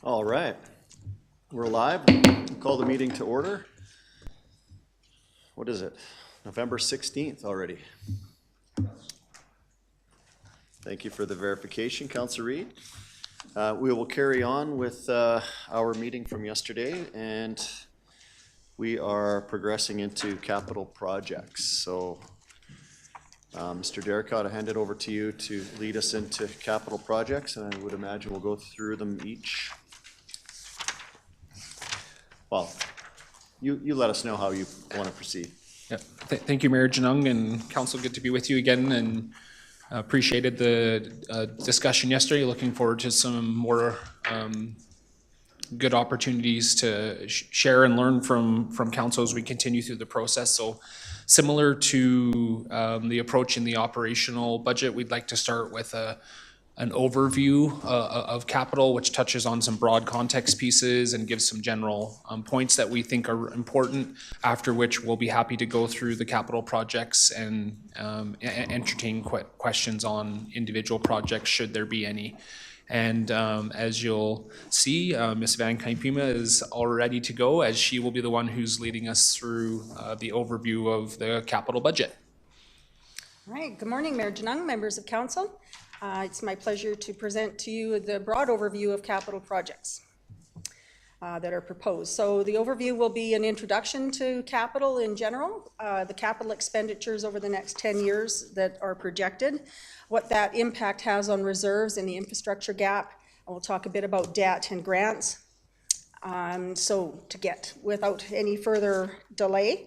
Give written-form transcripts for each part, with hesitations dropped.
All right, we're live. We'll call the meeting to order. What is it? November 16th already. Thank you for the verification, Councillor Reid. We will carry on with our meeting from yesterday, and we are progressing into capital projects. So, Mr. Derricott, I hand it over to you to lead us into capital projects, and I would imagine we'll go through them each. Well, you let us know how you want to proceed. Yeah. Thank you, Mayor Janung and Council. Good to be with you again, and appreciated the discussion yesterday. Looking forward to some more good opportunities to share and learn from Council as we continue through the process. So, similar to the approach in the operational budget, we'd like to start with an overview of capital, which touches on some broad context pieces and gives some general points that we think are important, after which we'll be happy to go through the capital projects and entertain questions on individual projects, should there be any. And as you'll see, Ms. Van Kuypema is all ready to go, as she will be the one who's leading us through the overview of the capital budget. All right, good morning, Mayor Janung, members of council. It's my pleasure to present to you the broad overview of capital projects that are proposed. So the overview will be an introduction to capital in general, the capital expenditures over the next 10 years that are projected, what that impact has on reserves and the infrastructure gap. And we'll talk a bit about debt and grants. So to get, without any further delay,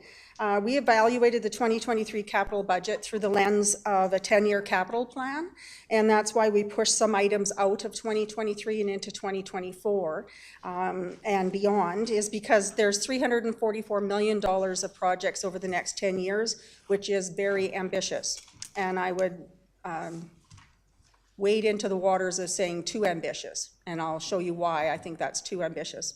we evaluated the 2023 capital budget through the lens of a 10-year capital plan, and that's why we pushed some items out of 2023 and into 2024 and beyond, is because there's $344 million of projects over the next 10 years, which is very ambitious. And I would wade into the waters of saying too ambitious, and I'll show you why I think that's too ambitious.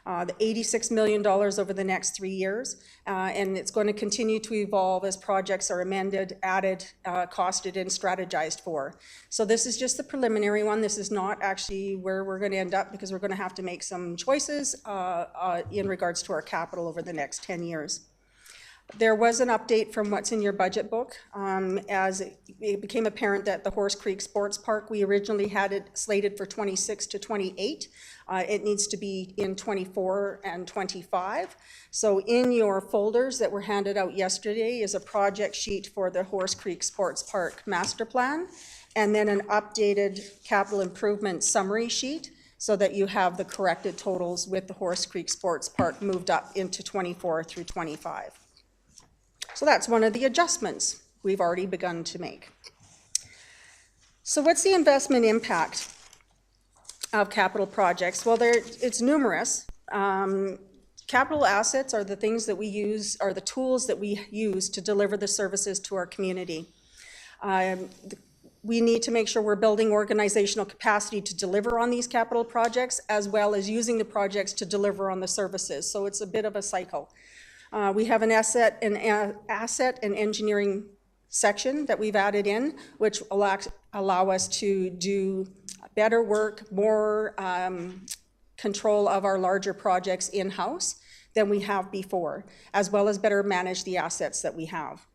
The $86 million over the next 3 years, and it's going to continue to evolve as projects are amended, added, costed, and strategized for. So this is just the preliminary one. This is not actually where we're going to end up, because we're going to have to make some choices in regards to our capital over the next 10 years. There was an update from what's in your budget book as it became apparent that the Horse Creek Sports Park, we originally had it slated for 26 to 28. It needs to be in 24 and 25. So in your folders that were handed out yesterday is a project sheet for the Horse Creek Sports Park master plan, and then an updated capital improvement summary sheet, so that you have the corrected totals with the Horse Creek Sports Park moved up into 24 through 25. So that's one of the adjustments we've already begun to make. So what's the investment impact of capital projects? Well, it's numerous. Capital assets are the things that we use, are the tools that we use to deliver the services to our community. We need to make sure we're building organizational capacity to deliver on these capital projects, as well as using the projects to deliver on the services. So it's a bit of a cycle. We have an asset and engineering section that we've added in, which allow us to do better work, more control of our larger projects in-house than we have before, as well as better manage the assets that we have.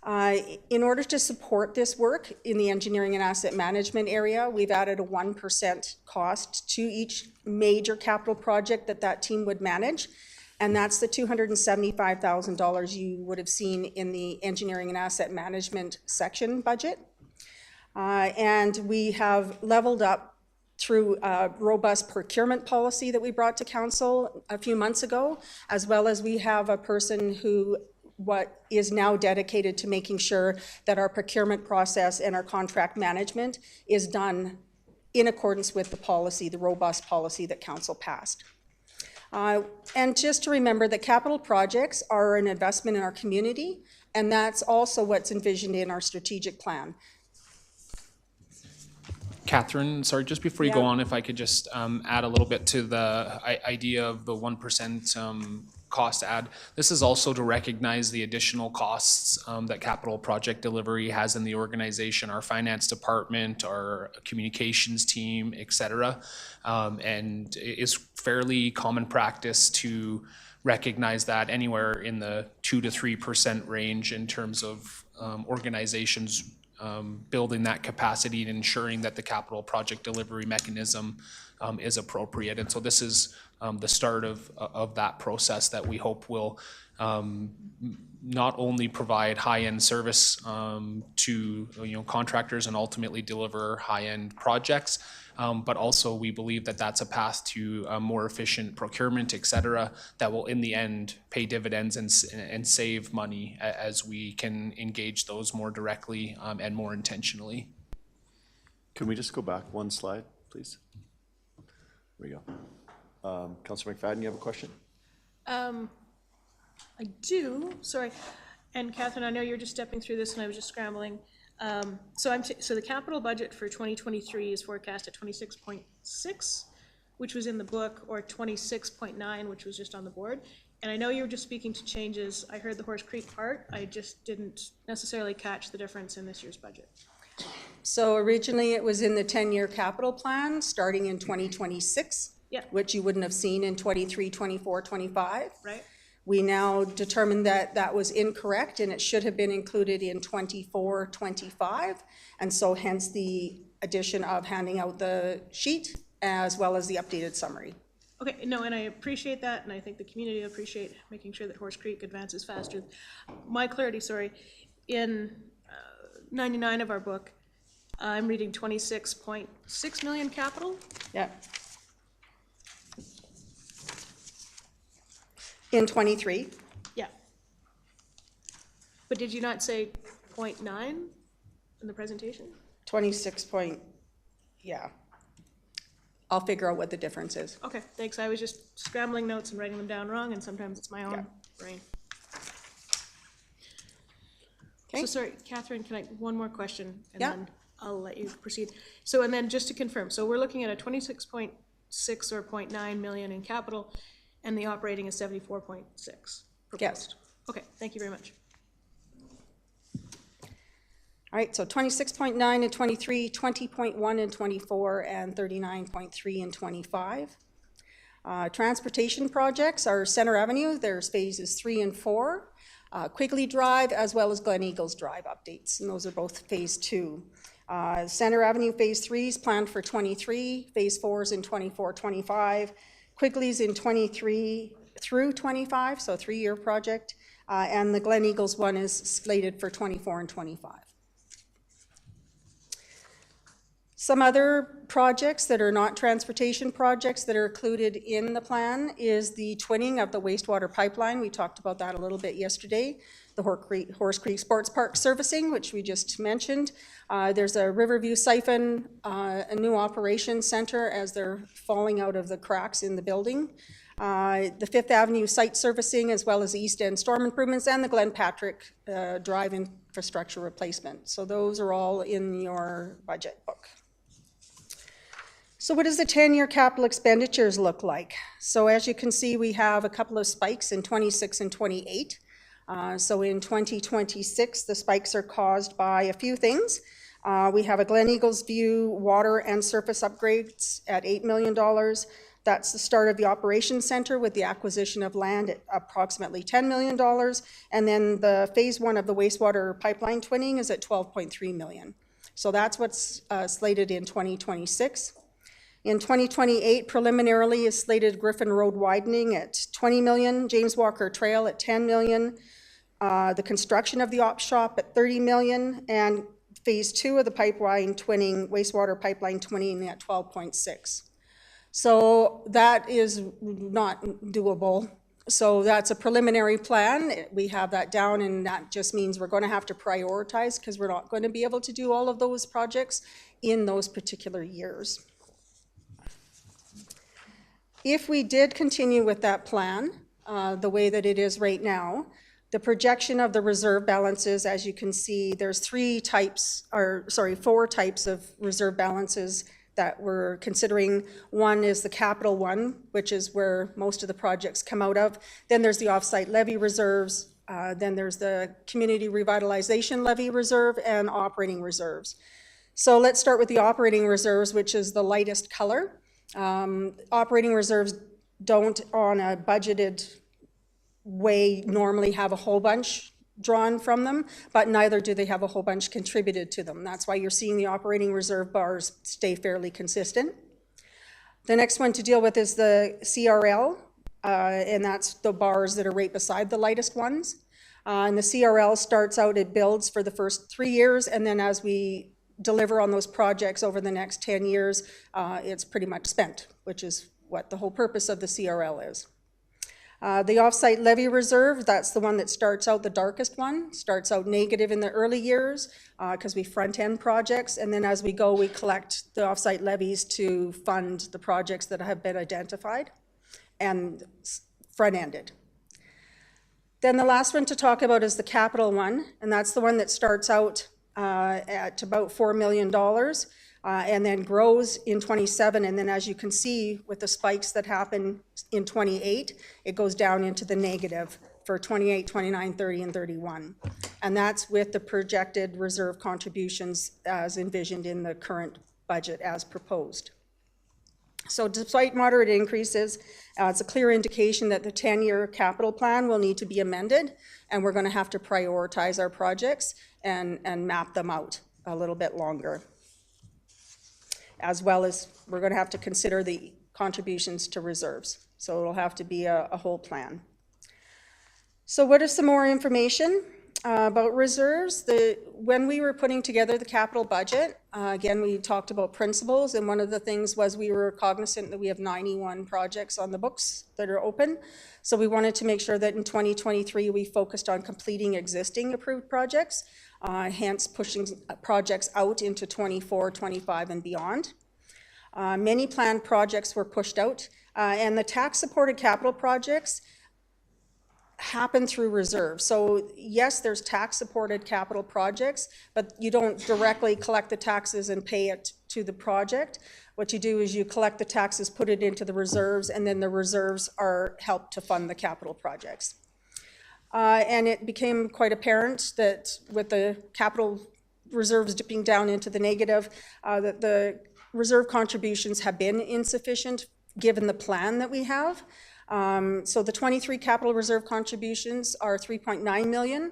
In order to support this work in the engineering and asset management area, we've added a 1% cost to each major capital project that team would manage. And that's the $275,000 you would have seen in the engineering and asset management section budget. And we have leveled up through a robust procurement policy that we brought to council a few months ago, as well as we have a person who is now dedicated to making sure that our procurement process and our contract management is done in accordance with the policy, the robust policy that council passed. And just to remember that capital projects are an investment in our community, and that's also what's envisioned in our strategic plan. Catherine, sorry, just before you go Yeah. on, if I could just add a little bit to the idea of the 1% cost add. This is also to recognize the additional costs that capital project delivery has in the organization, our finance department, our communications team, et cetera. And it's fairly common practice to recognize that anywhere in the 2 to 3% range in terms of organizations building that capacity and ensuring that the capital project delivery mechanism is appropriate. And so this is the start of that process that we hope will not only provide high-end service to contractors and ultimately deliver high-end projects, but also we believe that that's a path to a more efficient procurement, et cetera, that will in the end pay dividends and save money as we can engage those more directly and more intentionally. Can we just go back one slide, please? There we go. Councillor McFadden, you have a question? I do, sorry. And Catherine, I know you're just stepping through this and I was just scrambling. So the capital budget for 2023 is forecast at 26.6, which was in the book, or 26.9, which was just on the board. And I know you were just speaking to changes. I heard the Horse Creek part. I just didn't necessarily catch the difference in this year's budget. So originally it was in the 10-year capital plan, starting in 2026, which you wouldn't have seen in 23, 24, 25. Right. We now determined that that was incorrect and it should have been included in 24, 25. And so hence the addition of handing out the sheet as well as the updated summary. Okay, no, and I appreciate that, and I think the community will appreciate making sure that Horse Creek advances faster. My clarity, sorry, in 99 of our book, I'm reading 26.6 million capital. Yeah. In 23. Yeah. But did you not say 0.9 in the presentation? 26 point, yeah. I'll figure out what the difference is. Okay, thanks. I was just scrambling notes and writing them down wrong, and sometimes it's my own brain. Okay. So sorry, Catherine, can I, one more question, and Yeah. then I'll let you proceed. So, and then just to confirm, so we're looking at a 26.6 or 0.9 million in capital, and the operating is 74.6 proposed. Yes. Okay, thank you very much. All right, so 26.9 in 23, 20.1 in 24, and 39.3 in 25. Transportation projects are Center Avenue, there's phases 3 and 4. Quigley Drive, as well as Glen Eagles Drive updates, and those are both phase 2. Center Avenue phase 3 is planned for 23, phase 4 is in 24, 25. Quigley's in 23 through 25, so a 3-year project, and the Glen Eagles one is slated for 24 and 25. Some other projects that are not transportation projects that are included in the plan is the twinning of the wastewater pipeline. We talked about that a little bit yesterday. The Horse Creek Sports Park servicing, which we just mentioned. There's a Riverview siphon, a new operations center as they're falling out of the cracks in the building. The Fifth Avenue site servicing, as well as the East End storm improvements, and the Glen Patrick drive infrastructure replacement. So those are all in your budget book. So what does the 10-year capital expenditures look like? So as you can see, we have a couple of spikes in 26 and 28. So in 2026, the spikes are caused by a few things. We have a Glen Eagles View water and surface upgrades at $8 million. That's the start of the operations center with the acquisition of land at approximately $10 million. And then the phase 1 of the wastewater pipeline twinning is at $12.3 million. So that's what's slated in 2026. In 2028, preliminarily is slated Griffin Road widening at $20 million, James Walker Trail at $10 million, the construction of the op shop at $30 million, and phase 2 of the pipeline twinning, wastewater pipeline twinning at 12.6. So that is not doable. So that's a preliminary plan. We have that down, and that just means we're going to have to prioritize because we're not going to be able to do all of those projects in those particular years. If we did continue with that plan, the way that it is right now, the projection of the reserve balances, as you can see, there's 4 types of reserve balances that we're considering. One is the capital one, which is where most of the projects come out of. Then there's the offsite levy reserves. Then there's the community revitalization levy reserve and operating reserves. So let's start with the operating reserves, which is the lightest color. Operating reserves don't, on a budgeted way, normally have a whole bunch drawn from them, but neither do they have a whole bunch contributed to them. That's why you're seeing the operating reserve bars stay fairly consistent. The next one to deal with is the CRL, and that's the bars that are right beside the lightest ones. And the CRL starts out, it builds for the first 3 years, and then as we deliver on those projects over the next 10 years, it's pretty much spent, which is what the whole purpose of the CRL is. The offsite levy reserve, that's the one that starts out, the darkest one, starts out negative in the early years because we front-end projects, and then as we go, we collect the offsite levies to fund the projects that have been identified and front-ended. Then the last one to talk about is the capital one, and that's the one that starts out at about $4 million and then grows in 27, and then as you can see with the spikes that happen in 28, it goes down into the negative for 28, 29, 30, and 31. And that's with the projected reserve contributions as envisioned in the current budget as proposed. So despite moderate increases, it's a clear indication that the 10-year capital plan will need to be amended, and we're going to have to prioritize our projects and map them out a little bit longer. As well as we're going to have to consider the contributions to reserves. So it'll have to be a whole plan. So what is some more information about reserves? When we were putting together the capital budget, again, we talked about principles, and one of the things was we were cognizant that we have 91 projects on the books that are open. So we wanted to make sure that in 2023 we focused on completing existing approved projects, hence pushing projects out into 24, 25, and beyond. Many planned projects were pushed out, and the tax-supported capital projects happen through reserves. So yes, there's tax-supported capital projects, but you don't directly collect the taxes and pay it to the project. What you do is you collect the taxes, put it into the reserves, and then the reserves are helped to fund the capital projects. And it became quite apparent that with the capital reserves dipping down into the negative, that the reserve contributions have been insufficient given the plan that we have. So the 23 capital reserve contributions are $3.9 million.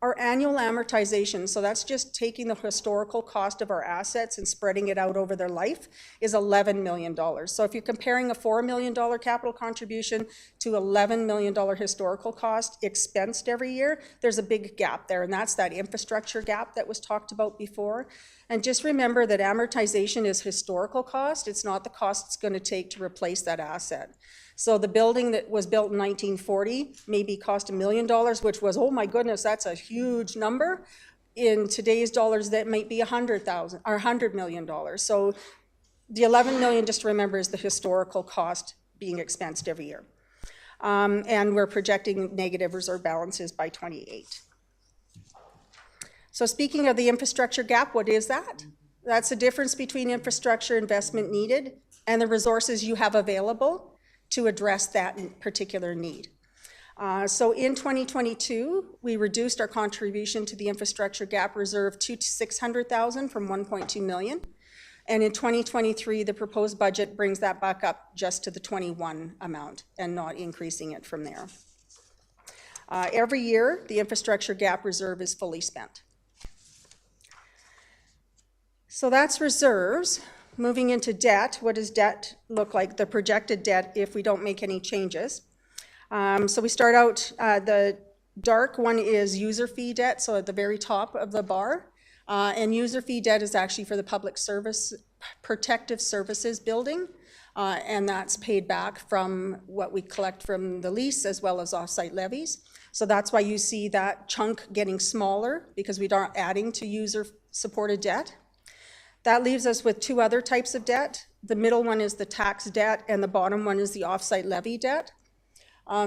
Our annual amortization, so that's just taking the historical cost of our assets and spreading it out over their life, is $11 million. So if you're comparing a $4 million capital contribution to $11 million historical cost expensed every year, there's a big gap there, and that's that infrastructure gap that was talked about before. And just remember that amortization is historical cost. It's not the cost it's going to take to replace that asset. So the building that was built in 1940 maybe cost $1 million, which was, oh my goodness, that's a huge number. In today's dollars, that might be $100,000 or $100 million. So the $11 million, just to remember, is the historical cost being expensed every year. And we're projecting negative reserve balances by 28. So speaking of the infrastructure gap, what is that? That's the difference between infrastructure investment needed and the resources you have available to address that particular need. So in 2022, we reduced our contribution to the infrastructure gap reserve to $600,000 from $1.2 million. And in 2023, the proposed budget brings that back up just to the 21 amount and not increasing it from there. Every year, the infrastructure gap reserve is fully spent. So that's reserves. Moving into debt, what does debt look like, the projected debt if we don't make any changes? So we start out, the dark one is user fee debt, so at the very top of the bar. And user fee debt is actually for the public service, protective services building, and that's paid back from what we collect from the lease as well as off-site levies. So that's why you see that chunk getting smaller, because we aren't adding to user-supported debt. That leaves us with two other types of debt. The middle one is the tax debt, and the bottom one is the off-site levy debt.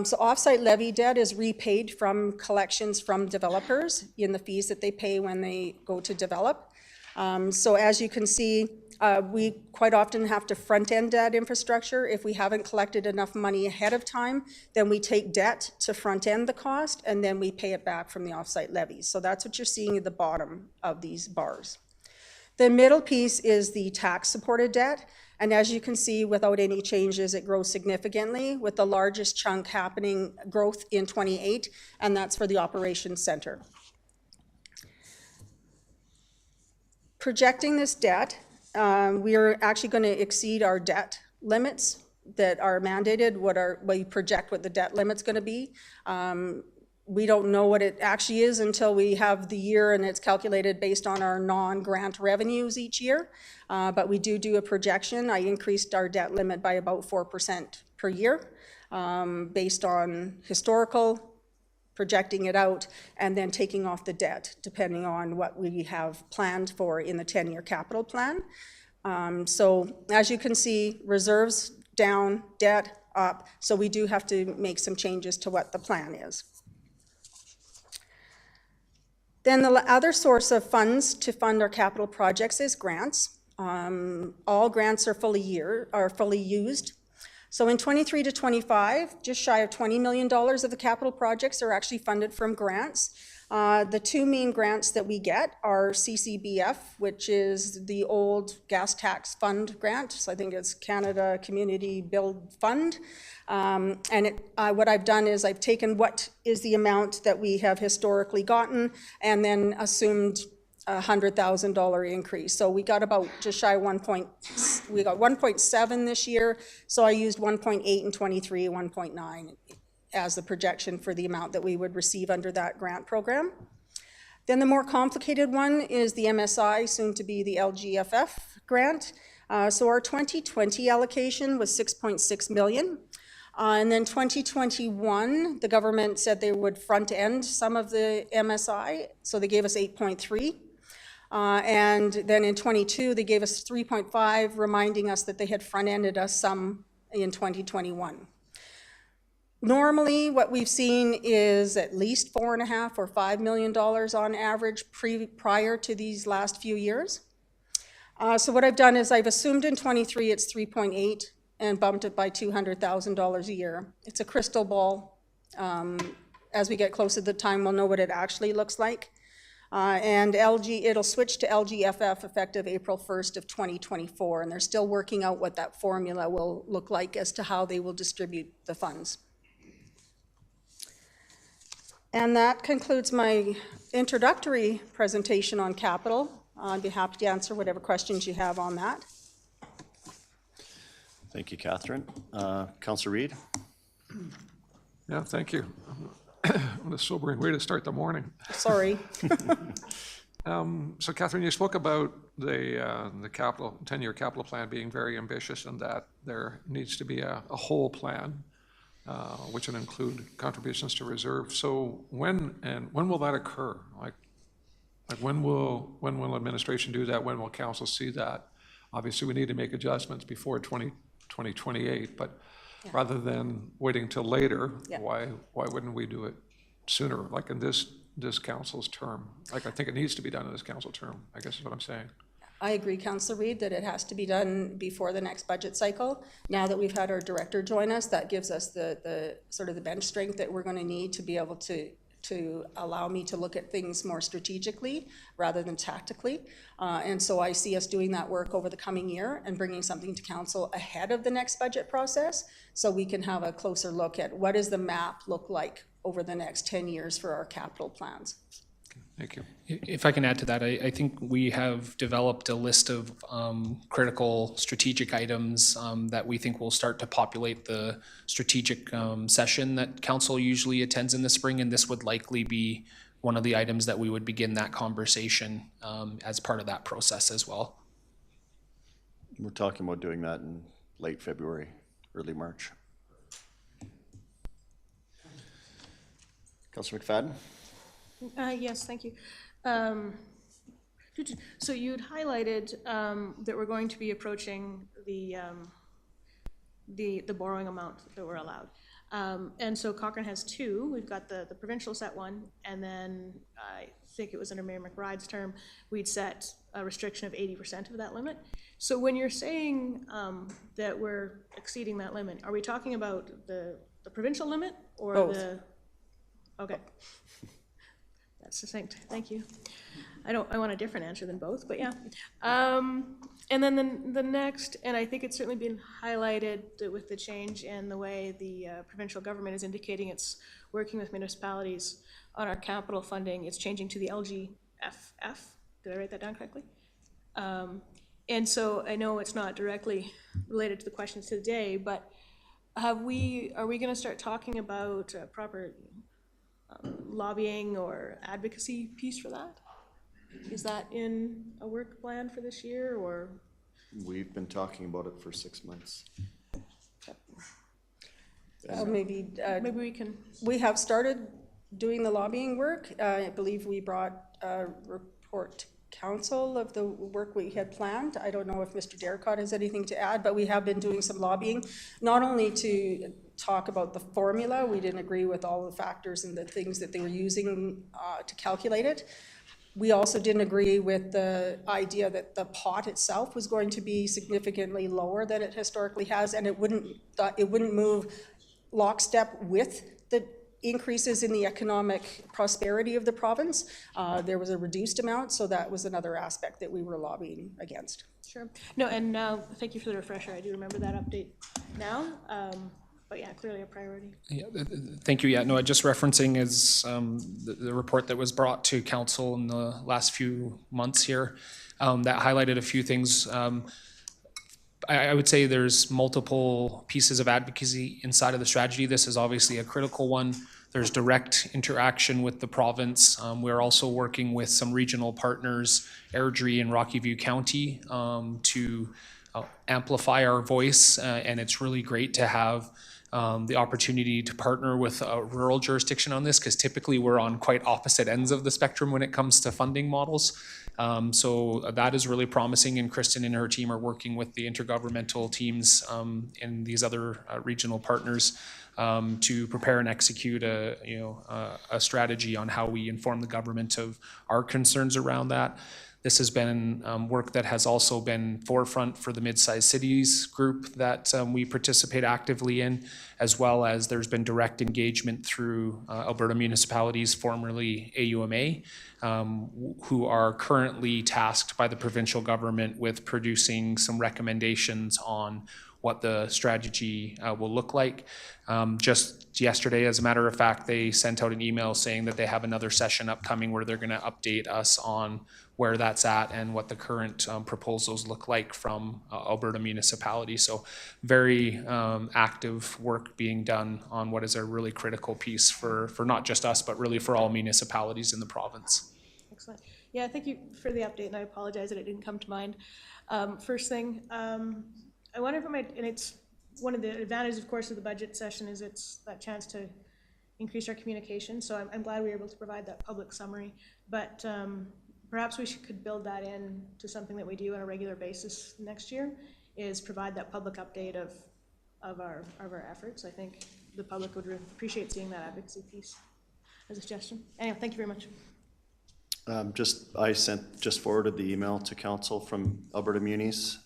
So off-site levy debt is repaid from collections from developers in the fees that they pay when they go to develop. So as you can see, we quite often have to front-end that infrastructure. If we haven't collected enough money ahead of time, then we take debt to front-end the cost, and then we pay it back from the off-site levies. So that's what you're seeing at the bottom of these bars. The middle piece is the tax-supported debt. And as you can see, without any changes, it grows significantly, with the largest chunk happening growth in 28, and that's for the operations center. Projecting this debt, we are actually going to exceed our debt limits that are mandated. We project what the debt limit's going to be. We don't know what it actually is until we have the year, and it's calculated based on our non-grant revenues each year. But we do a projection. I increased our debt limit by about 4% per year based on historical, projecting it out, and then taking off the debt, depending on what we have planned for in the 10-year capital plan. So as you can see, reserves down, debt up. So we do have to make some changes to what the plan is. Then the other source of funds to fund our capital projects is grants. All grants are fully used. So in 23 to 25, just shy of $20 million of the capital projects are actually funded from grants. The two main grants that we get are CCBF, which is the old gas tax fund grant. So I think it's Canada Community Build Fund. What I've done is I've taken what is the amount that we have historically gotten and then assumed $100,000 increase. So we got about just shy of we got 1.7 this year. So I used 1.8 in 23, 1.9 as the projection for the amount that we would receive under that grant program. Then the more complicated one is the MSI, soon to be the LGFF grant. So our 2020 allocation was $6.6 million. And then 2021, the government said they would front end some of the MSI, so they gave us 8.3. And then in 22, they gave us 3.5, reminding us that they had front ended us some in 2021. Normally, what we've seen is at least $4.5 or $5 million on average prior to these last few years. So what I've done is I've assumed in 23 it's 3.8 and bumped it by $200,000 a year. It's a crystal ball. As we get closer to the time, we'll know what it actually looks like. And it'll switch to LGFF effective April 1st of 2024, and they're still working out what that formula will look like as to how they will distribute the funds. And that concludes my introductory presentation on capital. I'd be happy to answer whatever questions you have on that. Thank you, Catherine. Councillor Reid? Yeah, thank you. What a sobering way to start the morning. Sorry. So Catherine, you spoke about the capital 10-year capital plan being very ambitious and that there needs to be a whole plan, which would include contributions to reserve. So when will that occur? Like when will administration do that? When will council see that? Obviously, we need to make adjustments before 2028, but yeah. Rather than waiting till later, yeah. Why wouldn't we do it sooner, like in this council's term? Like I think it needs to be done in this council term, I guess is what I'm saying. I agree, Councillor Reid, that it has to be done before the next budget cycle. Now that we've had our director join us, that gives us the sort of the bench strength that we're going to need to be able to to allow me to look at things more strategically rather than tactically. And so I see us doing that work over the coming year and bringing something to council ahead of the next budget process, so we can have a closer look at what does the map look like over the next 10 years for our capital plans. Thank you. If I can add to that, I think we have developed a list of critical strategic items that we think will start to populate the strategic session that council usually attends in the spring, and this would likely be one of the items that we would begin that conversation as part of that process as well. We're talking about doing that in late February, early March. Councillor McFadden? Yes, thank you. So you'd highlighted that we're going to be approaching the borrowing amount that we're allowed. And so Cochrane has two. We've got the provincial set one, and then I think it was under Mayor McBride's term, we'd set a restriction of 80% of that limit. So when you're saying that we're exceeding that limit, are we talking about the provincial limit or Both. Okay. That's succinct, thank you. I want a different answer than both, but yeah. And then the next, and I think it's certainly been highlighted with the change in the way the provincial government is indicating it's working with municipalities on our capital funding, it's changing to the LGFF. Did I write that down correctly? And so I know it's not directly related to the questions today, but are we gonna start talking about proper lobbying or advocacy piece for that? Is that in a work plan for this year, or? We've been talking about it for 6 months. Maybe Maybe we can, we have started doing the lobbying work. I believe we brought a report to council of the work we had planned. I don't know if Mr. Derricott has anything to add, but we have been doing some lobbying, not only to talk about the formula. We didn't agree with all the factors and the things that they were using to calculate it. We also didn't agree with the idea that the pot itself was going to be significantly lower than it historically has, and it wouldn't move lockstep with the increases in the economic prosperity of the province. There was a reduced amount, so that was another aspect that we were lobbying against. sure. No, and now, thank you for the refresher. I do remember that update now. But yeah, clearly a priority. Yeah, thank you. Yeah, no, just referencing is the report that was brought to council in the last few months here that highlighted a few things. I would say there's multiple pieces of advocacy inside of the strategy. This is obviously a critical one. There's direct interaction with the province. We're also working with some regional partners, Airdrie and Rocky View County, to amplify our voice. And it's really great to have the opportunity to partner with a rural jurisdiction on this, because typically we're on quite opposite ends of the spectrum when it comes to funding models. So that is really promising, and Kristen and her team are working with the intergovernmental teams and these other regional partners to prepare and execute a strategy on how we inform the government of our concerns around that. This has been work that has also been forefront for the mid-sized cities group that we participate actively in, as well as there's been direct engagement through Alberta Municipalities, formerly AUMA, who are currently tasked by the provincial government with producing some recommendations on what the strategy will look like. Just yesterday, as a matter of fact, they sent out an email saying that they have another session upcoming where they're going to update us on where that's at and what the current proposals look like from Alberta municipalities. So very active work being done on what is a really critical piece for not just us, but really for all municipalities in the province. Excellent. Yeah, thank you for the update, and I apologize that it didn't come to mind. First thing, I wonder if it might, and it's one of the advantages, of course, of the budget session is it's that chance to increase our communication. So I'm glad we were able to provide that public summary, but perhaps we could build that in to something that we do on a regular basis next year, is provide that public update of our efforts. I think the public would appreciate seeing that advocacy piece as a suggestion. Anyway, thank you very much. I just forwarded the email to council from Alberta Munis.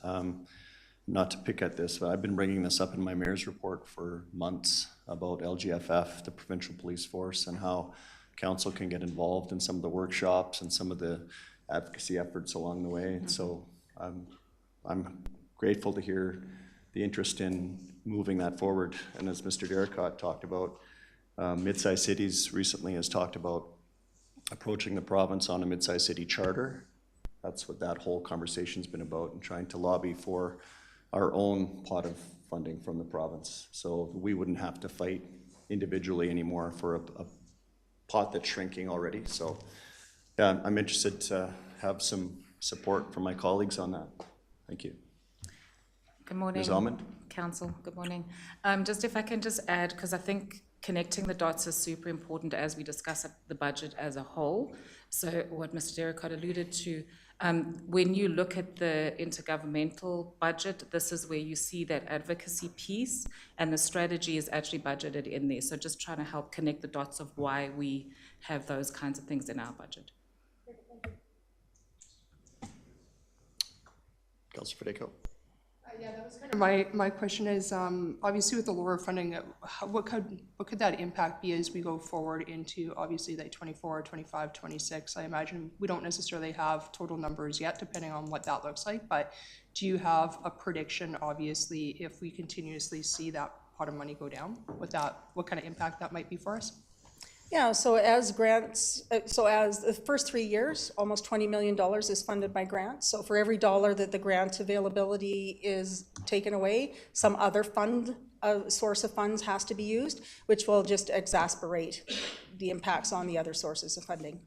Not to pick at this, but I've been bringing this up in my mayor's report for months about LGFF, the provincial police force, and how council can get involved in some of the workshops and some of the advocacy efforts along the way. And so I'm grateful to hear the interest in moving that forward. And as Mr. Derricott talked about, Mid-sized Cities recently has talked about approaching the province on a mid-sized city charter. That's what that whole conversation's been about, and trying to lobby for our own pot of funding from the province. So we wouldn't have to fight individually anymore for a pot that's shrinking already. So yeah, I'm interested to have some support from my colleagues on that. Thank you. Good morning. Ms. Almond? Council, good morning. Just if I can just add, because I think connecting the dots is super important as we discuss the budget as a whole. So what Mr. Derricott alluded to, when you look at the intergovernmental budget, this is where you see that advocacy piece, and the strategy is actually budgeted in there. So just trying to help connect the dots of why we have those kinds of things in our budget. Councilor Federico? Yeah, that was kind of my question is, obviously with the lower funding, what could that impact be as we go forward into obviously like 24, 25, 26? I imagine we don't necessarily have total numbers yet, depending on what that looks like, but do you have a prediction, obviously, if we continuously see that pot of money go down, what kind of impact that might be for us? Yeah, so as grants, as the first 3 years, almost $20 million is funded by grants. So for every dollar that the grant availability is taken away, some other source of funds has to be used, which will just exacerbate the impacts on the other sources of funding.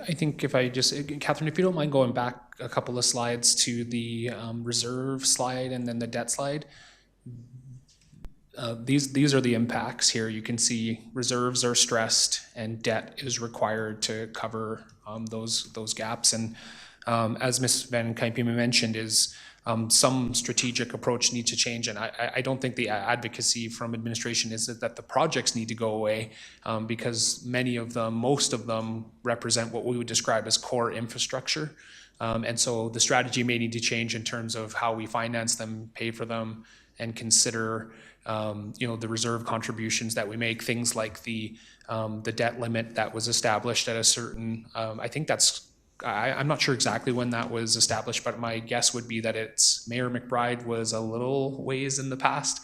I think if I just, Catherine, if you don't mind going back a couple of slides to the reserve slide and then the debt slide. These are the impacts here. You can see reserves are stressed and debt is required to cover those gaps. And as Ms. Van Kijpema mentioned, is some strategic approach needs to change. And I don't think the advocacy from administration is that the projects need to go away, because most of them represent what we would describe as core infrastructure. And so the strategy may need to change in terms of how we finance them, pay for them, and consider the reserve contributions that we make, things like the debt limit that was established at a certain, I think I'm not sure exactly when that was established, but my guess would be that Mayor McBride was a little ways in the past.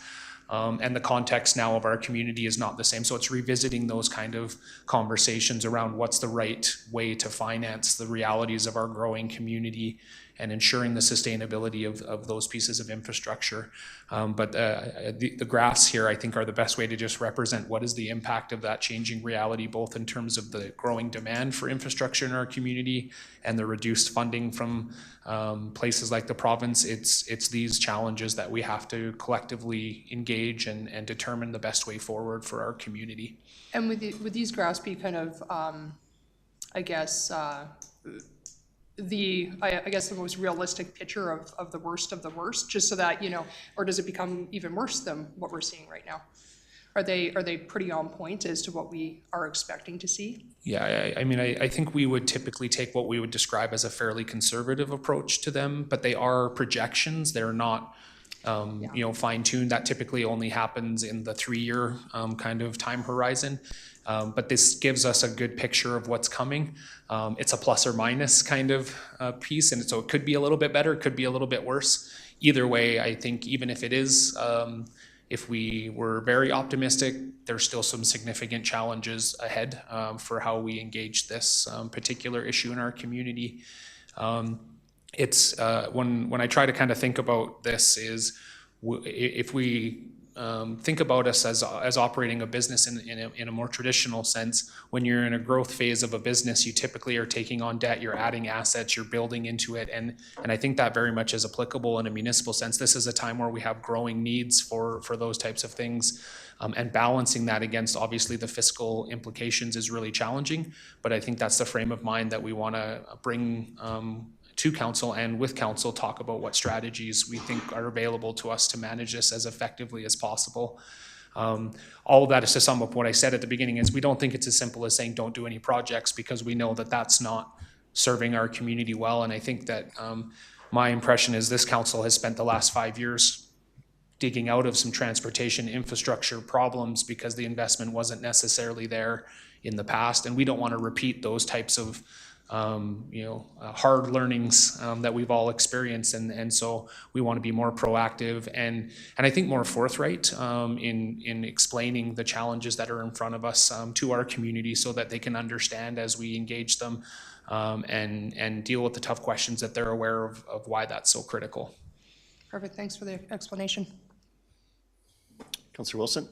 And the context now of our community is not the same. So it's revisiting those kind of conversations around what's the right way to finance the realities of our growing community and ensuring the sustainability of those pieces of infrastructure. But the graphs here, I think, are the best way to just represent what is the impact of that changing reality, both in terms of the growing demand for infrastructure in our community and the reduced funding from places like the province. It's these challenges that we have to collectively engage and determine the best way forward for our community. And would these graphs be kind of, I guess the most realistic picture of the worst, just so that, or does it become even worse than what we're seeing right now? Are they pretty on point as to what we are expecting to see? Yeah, I think we would typically take what we would describe as a fairly conservative approach to them, but they are projections. They're not fine-tuned. That typically only happens in the 3-year kind of time horizon. But this gives us a good picture of what's coming. It's a plus or minus kind of piece, and so it could be a little bit better, it could be a little bit worse. Either way, I think even if it is, if we were very optimistic, there's still some significant challenges ahead for how we engage this particular issue in our community. It's when I try to kind of think about this is if we think about us as operating a business in a more traditional sense. When you're in a growth phase of a business, you typically are taking on debt, you're adding assets, you're building into it, and I think that very much is applicable in a municipal sense. This is a time where we have growing needs for those types of things, and balancing that against obviously the fiscal implications is really challenging, but I think that's the frame of mind that we want to bring to council, and with council talk about what strategies we think are available to us to manage this as effectively as possible. All of that is to sum up what I said at the beginning is we don't think it's as simple as saying don't do any projects, because we know that that's not serving our community well. And I think that my impression is this council has spent the last 5 years digging out of some transportation infrastructure problems because the investment wasn't necessarily there in the past, and we don't want to repeat those types of hard learnings that we've all experienced, and so we want to be more proactive and I think more forthright in explaining the challenges that are in front of us to our community, so that they can understand as we engage them and deal with the tough questions, that they're aware of why that's so critical. Perfect, thanks for the explanation. Councillor Wilson?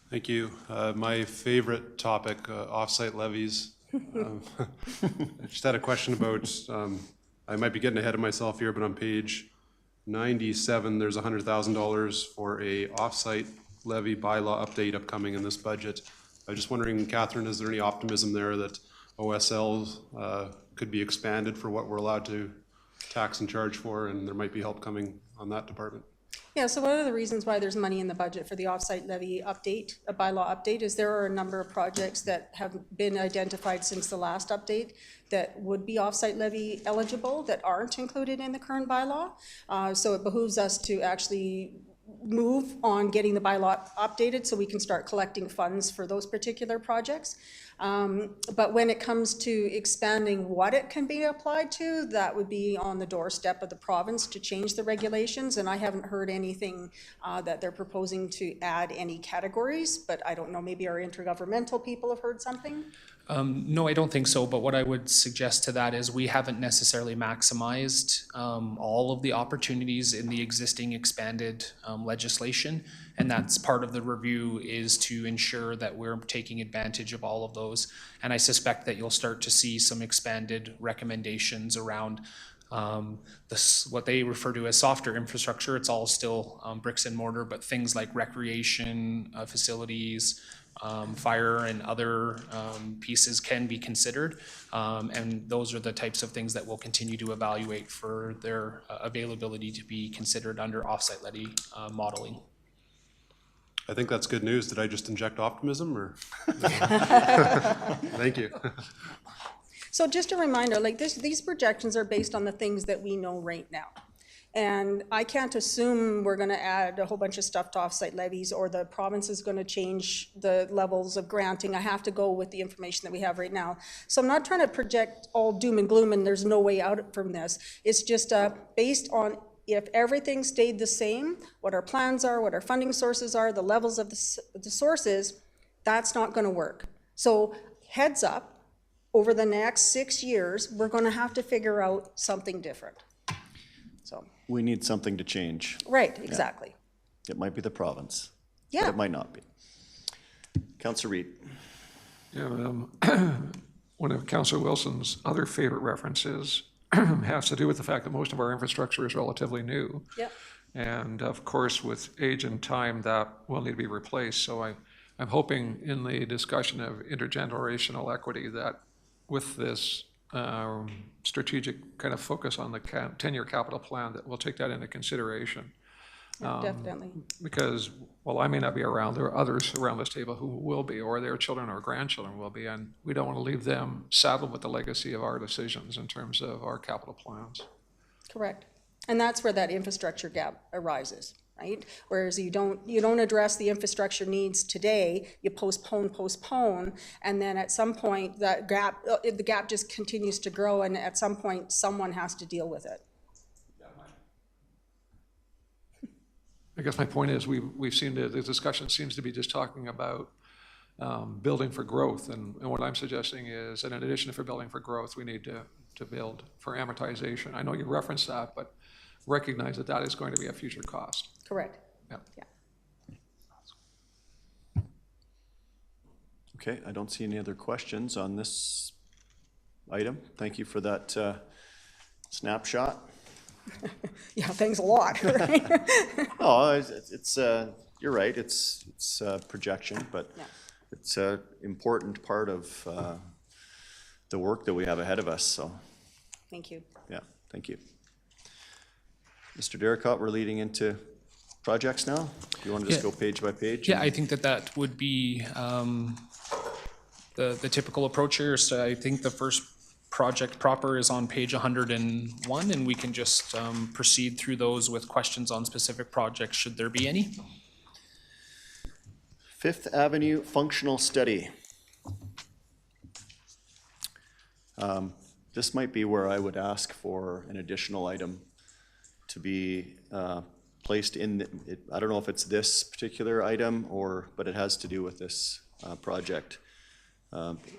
Thank you. My favorite topic, offsite levies. I just had a question about, I might be getting ahead of myself here, but on page 97, there's $100,000 for a offsite levy bylaw update upcoming in this budget. I was just wondering, Catherine, is there any optimism there that OSL could be expanded for what we're allowed to tax and charge for, and there might be help coming on that department? Yeah, so one of the reasons why there's money in the budget for the offsite levy update, a bylaw update, is there are a number of projects that have been identified since the last update that would be offsite levy eligible that aren't included in the current bylaw. So it behooves us to actually move on getting the bylaw updated so we can start collecting funds for those particular projects. But when it comes to expanding what it can be applied to, that would be on the doorstep of the province to change the regulations, and I haven't heard anything that they're proposing to add any categories, but I don't know, maybe our intergovernmental people have heard something? No, I don't think so, but what I would suggest to that is we haven't necessarily maximized all of the opportunities in the existing expanded legislation, and that's part of the review, is to ensure that we're taking advantage of all of those. And I suspect that you'll start to see some expanded recommendations around what they refer to as softer infrastructure. It's all still bricks and mortar, but things like recreation facilities, fire and other pieces can be considered, and those are the types of things that we'll continue to evaluate for their availability to be considered under offsite levy modeling. I think that's good news. Did I just inject optimism, or? Thank you. So just a reminder, like these projections are based on the things that we know right now. And I can't assume we're gonna add a whole bunch of stuff to offsite levies, or the province is gonna change the levels of granting. I have to go with the information that we have right now. So I'm not trying to project all doom and gloom and there's no way out from this. It's just based on if everything stayed the same, what our plans are, what our funding sources are, the levels of the sources, that's not gonna work. So heads up, over the next 6 years, we're gonna have to figure out something different. So. We need something to change. Right, exactly. It might be the province. Yeah. But it might not be. Councillor Reid. Yeah, one of Councillor Wilson's other favorite references has to do with the fact that most of our infrastructure is relatively new. Yep. And of course, with age and time, that will need to be replaced. So I'm hoping in the discussion of intergenerational equity that with this strategic kind of focus on the 10-year capital plan, that we'll take that into consideration. Definitely. Because while I may not be around, there are others around this table who will be, or their children or grandchildren will be, and we don't want to leave them saddled with the legacy of our decisions in terms of our capital plans. Correct. And that's where that infrastructure gap arises, right? Whereas you don't address the infrastructure needs today, you postpone, and then at some point the gap just continues to grow, and at some point someone has to deal with it. I guess my point is we've seen the discussion seems to be just talking about building for growth, and what I'm suggesting is that in addition to building for growth, we need to build for amortization. I know you referenced that, but recognize that that is going to be a future cost. Correct. Yeah. Okay, I don't see any other questions on this item. Thank you for that snapshot. Yeah, thanks a lot. Right? Oh, it's you're right, it's projection, but Yeah. it's an important part of the work that we have ahead of us, so, Thank you. yeah, thank you. Mr. Derricott, we're leading into projects now? Do you want to just Yeah. go page by page? Yeah, I think that would be the typical approach here. So I think the first project proper is on page 101, and we can just proceed through those with questions on specific projects, should there be any. Fifth Avenue Functional Study. This might be where I would ask for an additional item to be placed in, I don't know if it's this particular item but it has to do with this project.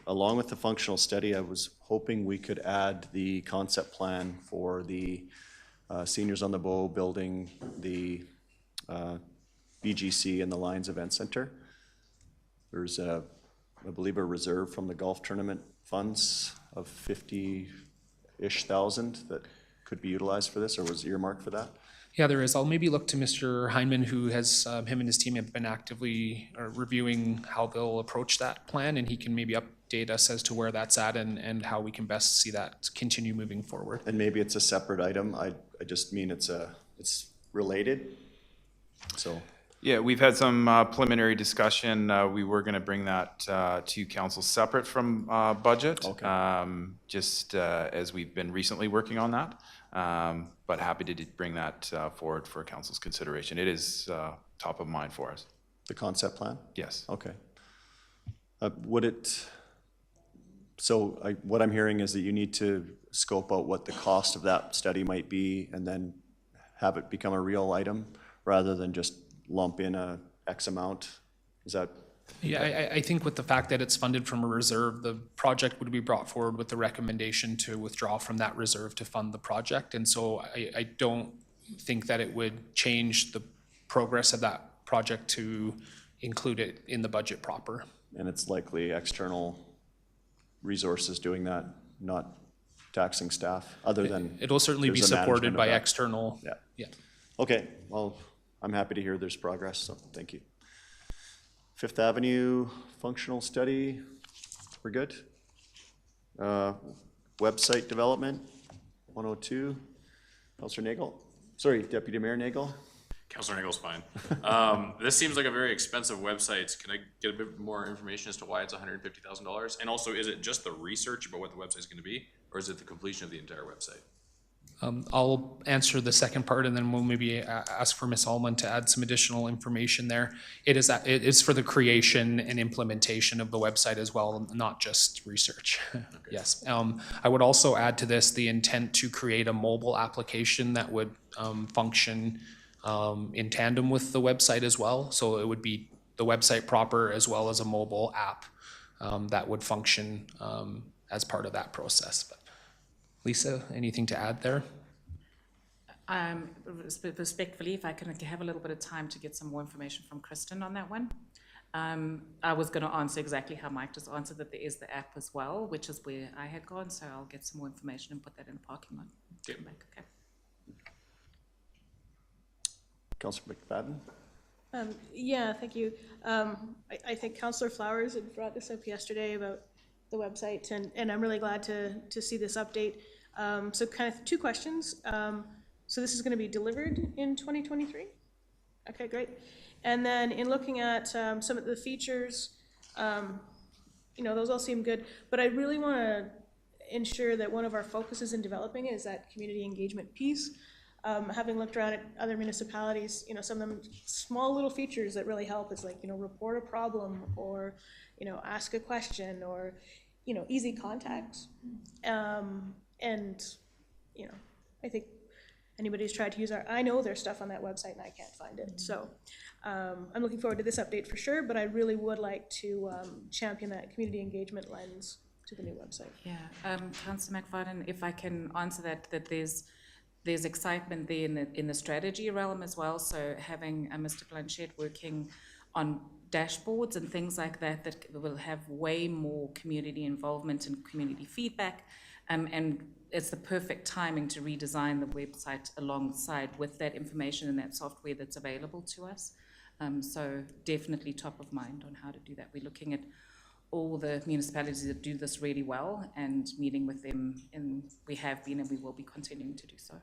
Along with the functional study, I was hoping we could add the concept plan for the Seniors on the Bow building, the BGC and the Lions Event Center. There's I believe a reserve from the golf tournament funds of 50-ish thousand that could be utilized for this, or was earmarked for that? Yeah, there is. I'll maybe look to Mr. Heinman, who has, him and his team have been actively reviewing how they'll approach that plan, and he can maybe update us as to where that's at and how we can best see that continue moving forward. And maybe it's a separate item. I just mean it's related, so. Yeah, we've had some preliminary discussion. We were going to bring that to council separate from budget. Okay. Just as we've been recently working on that. But happy to bring that forward for council's consideration. It is top of mind for us. The concept plan? Yes. Okay. What I'm hearing is that you need to scope out what the cost of that study might be and then have it become a real item rather than just lump in a X amount. Is that? Yeah, I think with the fact that it's funded from a reserve, the project would be brought forward with the recommendation to withdraw from that reserve to fund the project. And so I don't think that it would change the progress of that project to include it in the budget proper. And it's likely external resources doing that, not taxing staff, other than. It'll certainly be there's a supported management of by that. external. Yeah. Yeah. Okay, well, I'm happy to hear there's progress, so thank you. Fifth Avenue functional study, we're good? Website development, 102, Councilor Nagel, sorry, Deputy Mayor Nagel. Councilor Nagel's fine. This seems like a very expensive website. Can I get a bit more information as to why it's $150,000? And also, is it just the research about what the website's gonna be, or is it the completion of the entire website? I'll answer the second part and then we'll maybe ask for Ms. Allman to add some additional information there. It is for the creation and implementation of the website as well, not just research. Okay. Yes. I would also add to this the intent to create a mobile application that would function in tandem with the website as well. So it would be the website proper as well as a mobile app that would function as part of that process. But Lisa, anything to add there? Respectfully, if I can have a little bit of time to get some more information from Kristen on that one. I was going to answer exactly how Mike just answered, that there is the app as well, which is where I had gone, so I'll get some more information and put that in the parking lot. Okay. Okay. Councilor McFadden? Yeah, thank you. I think Councillor Flowers had brought this up yesterday about the website, and I'm really glad to see this update. So kind of two questions. So this is going to be delivered in 2023? Okay, great. And then in looking at some of the features, those all seem good, but I really want to ensure that one of our focuses in developing it is that community engagement piece. Having looked around at other municipalities, some of them small little features that really help is like, report a problem or, ask a question or, easy contact. And, I think anybody's tried to use I know there's stuff on that website and I can't find it. So I'm looking forward to this update for sure, but I really would like to champion that community engagement lens to the new website. Yeah, Councillor McFadden, if I can answer that there's excitement there in the strategy realm as well. So having Mr. Blanchette working on dashboards and things like that will have way more community involvement and community feedback. And it's the perfect timing to redesign the website alongside with that information and that software that's available to us. So definitely top of mind on how to do that. We're looking at all the municipalities that do this really well and meeting with them, and we have been and we will be continuing to do so.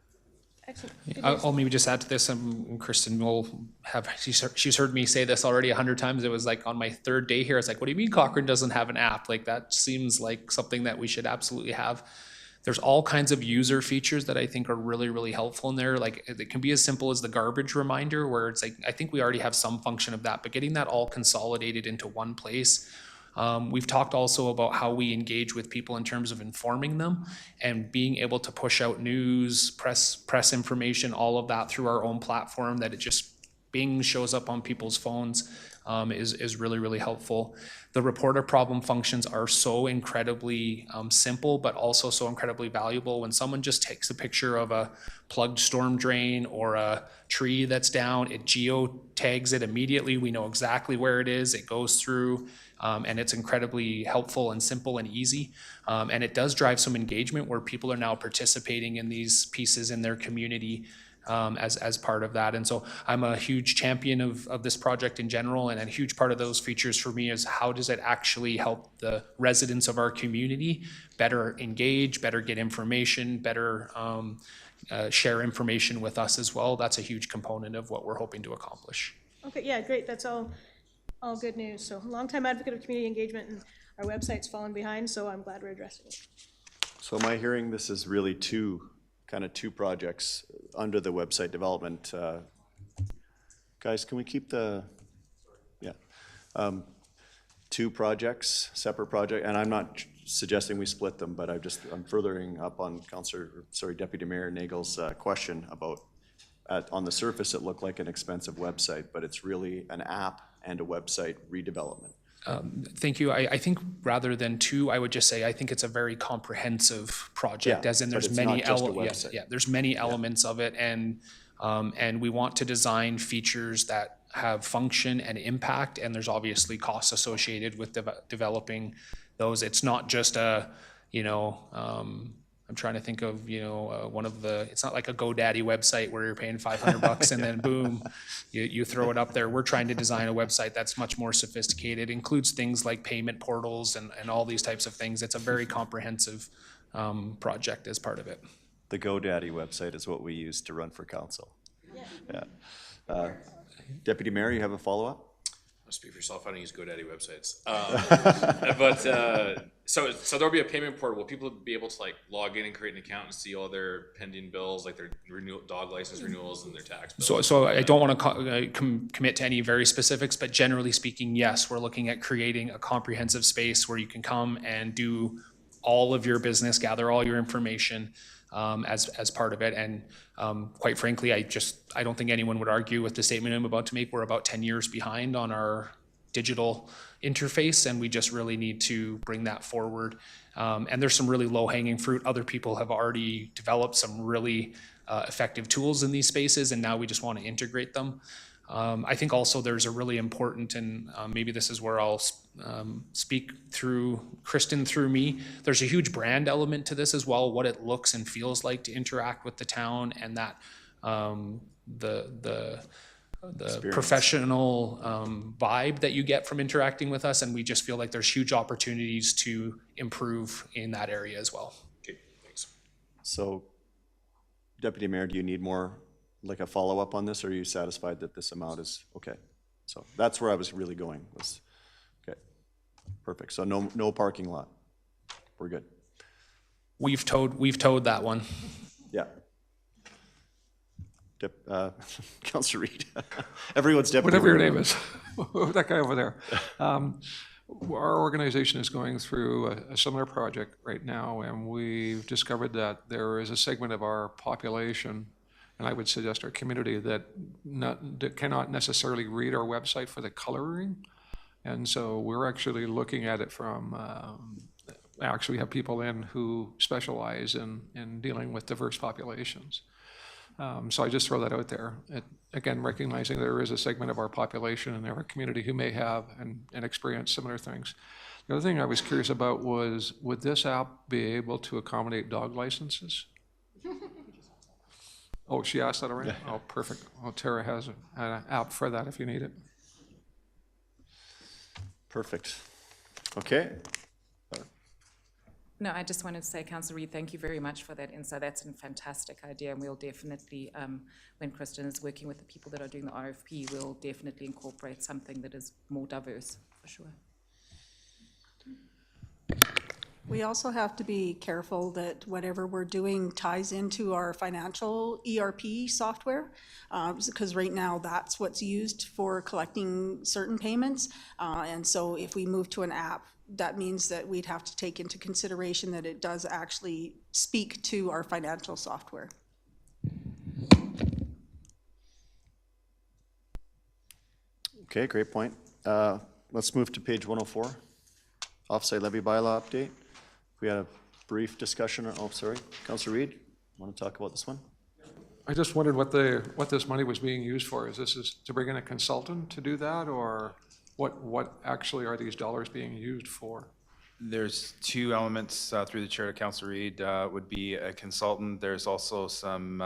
Excellent. I'll maybe just add to this, and Kristen will have, she's heard me say this already 100 times. It was like on my third day here, it's like, what do you mean Cochrane doesn't have an app? Like that seems like something that we should absolutely have. There's all kinds of user features that I think are really, really helpful in there. Like it can be as simple as the garbage reminder where it's like, I think we already have some function of that, but getting that all consolidated into one place We've talked also about how we engage with people in terms of informing them and being able to push out news, press information, all of that through our own platform, that it just bing shows up on people's phones, is really, really helpful. The reporter problem functions are so incredibly simple, but also so incredibly valuable. When someone just takes a picture of a plugged storm drain or a tree that's down, it geotags it immediately. We know exactly where it is. It goes through, and it's incredibly helpful and simple and easy. And it does drive some engagement where people are now participating in these pieces in their community as part of that. And so I'm a huge champion of this project in general, and a huge part of those features for me is how does it actually help the residents of our community better engage, better get information, better share information with us as well. That's a huge component of what we're hoping to accomplish. Okay, yeah, great, that's all good news. So longtime advocate of community engagement, and our website's fallen behind, so I'm glad we're addressing it. So am I hearing this is really two projects under the website development? Guys, can we keep the, yeah. Two projects, separate project, and I'm not suggesting we split them, but I'm furthering up on Deputy Mayor Nagel's question about, on the surface, it looked like an expensive website, but it's really an app and a website redevelopment. Thank you. I think rather than two, I would just say I think it's a very comprehensive project, Yeah, as in but there's it's many not just a elements. website. Yeah, there's many elements of it, and we want to design features that have function and impact, and there's obviously costs associated with developing those. It's not just a, I'm trying to think of, one of the, it's not like a GoDaddy website where you're paying $500 and then boom, you throw it up there. We're trying to design a website that's much more sophisticated, includes things like payment portals and all these types of things. It's a very comprehensive project as part of it. The GoDaddy website is what we use to run for council. Yeah. Deputy Mayor, you have a follow-up? I'll speak for yourself. I don't use GoDaddy websites. So there'll be a payment portal. Will people be able to log in and create an account and see all their pending bills, like their dog license renewals and their tax bills? So I don't want to commit to any very specifics, but generally speaking, yes, we're looking at creating a comprehensive space where you can come and do all of your business, gather all your information as part of it. And quite frankly, I don't think anyone would argue with the statement I'm about to make. We're about 10 years behind on our digital interface, and we just really need to bring that forward. And there's some really low-hanging fruit. Other people have already developed some really effective tools in these spaces, and now we just want to integrate them. I think also there's a really important, and maybe this is where I'll speak through Kristen through me, there's a huge brand element to this as well, what it looks and feels like to interact with the town, and that the professional vibe that you get from interacting with us, and we just feel like there's huge opportunities to improve in that area as well. Okay, thanks. So, Deputy Mayor, do you need more, like a follow-up on this, or are you satisfied that this amount is okay? So that's where I was really going, was, okay, perfect. So no parking lot, we're good. We've towed that one. Yeah. Councilor Reid. Everyone's deputy. Whatever your name is, that guy over there. Our organization is going through a similar project right now, and we've discovered that there is a segment of our population, and I would suggest our community, that cannot necessarily read our website for the coloring. And so we're actually looking at it from, actually have people in who specialize in dealing with diverse populations. So I just throw that out there. Again, recognizing there is a segment of our population and our community who may have and experience similar things. The other thing I was curious about was, would this app be able to accommodate dog licenses? Oh, she asked that already? Oh, perfect. Well, Tara has an app for that if you need it. Perfect. Okay. No, I just wanted to say, Councillor Reid, thank you very much for that insight. That's a fantastic idea, and we'll definitely, when Kristen is working with the people that are doing the RFP, we'll definitely incorporate something that is more diverse, for sure. We also have to be careful that whatever we're doing ties into our financial ERP software, because right now that's what's used for collecting certain payments. And so if we move to an app, that means that we'd have to take into consideration that it does actually speak to our financial software. Okay, great point. Let's move to page 104, offsite levy bylaw update. We had a brief discussion, oh, sorry, Councilor Reid, want to talk about this one? I just wondered what this money was being used for. Is to bring in a consultant to do that, or what actually are these dollars being used for? There's two elements through the chair to Councilor Reid, would be a consultant. There's also some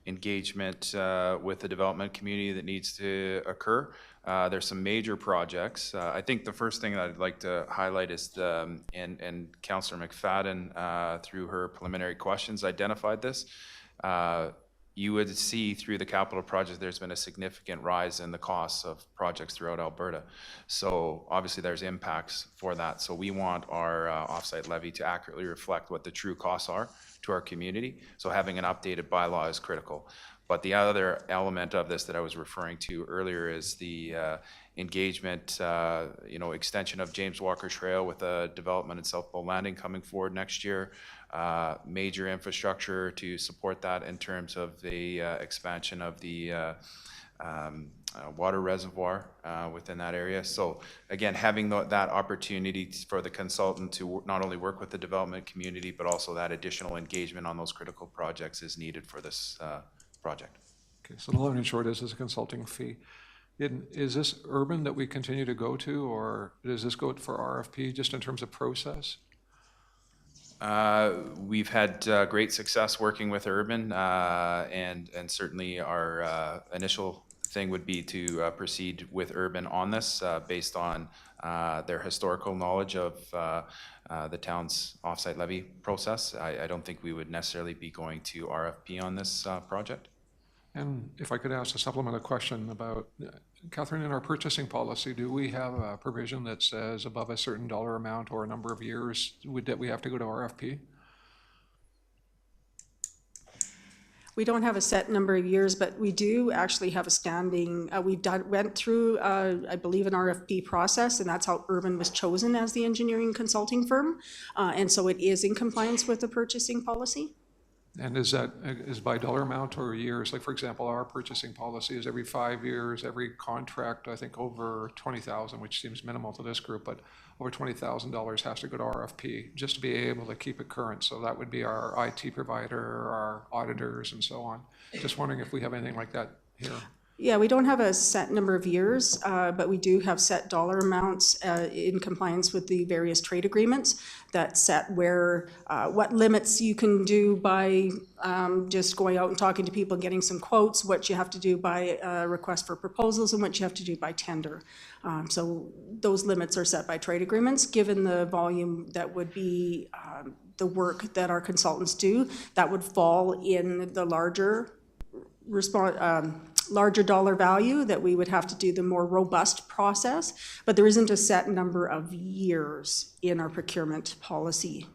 engagement with the development community that needs to occur. There's some major projects. I think the first thing that I'd like to highlight is and Councillor McFadden, through her preliminary questions, identified this. You would see through the capital project, there's been a significant rise in the costs of projects throughout Alberta. So obviously there's impacts for that. So we want our offsite levy to accurately reflect what the true costs are to our community. So having an updated bylaw is critical. But the other element of this that I was referring to earlier is the engagement, extension of James Walker Trail with a development in South Bow Landing coming forward next year. Major infrastructure to support that in terms of the expansion of the water reservoir within that area. So again, having that opportunity for the consultant to not only work with the development community, but also that additional engagement on those critical projects is needed for this project. Okay, so the long and short is a consulting fee. Is this urban that we continue to go to, or does this go for RFP just in terms of process? We've had great success working with Urban, and certainly our initial thing would be to proceed with Urban on this based on their historical knowledge of the town's offsite levy process. I don't think we would necessarily be going to RFP on this project. And if I could ask a supplemental question about, Catherine, in our purchasing policy, do we have a provision that says above a certain dollar amount or a number of years that we have to go to RFP? We don't have a set number of years, but we do actually have a standing, went through, I believe, an RFP process, and that's how Urban was chosen as the engineering consulting firm. And so it is in compliance with the purchasing policy. And is by dollar amount or years? Like, for example, our purchasing policy is every 5 years, every contract, I think over 20,000, which seems minimal to this group, but over $20,000 has to go to RFP just to be able to keep it current. So that would be our IT provider, our auditors, and so on. Just wondering if we have anything like that here. Yeah, we don't have a set number of years, but we do have set dollar amounts in compliance with the various trade agreements that set where, what limits you can do by just going out and talking to people and getting some quotes, what you have to do by request for proposals, and what you have to do by tender. So those limits are set by trade agreements. Given the volume that would be the work that our consultants do, that would fall in the larger dollar value, that we would have to do the more robust process, but there isn't a set number of years in our procurement policy.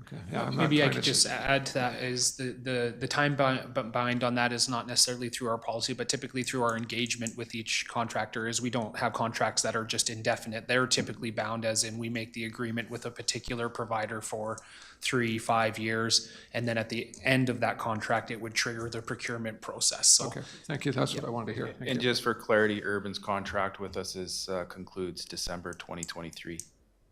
Okay. Yeah, Maybe I could just add to that is the time bind on that is not necessarily through our policy, but typically through our engagement with each contractor. Is we don't have contracts that are just indefinite. They're typically bound as in we make the agreement with a particular provider for 3-5 years, and then at the end of that contract, it would trigger the procurement process. So, okay, thank you. That's what I wanted to hear. Thank And you. just for clarity, Urban's contract with us concludes December 2023.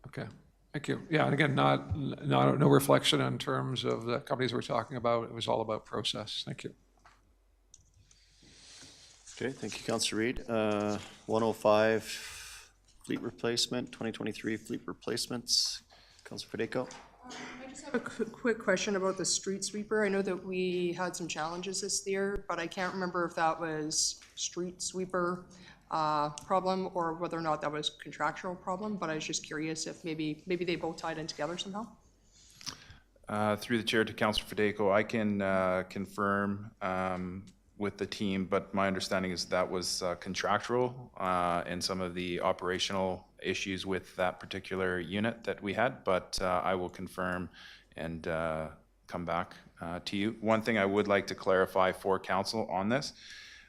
Okay. Thank you. Yeah, and again, no reflection in terms of the companies we're talking about. It was all about process. Thank you. Okay, thank you, Councilor Reid. 105, fleet replacement, 2023 fleet replacements. Councilor Federico? I just have a quick question about the street sweeper. I know that we had some challenges this year, but I can't remember if that was street sweeper problem or whether or not that was contractual problem, but I was just curious if maybe they both tied in together somehow. Through the chair to Councilor Federico, I can confirm with the team, but my understanding is that was contractual and some of the operational issues with that particular unit that we had, but I will confirm and come back to you. One thing I would like to clarify for council on this,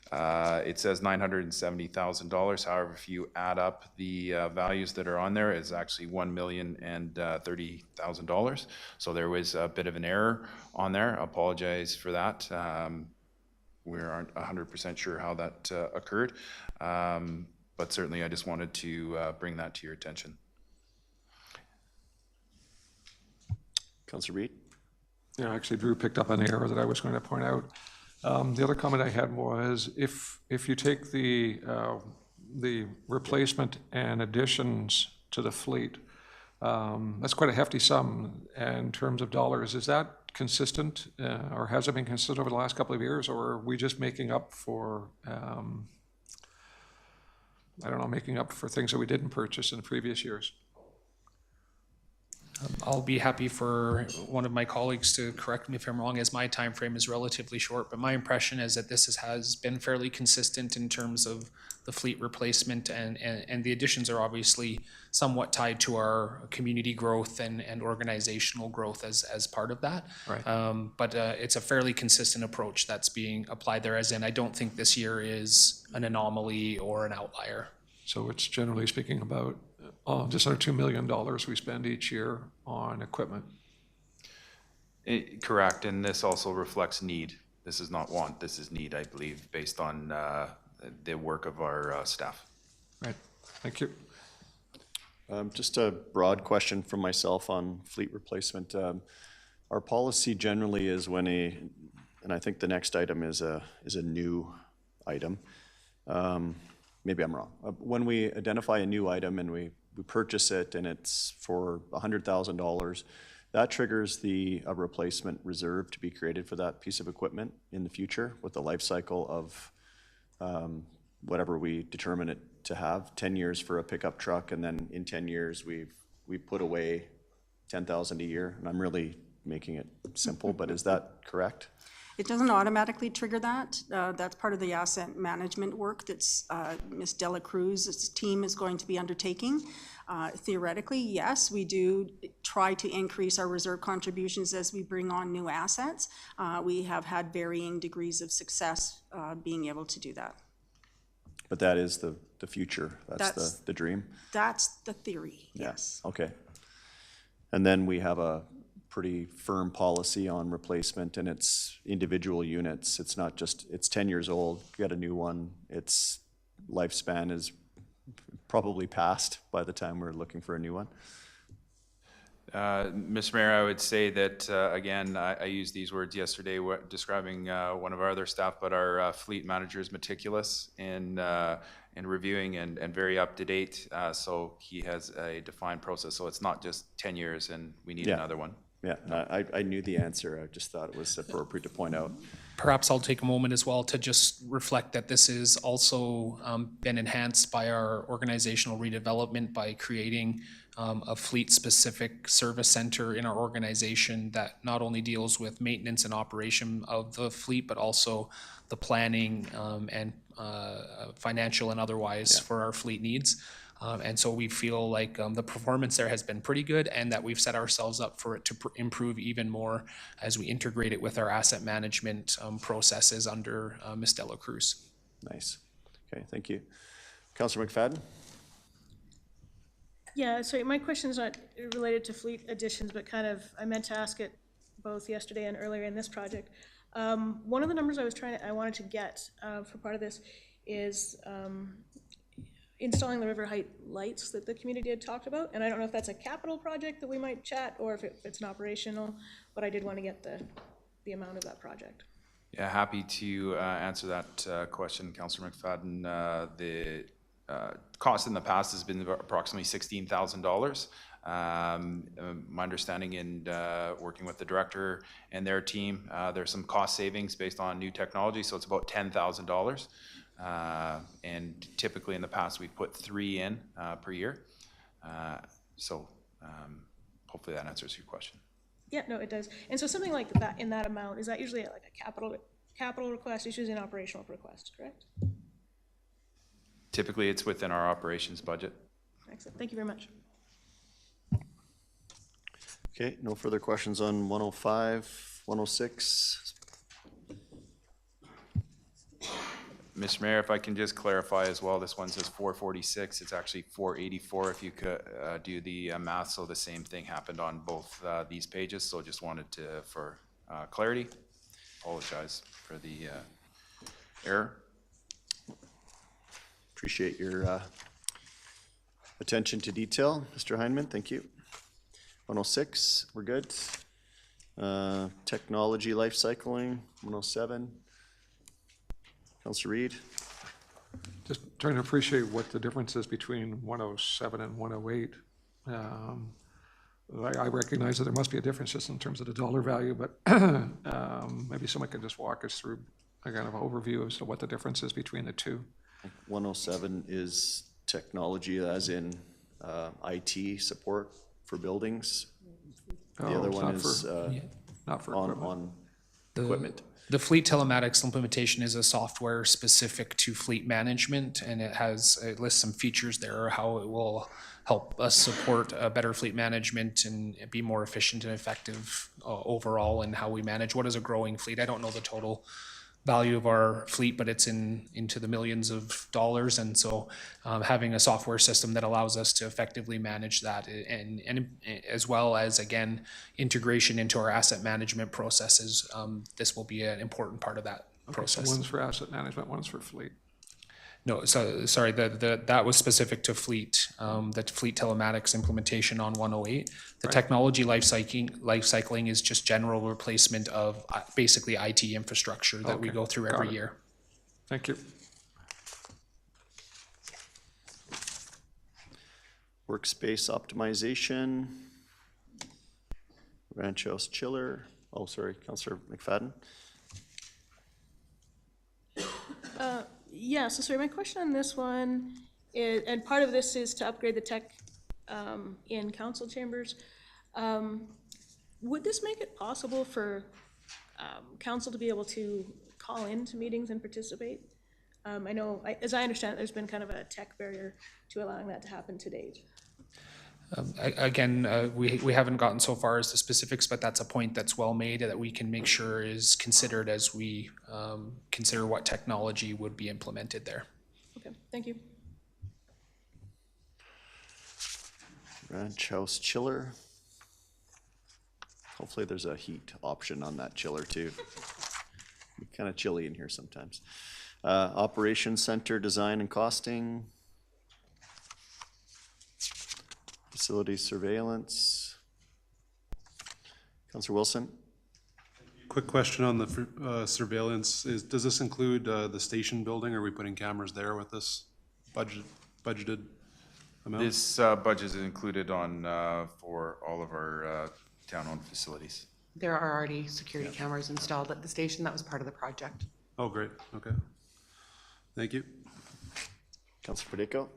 it says $970,000. However, if you add up the values that are on there, it's actually $1,030,000. So there was a bit of an error on there. Apologize for that. We aren't 100% sure how that occurred, but certainly I just wanted to bring that to your attention. Councillor Reid? Yeah, actually Drew picked up on the error that I was going to point out. The other comment I had was if you take the replacement and additions to the fleet, that's quite a hefty sum in terms of dollars. Is that consistent, or has it been consistent over the last couple of years, or are we just making up for, making up for things that we didn't purchase in previous years? I'll be happy for one of my colleagues to correct me if I'm wrong, as my time frame is relatively short, but my impression is that this has been fairly consistent in terms of the fleet replacement, and the additions are obviously somewhat tied to our community growth and organizational growth as part of that. Right. But it's a fairly consistent approach that's being applied there, as in I don't think this year is an anomaly or an outlier. So it's generally speaking about just under $2 million we spend each year on equipment. Correct, and this also reflects need. This is not want, this is need, I believe, based on the work of our staff. Right, thank you. Just a broad question from myself on fleet replacement. Our policy generally is when and I think the next item is a new item. Maybe I'm wrong. When we identify a new item and we purchase it and it's for $100,000, that triggers a replacement reserve to be created for that piece of equipment in the future with the life cycle of whatever we determine it to have. 10 years for a pickup truck, and then in 10 years we put away $10,000 a year. And I'm really making it simple, but is that correct? It doesn't automatically trigger that. That's part of the asset management work that's Ms. Dela Cruz's team is going to be undertaking. Theoretically, yes, we do try to increase our reserve contributions as we bring on new assets. We have had varying degrees of success being able to do that. But that is the future. That's the dream. That's the theory, yes. Yeah. Okay. And then we have a pretty firm policy on replacement, and it's individual units. It's not just, it's 10 years old, get a new one. Its lifespan is probably past by the time we're looking for a new one. Mr. Mayor, I would say that, again, I used these words yesterday describing one of our other staff, but our fleet manager is meticulous in reviewing and very up to date. So he has a defined process. So it's not just 10 years and we need another one. Yeah, I knew the answer. I just thought it was appropriate to point out. Perhaps I'll take a moment as well to just reflect that this is also been enhanced by our organizational redevelopment by creating a fleet-specific service center in our organization that not only deals with maintenance and operation of the fleet, but also the planning and financial and otherwise for our fleet needs. And so we feel like the performance there has been pretty good, and that we've set ourselves up for it to improve even more as we integrate it with our asset management processes under Ms. Dela Cruz. Nice. Okay, thank you. Councillor McFadden? Yeah, sorry, my question is not related to fleet additions, but kind of, I meant to ask it both yesterday and earlier in this project. One of the numbers I wanted to get for part of this is installing the River Height lights that the community had talked about. And I don't know if that's a capital project that we might chat, or if it's an operational, but I did want to get the amount of that project. Yeah, happy to answer that question, Councillor McFadden. The cost in the past has been approximately $16,000. My understanding in working with the director and their team, there's some cost savings based on new technology, so it's about $10,000. And typically in the past we've put 3 in per year. So hopefully that answers your question. Yeah, no, it does. And so something like that in that amount, is that usually like a capital request, it's usually an operational request, correct? Typically, it's within our operations budget. Excellent, thank you very much. Okay, no further questions on 105, 106? Mr. Mayor, if I can just clarify as well, this one says 446, it's actually 484 if you could do the math, so the same thing happened on both these pages, so just wanted to, for clarity, apologize for the error. Appreciate your attention to detail, Mr. Heineman, thank you. 106, we're good. Technology life cycling, 107. Councilor Reid? Just trying to appreciate what the difference is between 107 and 108. I recognize that there must be a difference just in terms of the dollar value, but maybe someone can just walk us through a kind of overview as to what the difference is between the two. 107 is technology as in IT support for buildings. The Oh, other it's one not is Not for on equipment. equipment. The fleet telematics implementation is a software specific to fleet management, and it lists some features there, how it will help us support better fleet management and be more efficient and effective overall in how we manage what is a growing fleet. I don't know the total value of our fleet, but it's into the millions of dollars, and so having a software system that allows us to effectively manage that, and as well as, again, integration into our asset management processes, this will be an important part of that process. So one's for asset management, one's for fleet. No, so, sorry, that was specific to fleet, the fleet telematics implementation on 108. The technology life cycling is just general replacement of basically IT infrastructure that we Okay, go through got every it. year. Thank you. Workspace optimization. Ranch house chiller. Oh, sorry, Councilor McFadden. Yeah, so sorry, my question on this one is, and part of this is to upgrade the tech in council chambers. Would this make it possible for council to be able to call into meetings and participate? I know, as I understand it, there's been kind of a tech barrier to allowing that to happen to date. Again, we haven't gotten so far as the specifics, but that's a point that's well made that we can make sure is considered as we consider what technology would be implemented there. Okay, thank you. Ranch house chiller. Hopefully there's a heat option on that chiller too. Kind of chilly in here sometimes. Operations center design and costing. Facility surveillance. Councilor Wilson? Quick question on the surveillance. Does this include the station building? Are we putting cameras there with this budgeted amount? This budget is included on, for all of our town-owned facilities. There are already security cameras installed at the station. That was part of the project. Oh, great, okay. Thank you. Councilor Padico?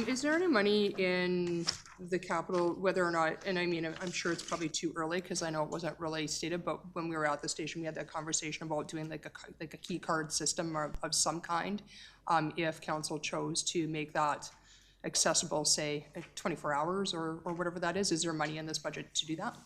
Is there any money in the capital, whether or not, and I mean, I'm sure it's probably too early, because I know it wasn't really stated, but when we were at the station, we had that conversation about doing like a key card system of some kind, if council chose to make that accessible, say, 24 hours or whatever that is there money in this budget to do that?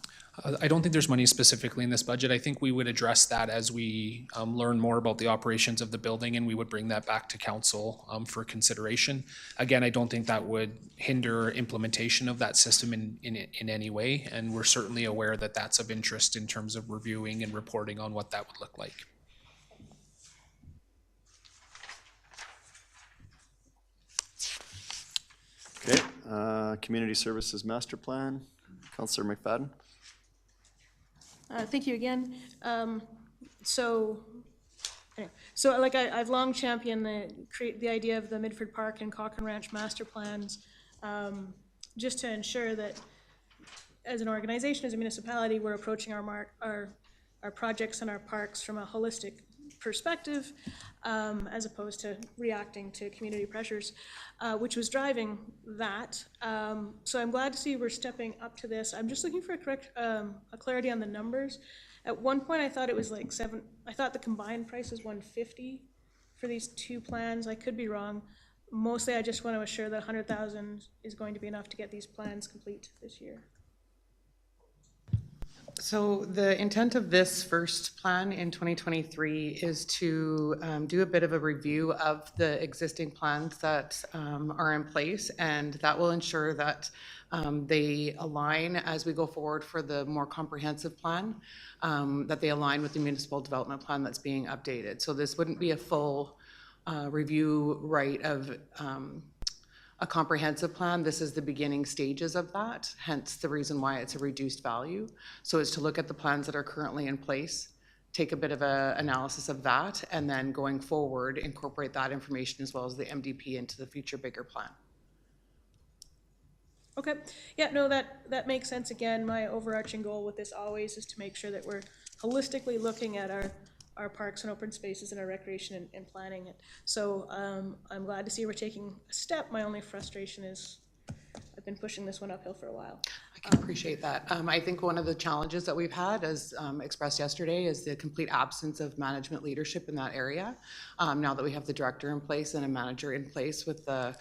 I don't think there's money specifically in this budget. I think we would address that as we learn more about the operations of the building, and we would bring that back to council for consideration. Again, I don't think that would hinder implementation of that system in any way, and we're certainly aware that that's of interest in terms of reviewing and reporting on what that would look like. Okay, community services master plan. Councilor McFadden? Thank you again. So like I've long championed the idea of the Midford Park and Cochrane Ranch master plans, just to ensure that as an organization, as a municipality, we're approaching our projects and our parks from a holistic perspective, as opposed to reacting to community pressures, which was driving that. So I'm glad to see we're stepping up to this. I'm just looking for a clarity on the numbers. At one point, I thought it was like I thought the combined price was 150 for these two plans. I could be wrong. Mostly, I just want to assure that 100,000 is going to be enough to get these plans complete this year. So the intent of this first plan in 2023 is to do a bit of a review of the existing plans that are in place, and that will ensure that they align as we go forward for the more comprehensive plan, that they align with the municipal development plan that's being updated. So this wouldn't be a full review, right, of a comprehensive plan. This is the beginning stages of that, hence the reason why it's a reduced value. So it's to look at the plans that are currently in place, take a bit of an analysis of that, and then going forward, incorporate that information as well as the MDP into the future bigger plan. Okay, yeah, no, that makes sense. Again, my overarching goal with this always is to make sure that we're holistically looking at our parks and open spaces and our recreation and planning it. So I'm glad to see we're taking a step. My only frustration is I've been pushing this one uphill for a while. I can appreciate that. I think one of the challenges that we've had, as expressed yesterday, is the complete absence of management leadership in that area. Now that we have the director in place and a manager in place with the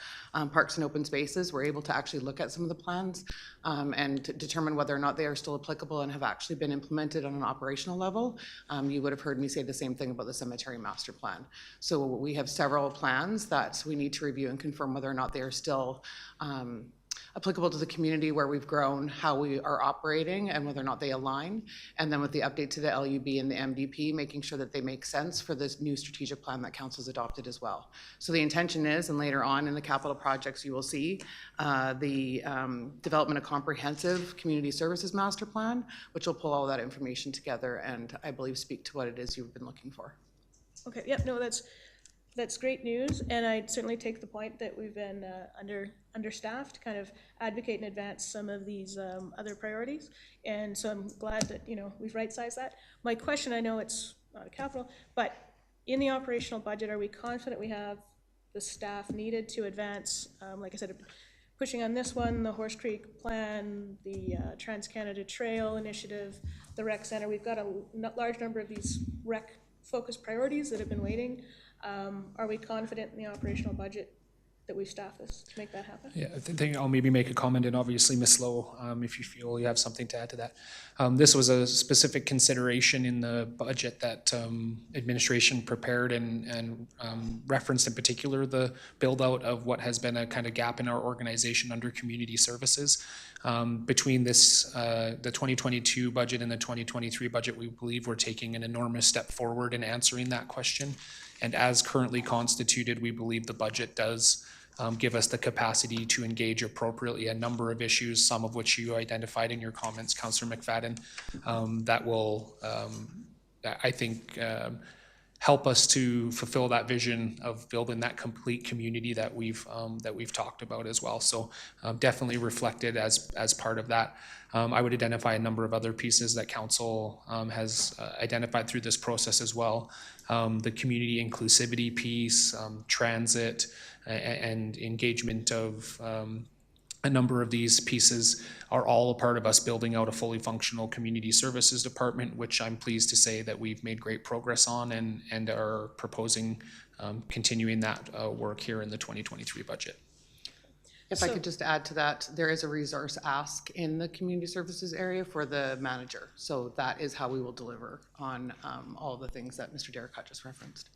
Parks and Open Spaces, we're able to actually look at some of the plans and determine whether or not they are still applicable and have actually been implemented on an operational level. You would have heard me say the same thing about the cemetery master plan. So we have several plans that we need to review and confirm whether or not they are still applicable to the community where we've grown, how we are operating, and whether or not they align. And then with the update to the LUB and the MDP, making sure that they make sense for this new strategic plan that council's adopted as well. So the intention is, and later on in the capital projects, you will see the development of comprehensive community services master plan, which will pull all that information together and I believe speak to what it is you've been looking for. Okay, yep, no, that's great news, and I certainly take the point that we've been understaffed to kind of advocate and advance some of these other priorities, and so I'm glad that, you know, we've right-sized that. My question, I know it's not a capital, but in the operational budget, are we confident we have the staff needed to advance, like I said, pushing on this one, the Horse Creek plan, the Trans-Canada Trail Initiative, the rec center? We've got a large number of these rec-focused priorities that have been waiting. Are we confident in the operational budget that we've staffed this to make that happen? Yeah, I think I'll maybe make a comment, and obviously Ms. Lowe, if you feel you have something to add to that. This was a specific consideration in the budget that administration prepared and referenced in particular the build out of what has been a kind of gap in our organization under community services. Between this, the 2022 budget and the 2023 budget, we believe we're taking an enormous step forward in answering that question. And as currently constituted, we believe the budget does give us the capacity to engage appropriately a number of issues, some of which you identified in your comments, Councillor McFadden, that will, I think, help us to fulfill that vision of building that complete community that we've talked about as well. So definitely reflected as part of that. I would identify a number of other pieces that council has identified through this process as well. The community inclusivity piece, transit, and engagement of a number of these pieces are all a part of us building out a fully functional community services department, which I'm pleased to say that we've made great progress on and are proposing continuing that work here in the 2023 budget. If I could just add to that, there is a resource ask in the community services area for the manager. So that is how we will deliver on all the things that Mr. Derek just referenced.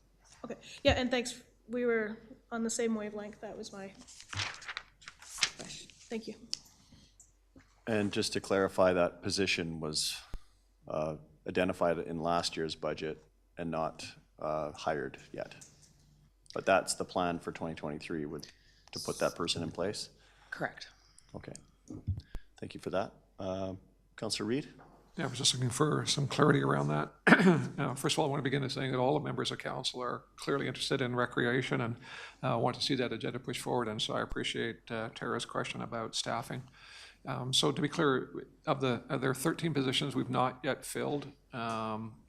Okay, yeah, and thanks. We were on the same wavelength. That was my question. Thank you. And just to clarify, that position was identified in last year's budget and not hired yet. But that's the plan for 2023 to put that person in place? Correct. Okay. Thank you for that. Councillor Reid? Yeah, I was just looking for some clarity around that. First of all, I want to begin by saying that all the members of council are clearly interested in recreation and want to see that agenda pushed forward. And so I appreciate Tara's question about staffing. So to be clear, of there 13 positions we've not yet filled,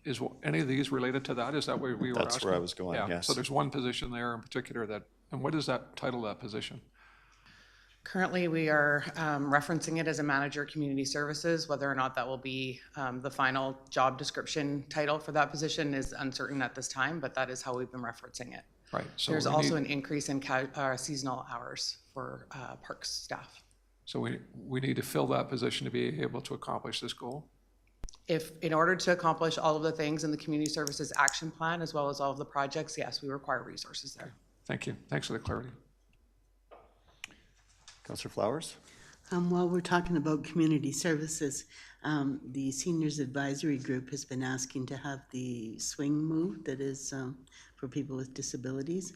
is any of these related to that? Is that where we were asking? That's where I was going, yes. So there's one position there in particular and what is that title of that position? Currently, we are referencing it as a manager of community services. Whether or not that will be the final job description title for that position is uncertain at this time, but that is how we've been referencing it. Right, so There's we also need- an increase in seasonal hours for parks staff. So we need to fill that position to be able to accomplish this goal? If, in order to accomplish all of the things in the community services action plan, as well as all of the projects, yes, we require resources there. Thank you. Thanks for the clarity. Councillor Flowers? While we're talking about community services, the Seniors Advisory Group has been asking to have the swing moved that is for people with disabilities.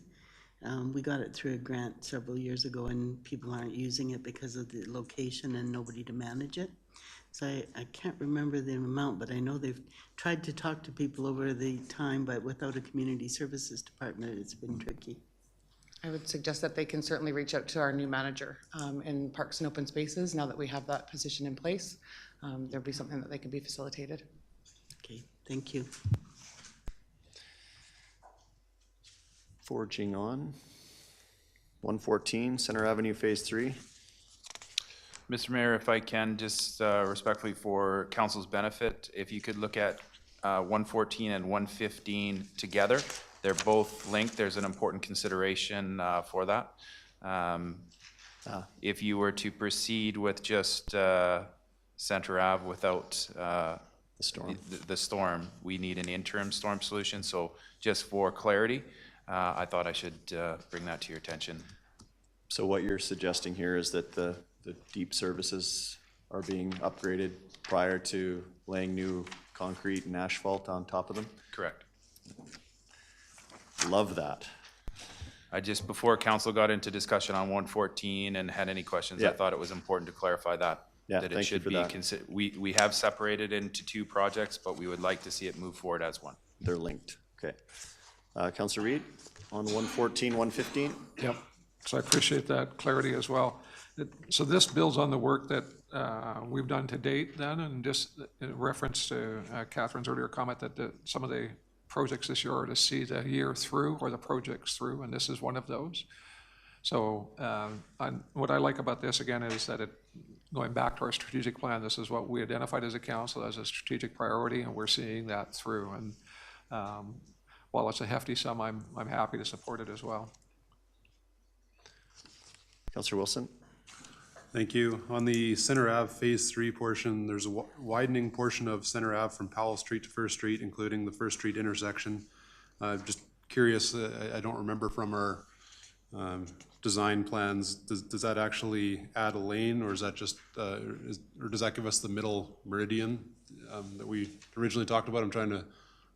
We got it through a grant several years ago and people aren't using it because of the location and nobody to manage it. So I can't remember the amount, but I know they've tried to talk to people over the time, but without a community services department, it's been tricky. I would suggest that they can certainly reach out to our new manager in Parks and Open Spaces. Now that we have that position in place, there'll be something that they can be facilitated. Okay, thank you. Forging on. 114 Center Avenue Phase 3. Mr. Mayor, if I can, just respectfully for council's benefit, if you could look at 114 and 115 together. They're both linked. There's an important consideration for that. If you were to proceed with just Center Ave without the storm, we need an interim storm solution. So just for clarity, I thought I should bring that to your attention. So what you're suggesting here is that the deep services are being upgraded prior to laying new concrete and asphalt on top of them? Correct. Love that. I just, before council got into discussion on 114 and had any questions, I Yeah. thought it was important to clarify that. Yeah, That it thank you should for be, that. we have separated into two projects, but we would like to see it move forward as one. They're linked. Okay. Councillor Reid, on 114, 115? Yep, so I appreciate that clarity as well. So this builds on the work that we've done to date then, and just in reference to Catherine's earlier comment that some of the projects this year are to see the year through or the projects through, and this is one of those. So what I like about this again is that going back to our strategic plan, this is what we identified as a council as a strategic priority, and we're seeing that through. And while it's a hefty sum, I'm happy to support it as well. Councillor Wilson? Thank you. On the Center Ave Phase 3 portion, there's a widening portion of Center Ave from Powell Street to First Street, including the First Street intersection. Just curious, I don't remember from our design plans, does that actually add a lane, or is that just, or does that give us the middle meridian that we originally talked about? I'm trying to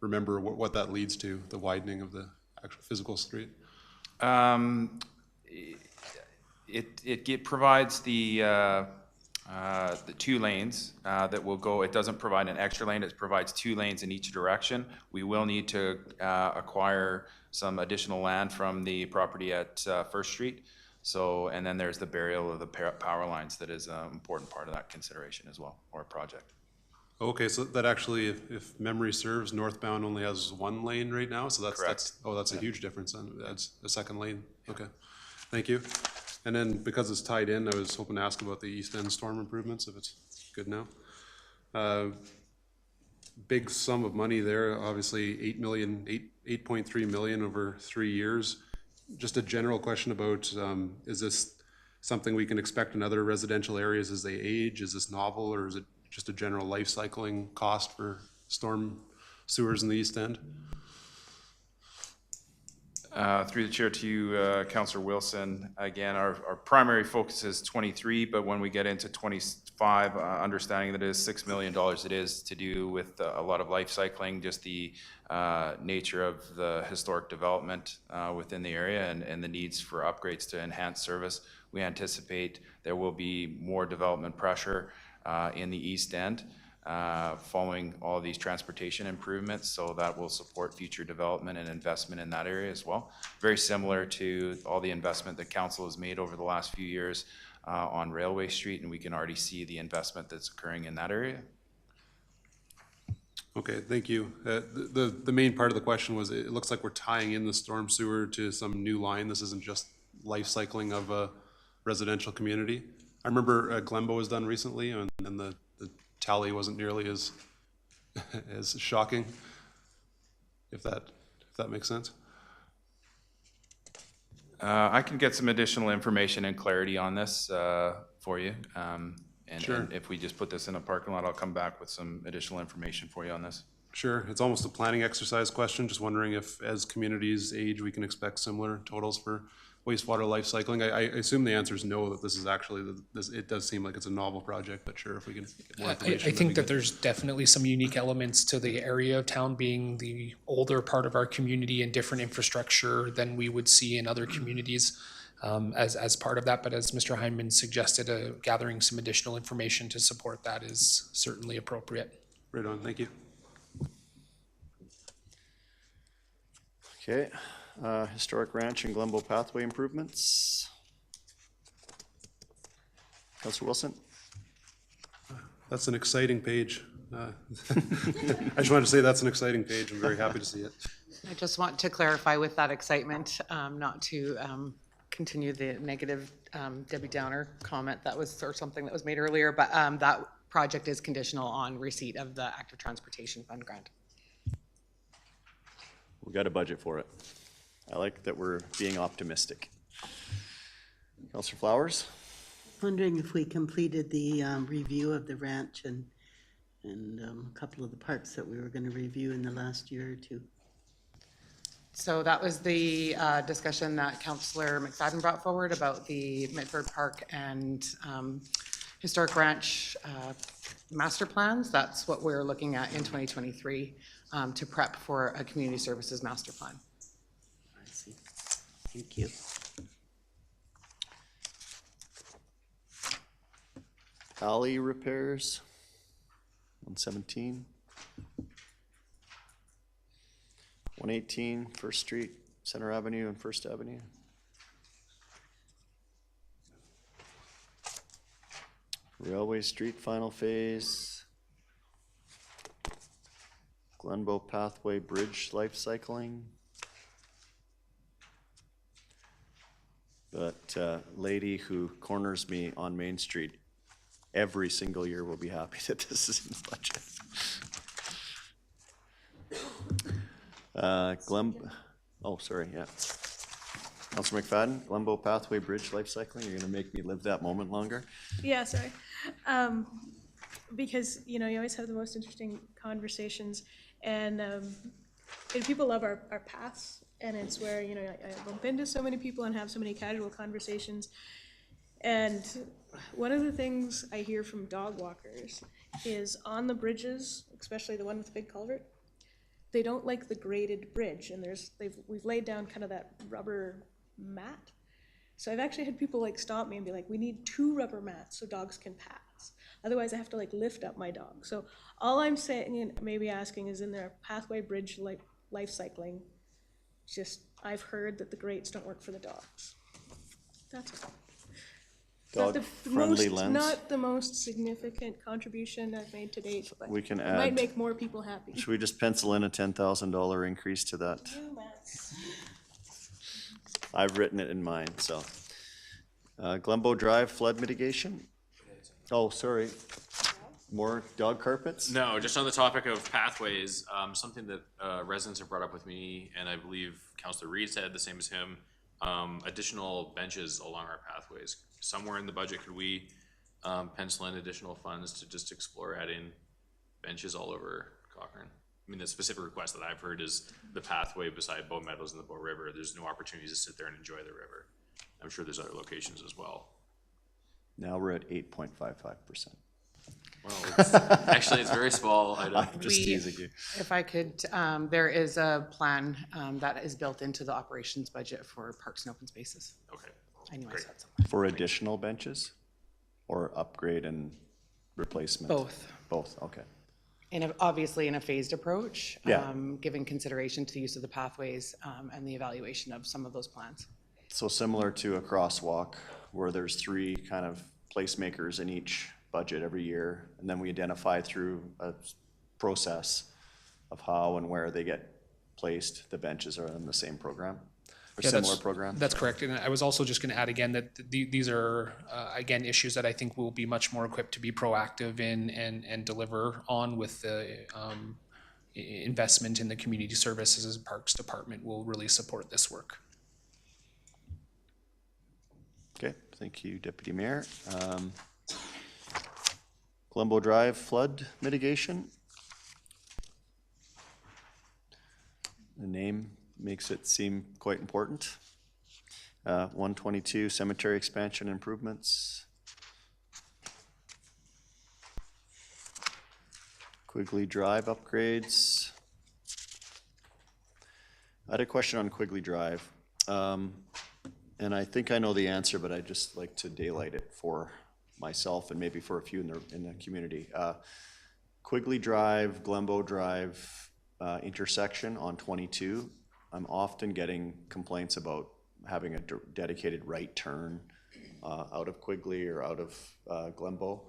remember what that leads to, the widening of the actual physical street. It provides the 2 lanes that will go, it doesn't provide an extra lane, it provides 2 lanes in each direction. We will need to acquire some additional land from the property at First Street. So, and then there's the burial of the power lines that is an important part of that consideration as well, or project. Okay, so that actually, if memory serves, northbound only has 1 lane right now, so that's a huge difference, and that's a second lane. Okay, thank you. And then because it's tied in, I was hoping to ask about the East End storm improvements, if it's good now. Big sum of money there, obviously 8.3 million over 3 years. Just a general question about, is this something we can expect in other residential areas as they age? Is this novel, or is it just a general life cycling cost for storm sewers in the East End? Through the chair to you, Councillor Wilson, again, our primary focus is 23, but when we get into 25, understanding that it is $6 million, it is to do with a lot of life cycling, just the nature of the historic development within the area and the needs for upgrades to enhance service. We anticipate there will be more development pressure in the East End following all these transportation improvements, so that will support future development and investment in that area as well. Very similar to all the investment that council has made over the last few years on Railway Street, and we can already see the investment that's occurring in that area. Okay, thank you. The main part of the question was, it looks like we're tying in the storm sewer to some new line. This isn't just life cycling of residential community. I remember Glenbow was done recently, and the tally wasn't nearly as as shocking, if that makes sense. I can get some additional information and clarity on this for you. Sure. And if we just put this in a parking lot, I'll come back with some additional information for you on this. Sure, it's almost a planning exercise question, just wondering if, as communities age, we can expect similar totals for wastewater life cycling. I assume the answer is no, that this is actually, it does seem like it's a novel project, but sure, if we can get more I information. that'd think be that good. there's definitely some unique elements to the area of town being the older part of our community and different infrastructure than we would see in other communities as part of that. But as Mr. Heineman suggested, gathering some additional information to support that is certainly appropriate. Right on, thank you. Okay, historic ranch and Glenbow pathway improvements. Councillor Wilson? That's an exciting page. I just wanted to say that's an exciting page. I'm very happy to see it. I just want to clarify with that excitement, not to continue the negative Debbie Downer comment that was, or something that was made earlier, but that project is conditional on receipt of the Active Transportation Fund grant. We got a budget for it. I like that we're being optimistic. Councillor Flowers? Wondering if we completed the review of the ranch and a couple of the parks that we were going to review in the last year or two. So that was the discussion that Councillor McFadden brought forward about the Mitford Park and Historic Ranch master plans. That's what we're looking at in 2023 to prep for a community services master plan. I see. Thank you. Alley repairs, 117. 118 First Street, Center Avenue and First Avenue. Railway Street final phase. Glenbow Pathway Bridge life cycling. But lady who corners me on Main Street every single year will be happy that this is in the budget. Oh, sorry, yeah. Councilor McFadden, Glenbow Pathway Bridge life cycling, you're gonna make me live that moment longer? Yeah, sorry. Because, you know, you always have the most interesting conversations, and people love our paths, and it's where, you know, I bump into so many people and have so many casual conversations. And one of the things I hear from dog walkers is on the bridges, especially the one with the big culvert, they don't like the graded bridge, and we've laid down kind of that rubber mat. So I've actually had people like stop me and be like, we need 2 rubber mats so dogs can pass. Otherwise I have to like lift up my dog. So all I'm saying and maybe asking is, in their pathway bridge life cycling, just, I've heard that the grates don't work for the dogs. That's all. Dog-friendly lens. Not the most significant contribution I've made to date, but We can it might add, make more people happy. should we just pencil in a $10,000 increase to that? I've written it in mine, so. Glenbow Drive flood mitigation? Oh, sorry. More dog carpets? No, just on the topic of pathways, something that residents have brought up with me, and I believe Councillor Reed said the same as him, additional benches along our pathways. Somewhere in the budget, could we pencil in additional funds to just explore adding benches all over Cochrane? I mean, the specific request that I've heard is the pathway beside Bow Meadows and the Bow River. There's no opportunities to sit there and enjoy the river. I'm sure there's other locations as well. Now we're at 8.55%. Well, actually, it's very small. I'm just teasing you. If I could, there is a plan that is built into the operations budget for parks and open spaces. Okay. I knew I Great. said something. For additional benches? Or upgrade and replacement? Both. Both, okay. Obviously in a phased approach, Yeah. giving consideration to the use of the pathways and the evaluation of some of those plans. So similar to a crosswalk, where there's 3 kind of placemakers in each budget every year, and then we identify through a process of how and where they get placed. The benches are in the same program. or Yeah, similar program? That's correct. And I was also just going to add again that these are, again, issues that I think we'll be much more equipped to be proactive in and deliver on with the investment in the community services as Parks Department will really support this work. Okay, thank you, Deputy Mayor. Glenbow Drive flood mitigation. The name makes it seem quite important. 122 cemetery expansion improvements. Quigley Drive upgrades. I had a question on Quigley Drive. And I think I know the answer, but I'd just like to daylight it for myself and maybe for a few in the community. Quigley Drive, Glenbow Drive intersection on 22. I'm often getting complaints about having a dedicated right turn out of Quigley or out of Glenbow.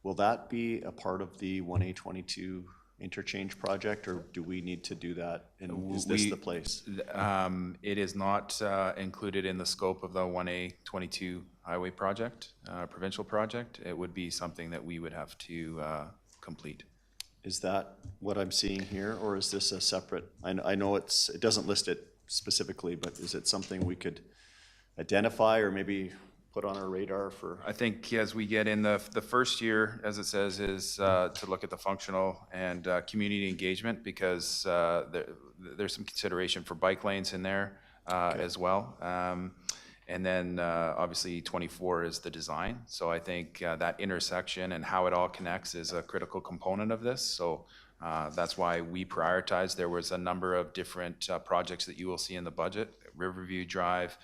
Will that be a part of the 1A22 interchange project, or do we need to do that? And is this the place? It is not included in the scope of the 1A22 highway project, provincial project. It would be something that we would have to complete. Is that what I'm seeing here, or is this a separate? I know it doesn't list it specifically, but is it something we could identify or maybe put on our radar for? I think as we get in the first year, as it says, is to look at the functional and community engagement, because there's some consideration for bike lanes in there as well. And then obviously 24 is the design. So I think that intersection and how it all connects is a critical component of this. So that's why we prioritized. There was a number of different projects that you will see in the budget, Riverview Drive,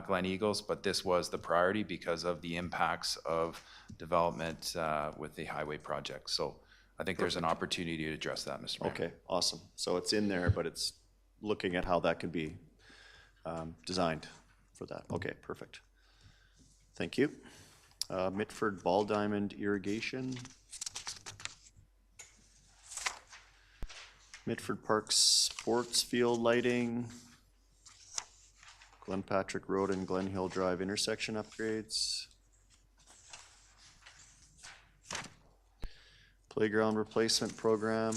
Glen Eagles, but this was the priority because of the impacts of development with the highway project. So I think there's an opportunity to address that, Mr. Mayor. Okay, awesome. So it's in there, but it's looking at how that could be designed for that. Okay, perfect. Thank you. Mitford Ball Diamond Irrigation. Mitford Park Sports Field Lighting. Glen Patrick Road and Glen Hill Drive intersection upgrades. Playground replacement program.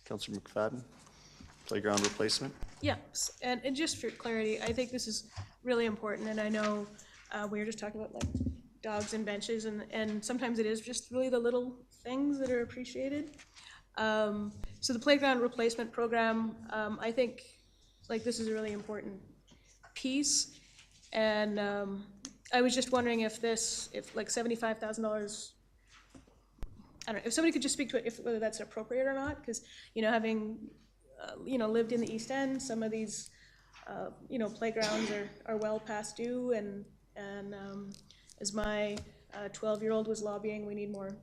Councillor McFadden, playground replacement. Yeah, and just for clarity, I think this is really important, and I know we were just talking about like dogs and benches, and sometimes it is just really the little things that are appreciated. So the playground replacement program, I think like this is a really important piece, and I was just wondering if like $75,000, I don't know, if somebody could just speak to it, whether that's appropriate or not, because, you know, having, lived in the East End, some of these, playgrounds are well past due, and as my 12-year-old was lobbying, we need more,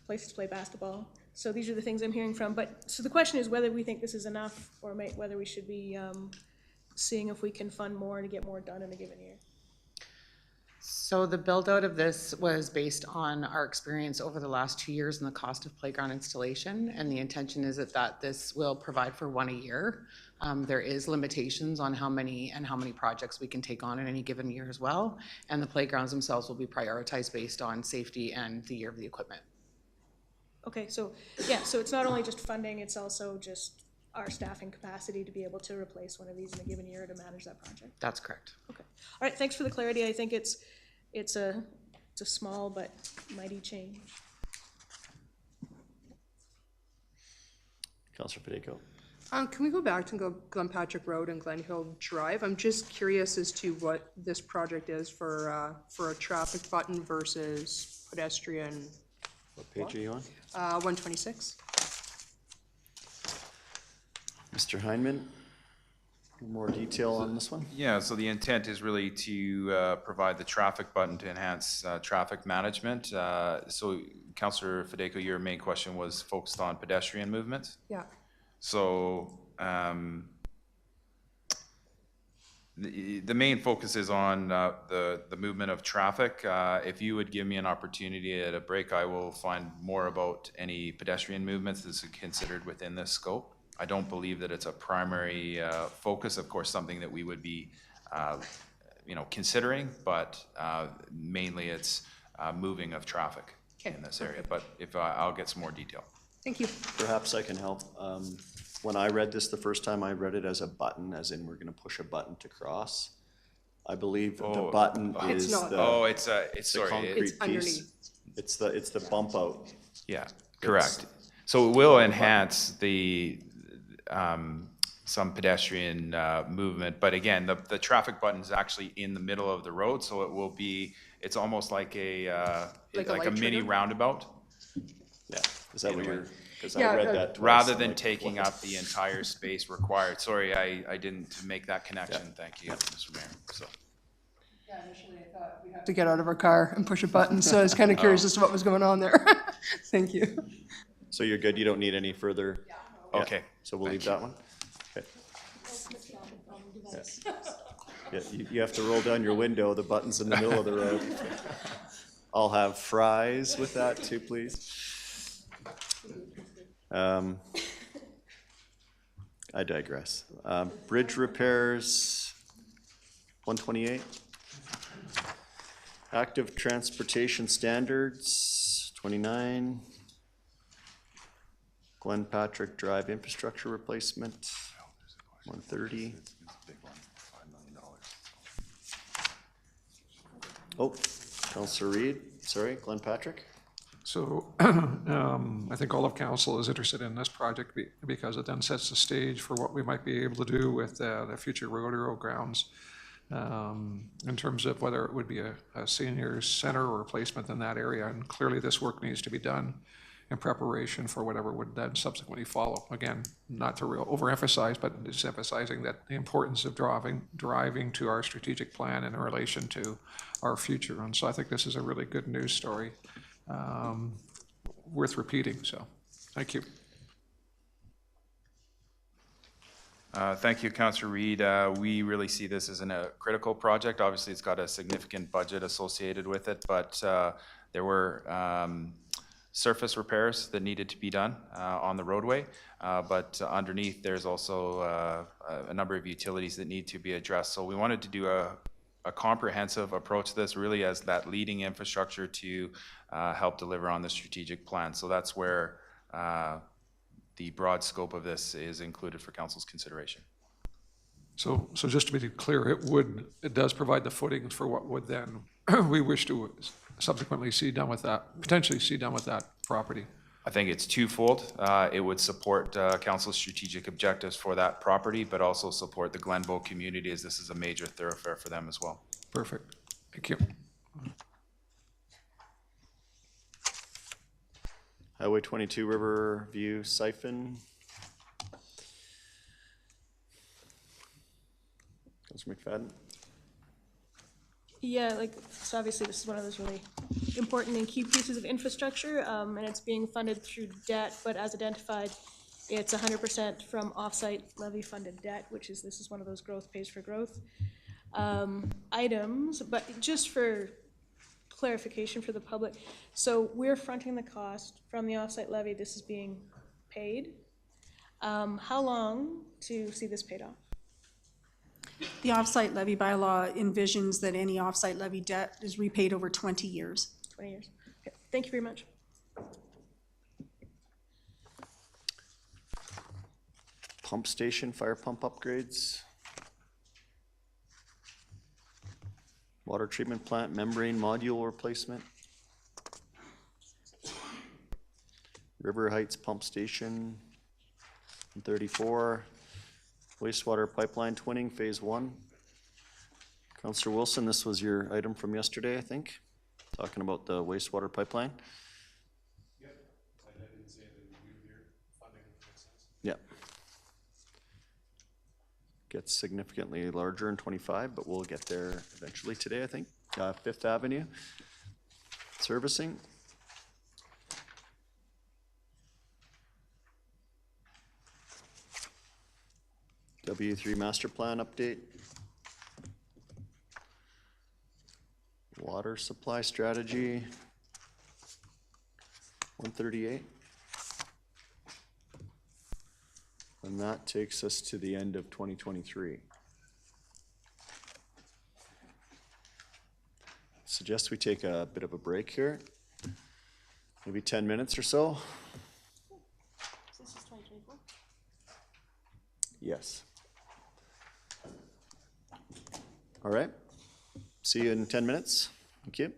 places to play basketball. So these are the things I'm hearing from. So the question is whether we think this is enough, or whether we should be seeing if we can fund more to get more done in a given year. So the build out of this was based on our experience over the last 2 years and the cost of playground installation. And the intention is that this will provide for one a year. There is limitations on how many projects we can take on in any given year as well. And the playgrounds themselves will be prioritized based on safety and the year of the equipment. Okay, so yeah, so it's not only just funding, it's also just our staffing capacity to be able to replace one of these in a given year to manage that project. That's correct. Okay. All right, thanks for the clarity. I think it's a small but mighty change. Councillor Federico. Can we go back to Glen Patrick Road and Glen Hill Drive? I'm just curious as to what this project is for a traffic button versus pedestrian. What page are you on? 126. Mr. Heinman, more detail on this one? Yeah, so the intent is really to provide the traffic button to enhance traffic management. So Councillor Federico, your main question was focused on pedestrian movement? Yeah. So the main focus is on the movement of traffic. If you would give me an opportunity at a break, I will find more about any pedestrian movements that's considered within this scope. I don't believe that it's a primary focus, of course, something that we would be considering, but mainly it's moving of traffic in this area. But if I'll get some more detail. Thank you. Perhaps I can help. When I read this the first time, I read it as a button, as in we're gonna push a button to cross. I believe the button It's is not. the It's the sorry. concrete It's piece. underneath. It's the bump out. Yeah, correct. So it will enhance the, some pedestrian movement, but again, the traffic button is actually in the middle of the road, so it will be, it's almost like Like a like a light mini trigger? roundabecause Yeah, is that what you're, because Yeah, I read that twice. rather I'm than like, taking what? up the entire space required. Sorry, I didn't make that connection. Thank you, Mr. Mayor. So. Yeah, initially I thought we'd have to get out of our car and push a button, so I was kind of curious as to what was going on there. Thank you. So you're good, you don't need any further? Yeah, Okay. so we'll leave that one? Okay. Yeah, you have to roll down your window, the button's in the middle of the road. I'll have fries with that too, please. I digress. Bridge repairs, 128. Active transportation standards, 29. Glen Patrick Drive infrastructure replacement, 130. Oh, Councillor Reid, sorry, Glen Patrick? So I think all of council is interested in this project because it then sets the stage for what we might be able to do with the future rodeo grounds in terms of whether it would be a seniors center or replacement in that area. And clearly this work needs to be done in preparation for whatever would then subsequently follow. Again, not to overemphasize, but just emphasizing that the importance of driving to our strategic plan in relation to our future. And so I think this is a really good news story worth repeating. So thank you. Thank you, Councillor Reid. We really see this as a critical project. Obviously, it's got a significant budget associated with it, but there were surface repairs that needed to be done on the roadway. But underneath, there's also a number of utilities that need to be addressed. So we wanted to do a comprehensive approach to this, really as that leading infrastructure to help deliver on the strategic plan. So that's where the broad scope of this is included for council's consideration. So just to be clear, it does provide the footings for what would then we wish to subsequently see done with that, potentially see done with that property. I think it's twofold. It would support council's strategic objectives for that property, but also support the Glenbow community as this is a major thoroughfare for them as well. Perfect. Thank you. Highway 22 Riverview Siphon. Councillor McFadden? Yeah, like, so obviously this is one of those really important and key pieces of infrastructure, and it's being funded through debt, but as identified, it's 100% from offsite levy funded debt, this is one of those growth pays for growth items, but just for clarification for the public, so we're fronting the cost from the offsite levy, this is being paid. How long to see this paid off? The offsite levy bylaw envisions that any offsite levy debt is repaid over 20 years. 20 years. Okay, thank you very much. Pump station, fire pump upgrades. Water treatment plant, membrane module replacement. River Heights Pump Station, 34. Wastewater pipeline twinning, phase 1. Councillor Wilson, this was your item from yesterday, I think, talking about the wastewater pipeline. Yep, I didn't say anything new here. Funding makes sense. Yeah. Gets significantly larger in 25, but we'll get there eventually today, I think. Fifth Avenue, servicing. W3 master plan update. Water supply strategy, 138. And that takes us to the end of 2023. Suggest we take a bit of a break here, maybe 10 minutes or so. This is 2024. Yes. All right. See you in 10 minutes. Thank you.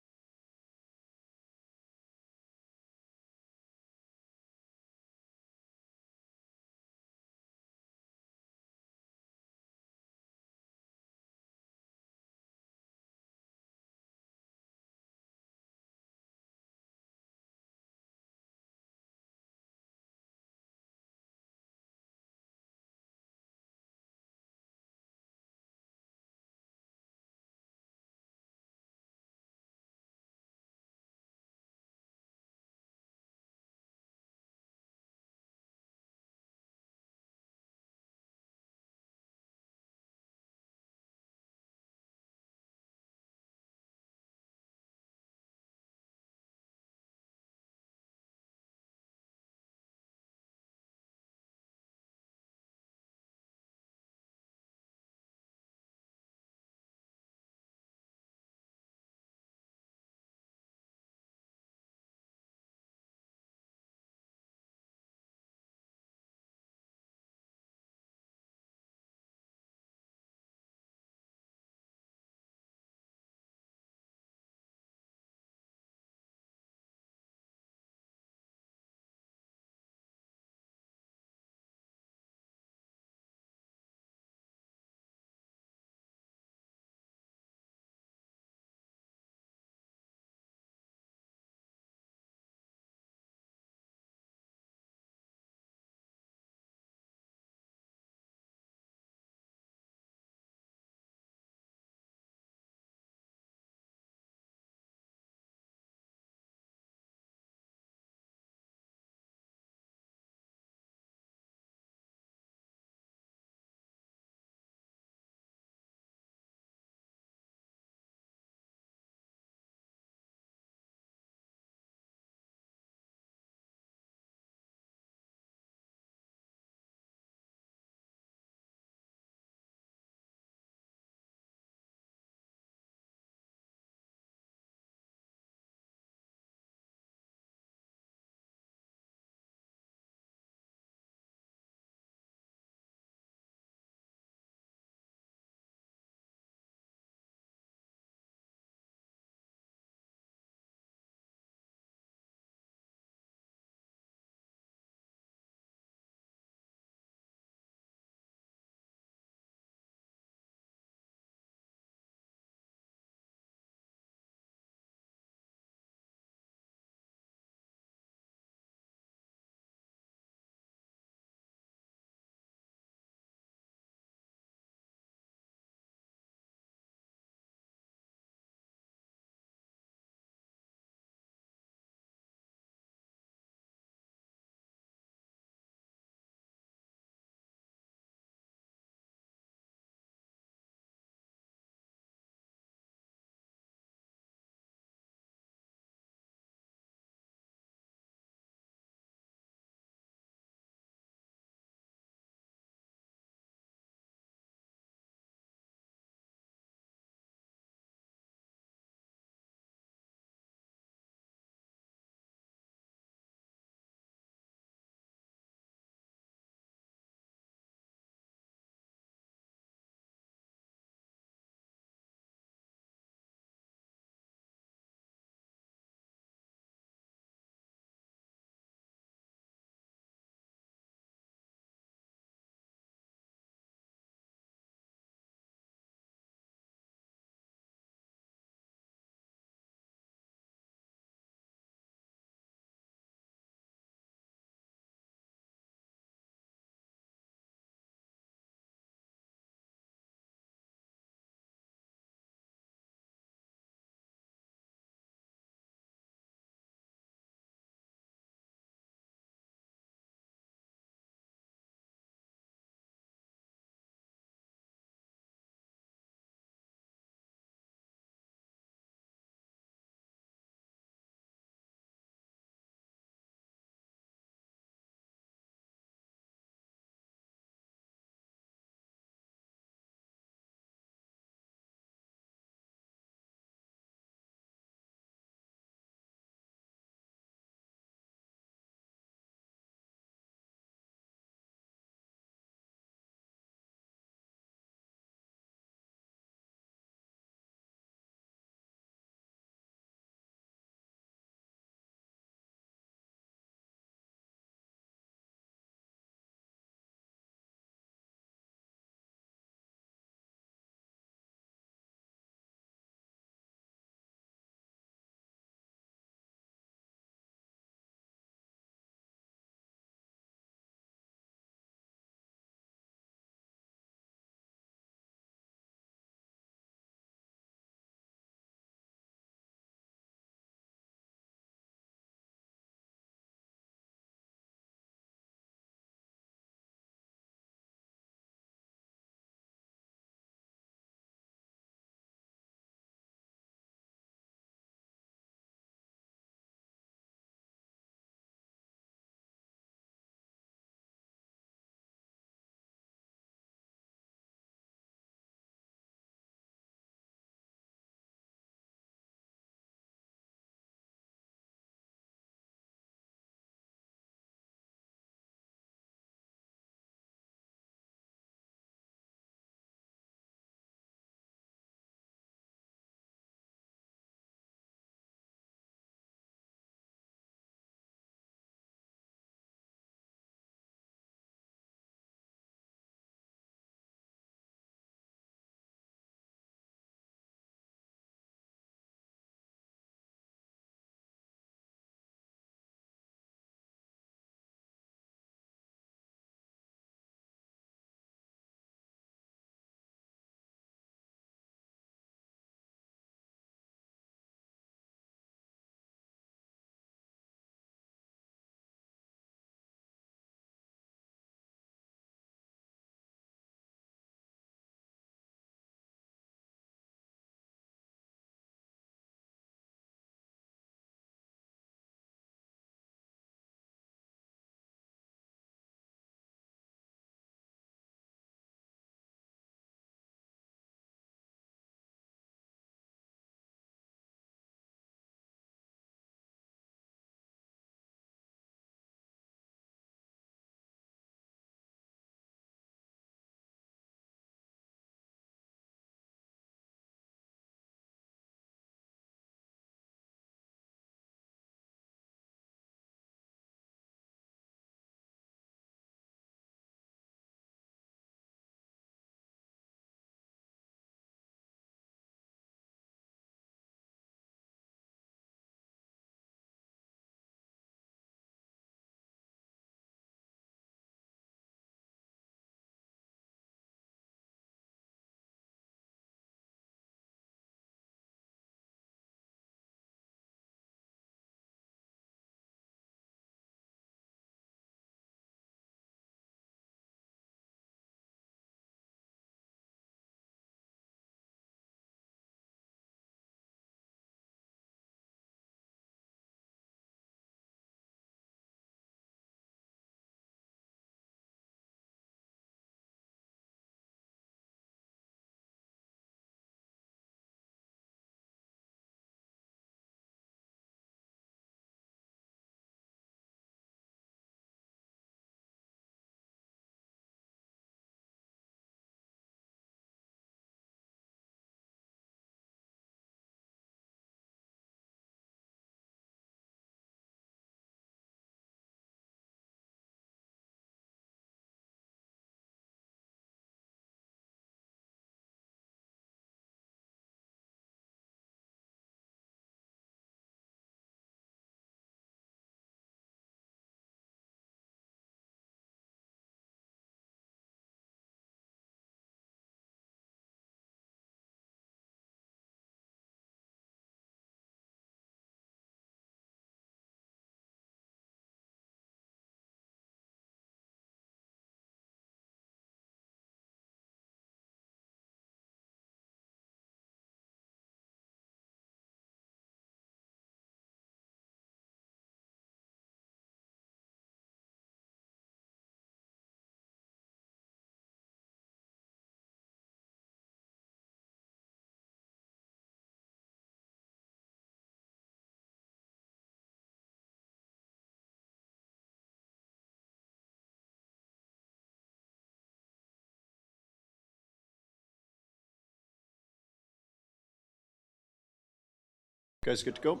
Guys good to go?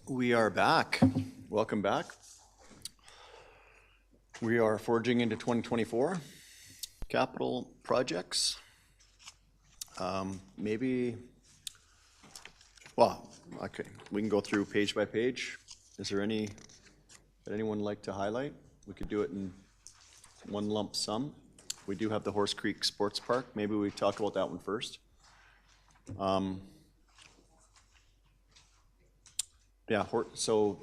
We are back. Welcome back. We are forging into 2024. Capital projects. Maybe, well, okay, we can go through page by page. Is there any that anyone like to highlight? We could do it in one lump sum. We do have the Horse Creek Sports Park. Maybe we talk about that one first. Yeah, so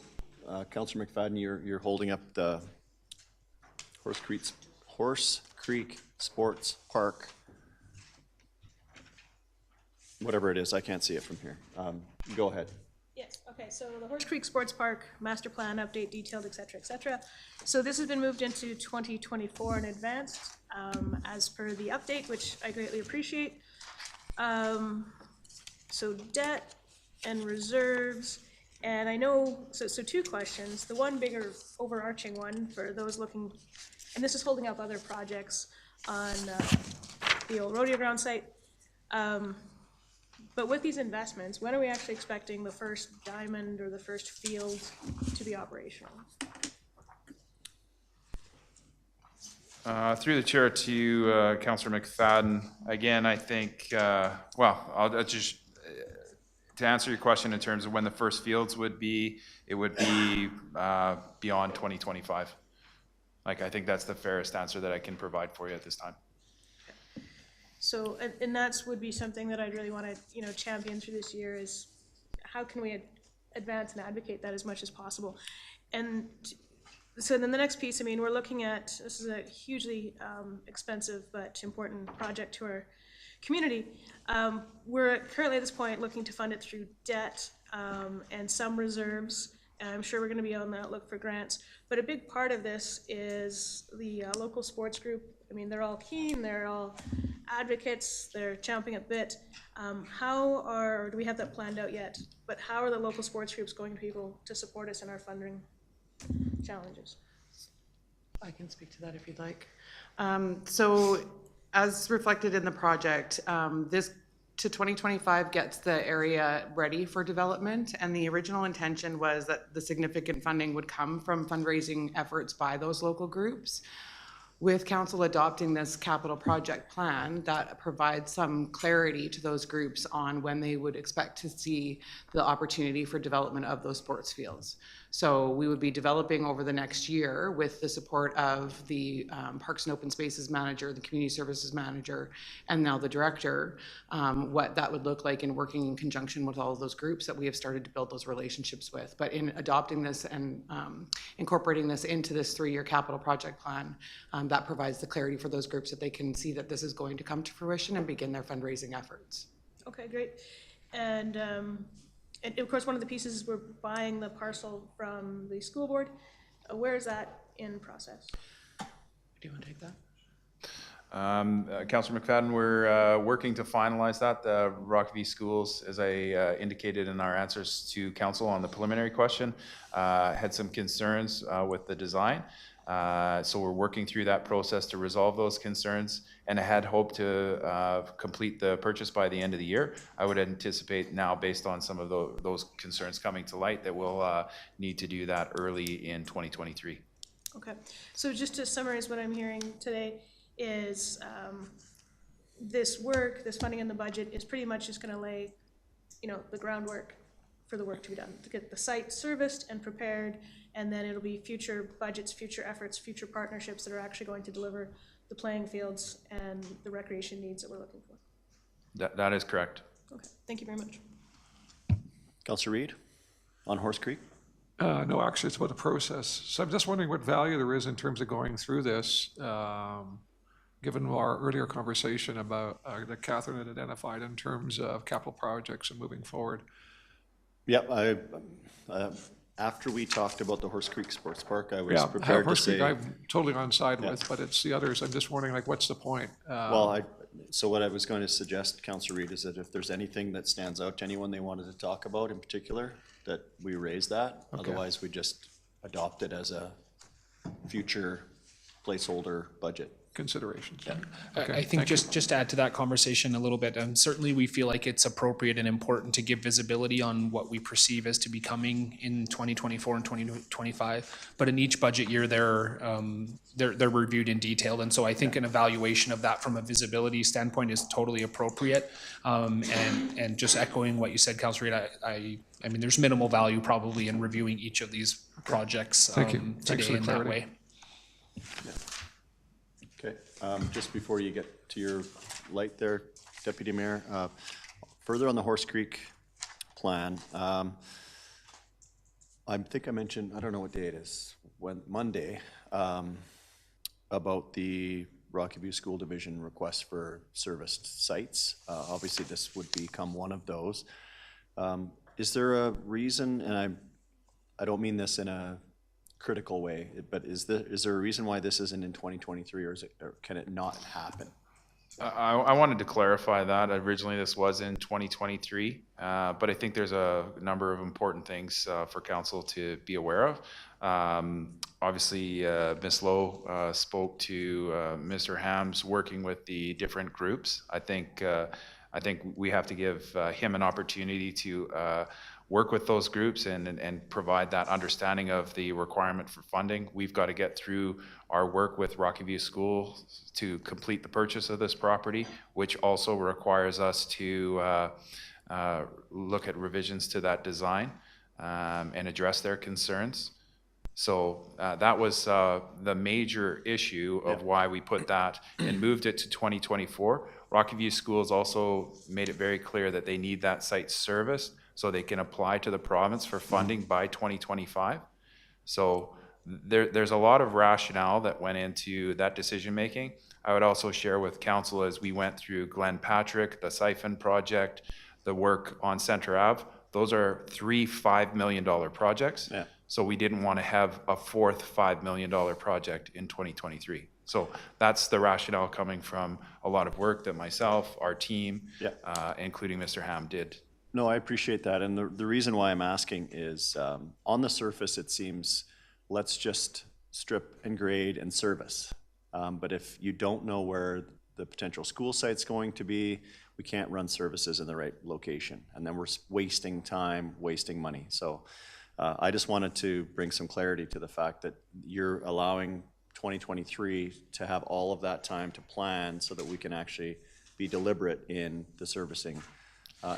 Councillor McFadden, you're holding up the Horse Creek Sports Park. Whatever it is, I can't see it from here. Go ahead. Yes, okay, so the Horse Creek Sports Park, master plan update, detailed, et cetera, et cetera. So this has been moved into 2024 in advance, as per the update, which I greatly appreciate. So debt and reserves, and I know, so two questions. The one bigger overarching one for those looking, and this is holding up other projects on the old rodeo ground site. But with these investments, when are we actually expecting the first diamond or the first field to be operational? Through the chair to Councillor McFadden, again, I think, well, I'll just, to answer your question in terms of when the first fields would be, it would be beyond 2025. Like, I think that's the fairest answer that I can provide for you at this time. So, and that's would be something that I'd really want to, champion through this year is how can we advance and advocate that as much as possible? And so then the next piece, I mean, we're looking at, this is a hugely expensive but important project to our community. We're currently at this point looking to fund it through debt and some reserves. And I'm sure we're going to be on the outlook for grants. But a big part of this is the local sports group. I mean, they're all keen, they're all advocates, they're chomping at bit. Or do we have that planned out yet? But how are the local sports groups going to be able to support us in our funding challenges? I can speak to that if you'd like. So as reflected in the project, this to 2025 gets the area ready for development, and the original intention was that the significant funding would come from fundraising efforts by those local groups. With council adopting this capital project plan, that provides some clarity to those groups on when they would expect to see the opportunity for development of those sports fields. So we would be developing over the next year with the support of the Parks and Open Spaces Manager, the Community Services Manager, and now the Director, what that would look like in working in conjunction with all of those groups that we have started to build those relationships with. But in adopting this and incorporating this into this 3-year capital project plan, that provides the clarity for those groups that they can see that this is going to come to fruition and begin their fundraising efforts. Okay, great. And of course, one of the pieces is we're buying the parcel from the school board. Where is that in process? Do you want to take that? Councillor McFadden, we're working to finalize that. The Rockview Schools, as I indicated in our answers to council on the preliminary question, had some concerns with the design. So we're working through that process to resolve those concerns, and I had hoped to complete the purchase by the end of the year. I would anticipate now, based on some of those concerns coming to light, that we'll need to do that early in 2023. Okay, so just to summarize what I'm hearing today is this work, this funding in the budget is pretty much just going to lay, the groundwork for the work to be done, to get the site serviced and prepared, and then it'll be future budgets, future efforts, future partnerships that are actually going to deliver the playing fields and the recreation needs that we're looking for. That is correct. Okay, thank you very much. Councillor Reid, on Horse Creek? No, actually, it's about the process. So I'm just wondering what value there is in terms of going through this, given our earlier conversation about that Catherine had identified in terms of capital projects and moving forward. Yep, after we talked about the Horse Creek Sports Park, I was prepared to Horse say. Creek I'm totally on side with, but it's the others. I'm just wondering, what's the point? So what I was going to suggest, Councillor Reid, is that if there's anything that stands out to anyone they wanted to talk about in particular, that we raise that. Okay. Otherwise, we just adopt it as a future placeholder budget. Considerations. I Okay, think thank you. just to add to that conversation a little bit, certainly we feel like it's appropriate and important to give visibility on what we perceive as to be coming in 2024 and 2025. But in each budget year, they're reviewed in detail. And so I think an evaluation of that from a visibility standpoint is totally appropriate. And just echoing what you said, Councilor Reid, I mean, there's minimal value probably in reviewing each of these projects Thank you. Thanks today for the in that clarity. way. Okay, just before you get to your light there, Deputy Mayor, further on the Horse Creek plan, I think I mentioned, I don't know what day it is, Monday, about the Rocky View School Division request for serviced sites. Obviously, this would become one of those. Is there a reason, and I don't mean this in a critical way, but is there a reason why this isn't in 2023, or can it not happen? I wanted to clarify that. Originally, this was in 2023, but I think there's a number of important things for council to be aware of. Obviously, Ms. Lowe spoke to Mr. Ham's working with the different groups. I think we have to give him an opportunity to work with those groups and provide that understanding of the requirement for funding. We've got to get through our work with Rocky View School to complete the purchase of this property, which also requires us to look at revisions to that design and address their concerns. So that was the major issue of why we put that and moved it to 2024. Rocky View Schools also made it very clear that they need that site serviced so they can apply to the province for funding by 2025. So there's a lot of rationale that went into that decision making. I would also share with council as we went through Glen Patrick, the Siphon project, the work on Center Ave. Those are 3 $5 million projects. Yeah. So we didn't want to have a fourth $5 million project in 2023. So that's the rationale coming from a lot of work that myself, our team, including Mr. Ham, did. No, I appreciate that. And the reason why I'm asking is on the surface, it seems let's just strip and grade and service. But if you don't know where the potential school site's going to be, we can't run services in the right location. And then we're wasting time, wasting money. So I just wanted to bring some clarity to the fact that you're allowing 2023 to have all of that time to plan so that we can actually be deliberate in the servicing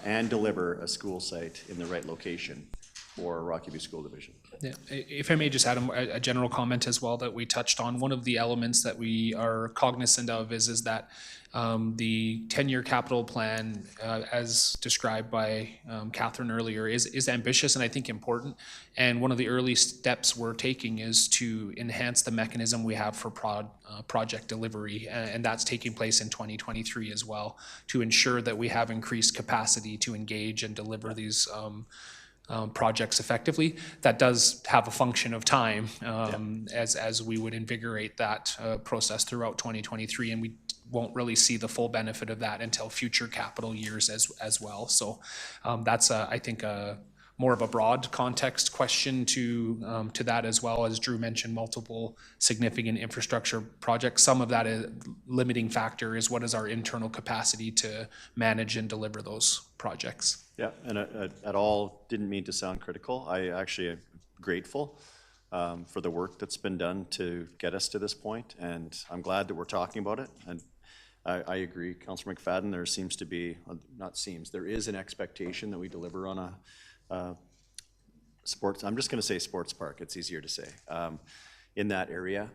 and deliver a school site in the right location for Rocky View School Division. Yeah, if I may just add a general comment as well that we touched on, one of the elements that we are cognizant of is that the 10-year capital plan, as described by Catherine earlier, is ambitious and I think important. And one of the early steps we're taking is to enhance the mechanism we have for project delivery, and that's taking place in 2023 as well, to ensure that we have increased capacity to engage and deliver these projects effectively. That does have a function of time as we would invigorate that process throughout 2023, and we won't really see the full benefit of that until future capital years as well. So that's I think more of a broad context question to that, as well as Drew mentioned multiple significant infrastructure projects. Some of that limiting factor is what is our internal capacity to manage and deliver those projects. Yeah, and at all, didn't mean to sound critical. I actually am grateful for the work that's been done to get us to this point, and I'm glad that we're talking about it. And I agree, Councillor McFadden, there seems to be, there is an expectation that we deliver on a sports, I'm just gonna say sports park, it's easier to say, in that area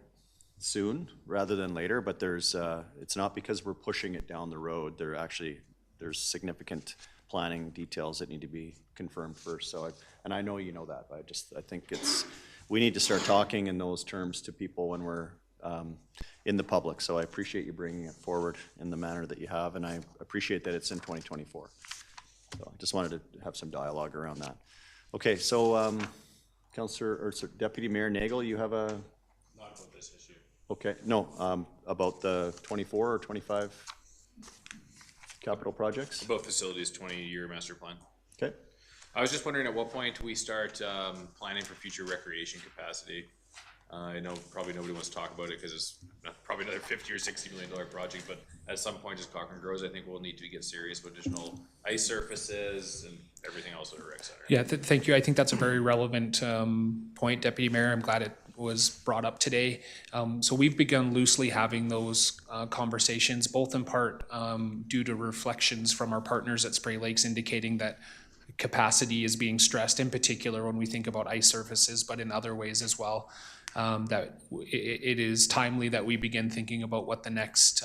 soon rather than later, but there's, it's not because we're pushing it down the road. There's significant planning details that need to be confirmed first. So, and I know you know that, but I think we need to start talking in those terms to people when we're in the public. So I appreciate you bringing it forward in the manner that you have, and I appreciate that it's in 2024. So I just wanted to have some dialogue around that. Okay, so Deputy Mayor Nagel, you have a? Not about this issue. Okay, no, about the 24 or 25 capital projects? About facilities 20-year master plan. Okay. I was just wondering at what point we start planning for future recreation capacity. I know probably nobody wants to talk about it because it's probably another $50 or $60 million project, but at some point, as Cochrane grows, I think we'll need to get serious with additional ice surfaces and everything else at our rec center. Yeah, thank you. I think that's a very relevant point, Deputy Mayor. I'm glad it was brought up today. So we've begun loosely having those conversations, both in part due to reflections from our partners at Spray Lakes indicating that capacity is being stressed, in particular when we think about ice surfaces, but in other ways as well. That it is timely that we begin thinking about what the next,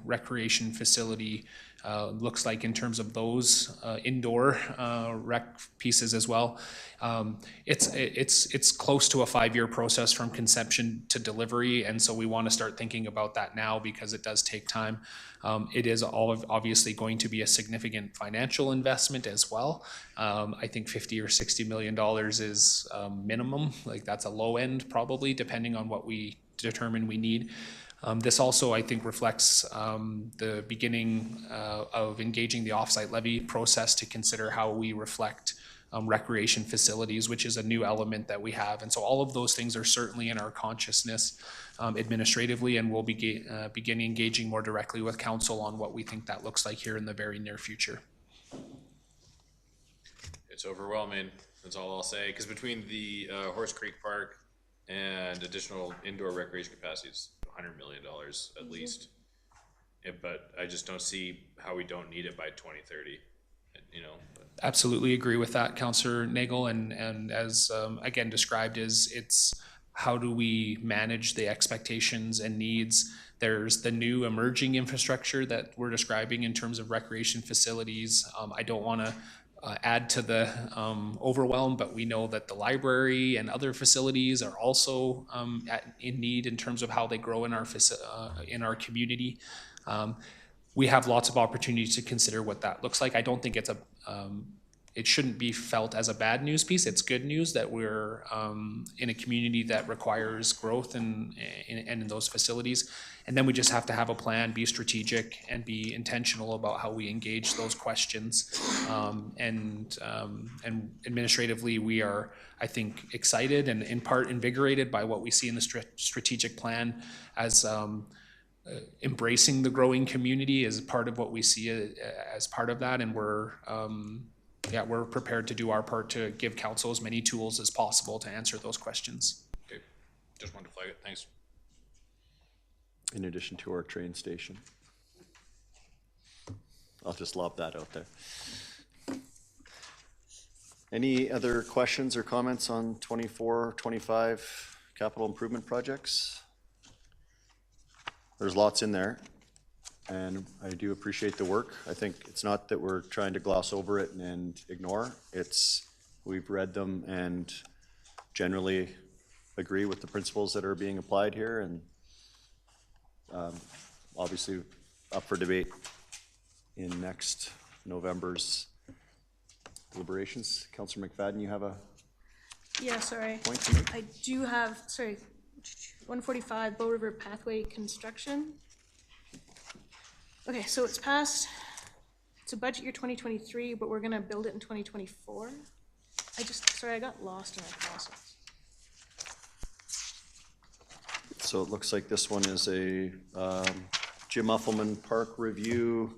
recreation facility looks like in terms of those indoor rec pieces as well. It's close to a 5-year process from conception to delivery, and so we want to start thinking about that now because it does take time. It is obviously going to be a significant financial investment as well. I think $50 or $60 million is minimum, like that's a low end probably, depending on what we determine we need. This also, I think, reflects the beginning of engaging the offsite levy process to consider how we reflect recreation facilities, which is a new element that we have. And so all of those things are certainly in our consciousness administratively, and we'll begin engaging more directly with council on what we think that looks like here in the very near future. It's overwhelming, that's all I'll say, because between the Horse Creek Park and additional indoor recreation capacities, $100 million at least. But I just don't see how we don't need it by 2030, Absolutely agree with that, Councillor Nagel, and as again described, it's how do we manage the expectations and needs. There's the new emerging infrastructure that we're describing in terms of recreation facilities. I don't want to add to the overwhelm, but we know that the library and other facilities are also in need in terms of how they grow in our community. We have lots of opportunities to consider what that looks like. I don't think it shouldn't be felt as a bad news piece. It's good news that we're in a community that requires growth and in those facilities. And then we just have to have a plan, be strategic, and be intentional about how we engage those questions. And administratively, we are, I think, excited and in part invigorated by what we see in the strategic plan as embracing the growing community is part of what we see as part of that. And we're prepared to do our part to give council as many tools as possible to answer those questions. Okay, just wanted to flag it, thanks. In addition to our train station. I'll just lob that out there. Any other questions or comments on 24, 25 capital improvement projects? There's lots in there, and I do appreciate the work. I think it's not that we're trying to gloss over it and ignore. It's we've read them and generally agree with the principles that are being applied here, and obviously up for debate in next November's deliberations. Councillor McFadden, you have a point to make? I do have, 145 Bow River Pathway construction. Okay, so it's a budget year 2023, but we're gonna build it in 2024. I got lost in our process. So it looks like this one is a Jim Uffelman Park review,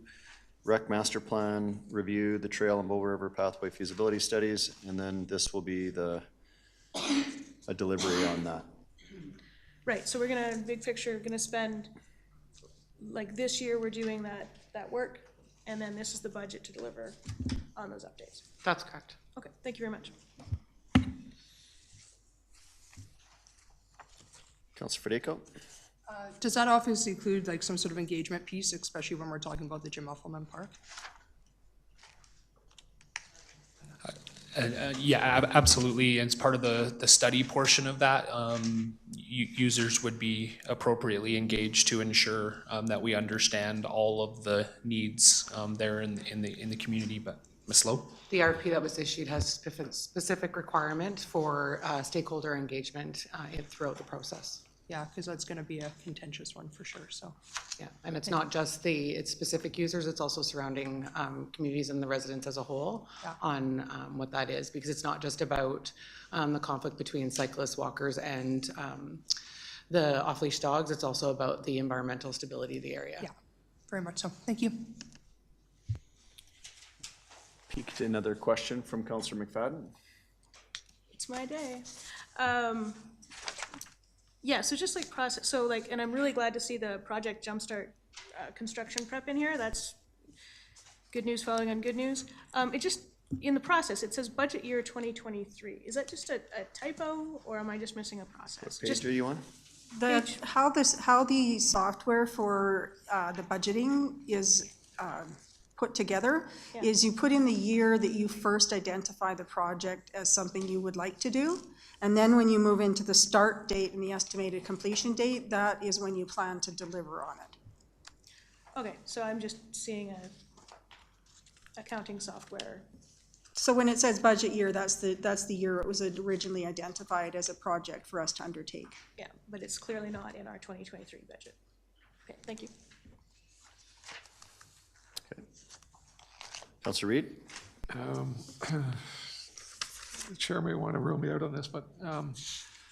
rec master plan review, the trail and Bow River Pathway feasibility studies, and then this will be a delivery on that. Right, so we're gonna, big picture, gonna spend, like this year, we're doing that work, and then this is the budget to deliver on those updates. That's correct. Okay, thank you very much. Councillor Federico? Does that office include like some sort of engagement piece, especially when we're talking about the Jim Uffelman Park? Yeah, absolutely. And it's part of the study portion of that. Users would be appropriately engaged to ensure that we understand all of the needs there in the community. But Ms. Lowe? The RFP that was issued has specific requirement for stakeholder engagement throughout the process. yeah, because that's gonna be a contentious one for sure, so. Yeah, and it's not just its specific users, it's also surrounding communities and the residents as a whole Yeah. on what that is, because it's not just about the conflict between cyclists, walkers, and the off-leash dogs, it's also about the environmental stability of the area. Yeah, very much so. Thank you. Peeked another question from Councillor McFadden. It's my day. Yeah, so just like process, so like, and I'm really glad to see the Project Jumpstart construction prep in here. That's good news following on good news. It just, in the process, it says budget year 2023. Is that just a typo, or am I just missing a process? Page Just are you on? How the software for the budgeting is put together is you put in the year that you first identify the project as something you would like to do. And then when you move into the start date and the estimated completion date, that is when you plan to deliver on it. Okay, so I'm just seeing a accounting software. So when it says budget year, that's the year it was originally identified as a project for us to undertake. Yeah, but it's clearly not in our 2023 budget. Okay, thank you. Councillor Reid? The chair may want to rule me out on this, but,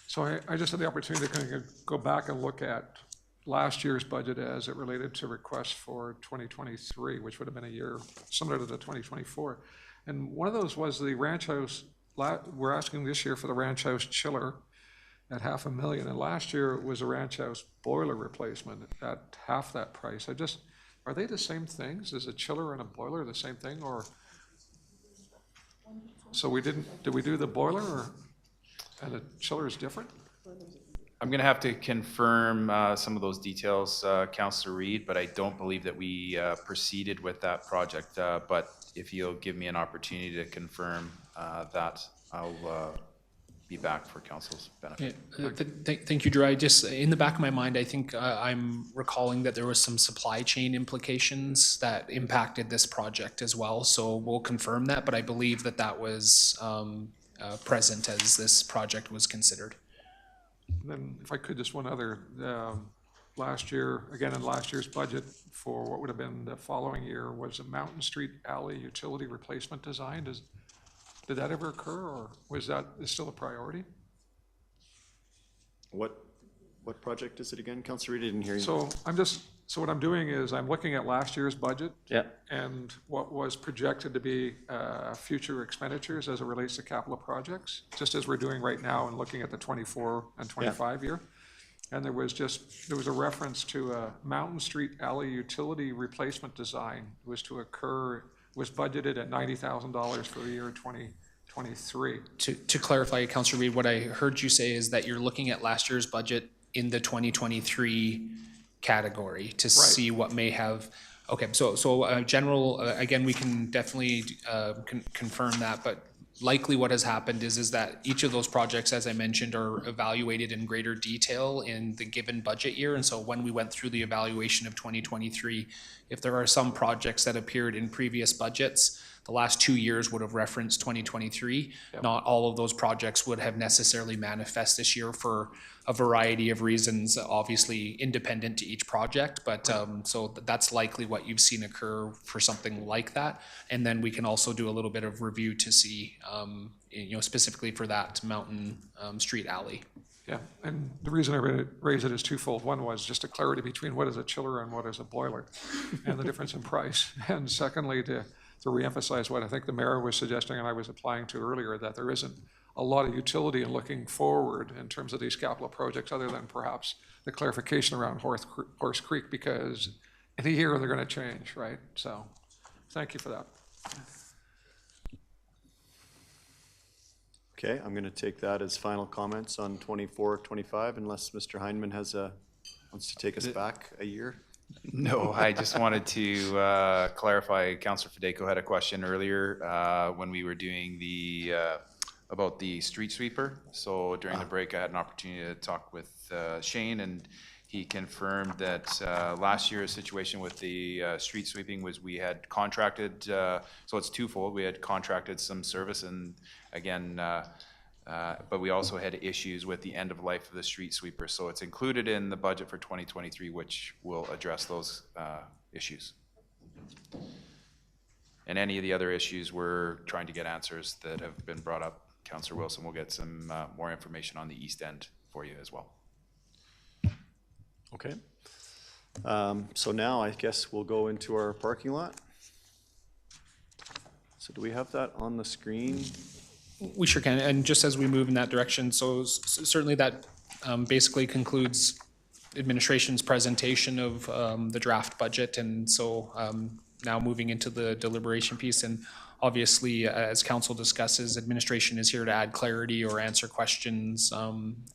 so I just had the opportunity to kind of go back and look at last year's budget as it related to requests for 2023, which would have been a year similar to the 2024. And one of those was the ranch house, we're asking this year for the ranch house chiller at $500,000. And last year it was a ranch house boiler replacement at half that price. Are they the same things? Is a chiller and a boiler the same thing, or? So did we do the boiler, and the chiller is different? I'm going to have to confirm some of those details, Councillor Reid, but I don't believe that we proceeded with that project. But if you'll give me an opportunity to confirm that, I'll be back for council's benefit. Thank you, Drew. I just, in the back of my mind, I think I'm recalling that there was some supply chain implications that impacted this project as well. So we'll confirm that, but I believe that that was present as this project was considered. And then if I could, just one other, last year, again, in last year's budget for what would have been the following year was a Mountain Street Alley utility replacement design. Did that ever occur, or is still a priority? What project is it again, Councillor Reid? I didn't hear you. So what I'm doing is I'm looking at last year's budget. Yeah. And what was projected to be future expenditures as it relates to capital projects, just as we're doing right now and looking at the 24 and 25 year. And there was a reference to a Mountain Street Alley utility replacement design was budgeted at $90,000 for the year 2023. To clarify, Councillor Reid, what I heard you say is that you're looking at last year's budget in the 2023 category to see what may have, okay, so general, again, we can definitely confirm that, but likely what has happened is that each of those projects, as I mentioned, are evaluated in greater detail in the given budget year. And so when we went through the evaluation of 2023, if there are some projects that appeared in previous budgets, the last 2 years would have referenced 2023. Yep. Not all of those projects would have necessarily manifest this year for a variety of reasons, obviously independent to each project, but so that's likely what you've seen occur for something like that. And then we can also do a little bit of review to see, specifically for that Mountain Street Alley. Yeah, and the reason I raise it is twofold. One was just a clarity between what is a chiller and what is a boiler and the difference in price. And secondly, to reemphasize what I think the mayor was suggesting and I was applying to earlier, that there isn't a lot of utility in looking forward in terms of these capital projects other than perhaps the clarification around Horse Creek, because in a year they're going to change, right? So thank you for that. Okay, I'm going to take that as final comments on 24, 25, unless Mr. Heineman wants to take us back a year. No, I just wanted to clarify. Councillor Federico had a question earlier when we were doing about the street sweeper. So during the break, I had an opportunity to talk with Shane, and he confirmed that last year's situation with the street sweeping was we had contracted, so it's twofold. We had contracted some service, and again, But we also had issues with the end of life of the street sweeper, so it's included in the budget for 2023, which will address those issues. And any of the other issues, we're trying to get answers that have been brought up. Councillor Wilson will get some more information on the east end for you as well. Okay. So now I guess we'll go into our parking lot. So do we have that on the screen? We sure can, and just as we move in that direction, so certainly that basically concludes administration's presentation of the draft budget, and so now moving into the deliberation piece, and obviously, as council discusses, administration is here to add clarity or answer questions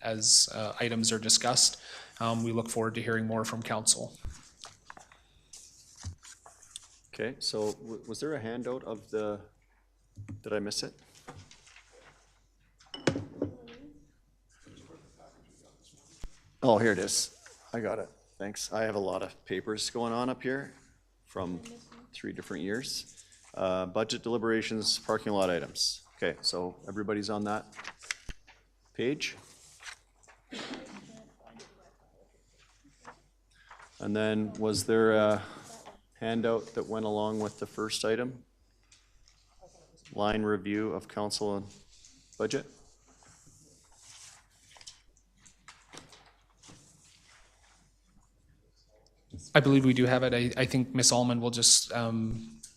as items are discussed. We look forward to hearing more from council. Okay, so was there a handout of the, did I miss it? Oh, here it is. I got it. Thanks. I have a lot of papers going on up here from 3 different years. Budget deliberations, parking lot items. Okay, so everybody's on that page. And then was there a handout that went along with the first item? Line review of council and budget? I believe we do have it. I think Ms. Allman will just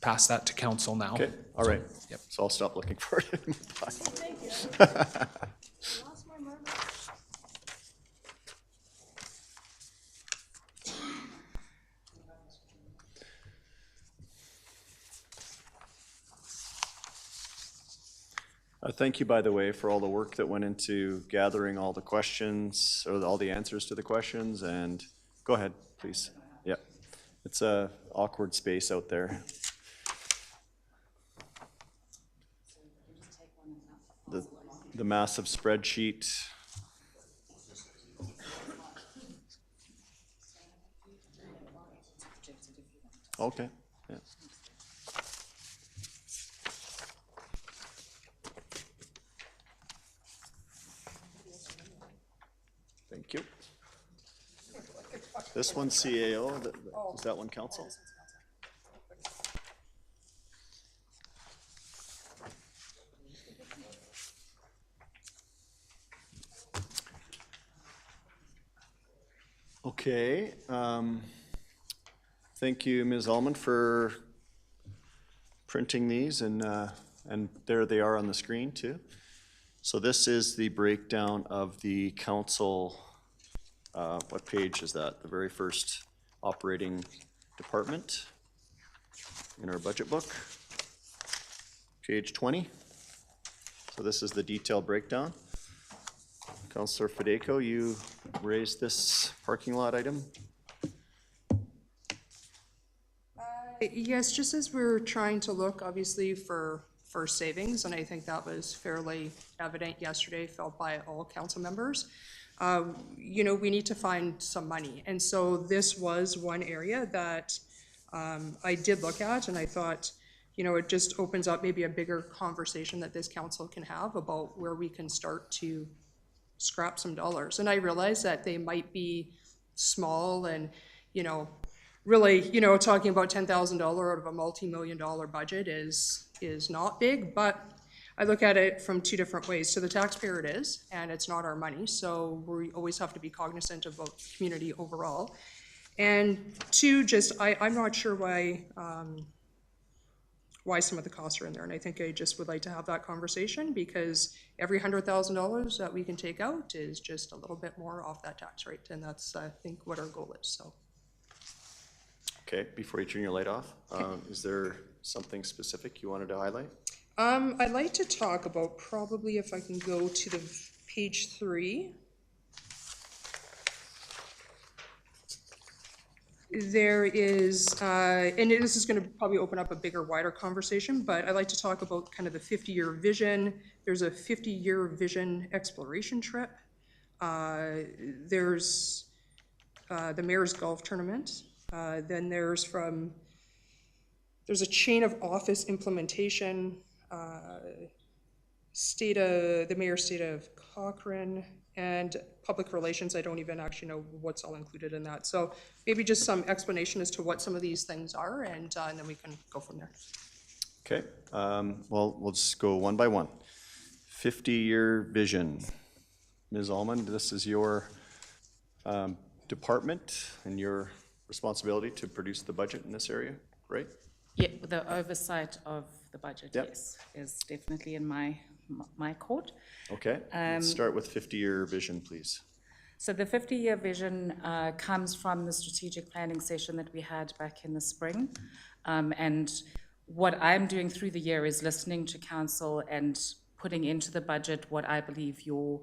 pass that to council now. Okay, all right. Yep. So I'll stop looking for it in my pile. Thank you. Lost my marker. Thank you, by the way, for all the work that went into gathering all the questions, or all the answers to the questions, and go ahead, please. Yeah, it's a awkward space out there. The massive spreadsheet. Okay, yeah. Thank you. This one CAO, is that one council? Okay, thank you, Ms. Allman, for printing these, and there they are on the screen too. So this is the breakdown of the council, what page is that? The very first operating department in our budget book. Page 20. So this is the detailed breakdown. Councillor Fedeko, you raised this parking lot item? Yes, just as we're trying to look, obviously, for savings, and I think that was fairly evident yesterday, felt by all council members. You know, we need to find some money. And so this was one area that I did look at, and I thought, you know, it just opens up maybe a bigger conversation that this council can have about where we can start to scrap some dollars. And I realize that they might be small and, you know, really, you know, talking about $10,000 out of a multi-million-dollar budget is not big, but I look at it from 2 different ways. To the taxpayer it is, and it's not our money, so we always have to be cognizant about the community overall. And 2, just, I'm not sure why some of the costs are in there, and I think I just would like to have that conversation, because every $100,000 that we can take out is just a little bit more off that tax rate, and that's, I think, what our goal is, so. Okay, before you turn your light off, is there something specific you wanted to highlight? I'd like to talk about, probably if I can go to the page 3. There is, and this is going to probably open up a bigger, wider conversation, but I'd like to talk about kind of the 50-year vision. There's a 50-year vision exploration trip. There's the Mayor's Golf Tournament. Then there's a chain of office implementation, the mayor's state of Cochrane, and public relations. I don't even actually know what's all included in that. So maybe just some explanation as to what some of these things are, and then we can go from there. Okay, well, we'll just go one by one. 50-year vision. Ms. Almond, this is your department and your responsibility to produce the budget in this area, right? Yeah, the oversight of the budget, Yep. yes, is definitely in my court. Okay, let's start with 50-year vision, please. So the 50-year vision comes from the strategic planning session that we had back in the spring. And what I'm doing through the year is listening to council and putting into the budget what I believe your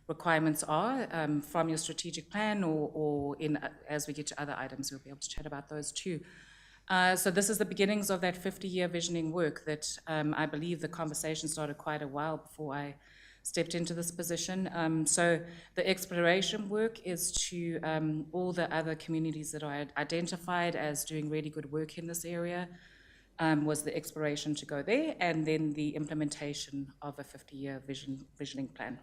requirements are from your strategic plan, or as we get to other items, we'll be able to chat about those too. So this is the beginnings of that 50-year visioning work that I believe the conversation started quite a while before I stepped into this position. So the exploration work is to all the other communities that are identified as doing really good work in this area, was the exploration to go there, and then the implementation of a 50-year visioning plan.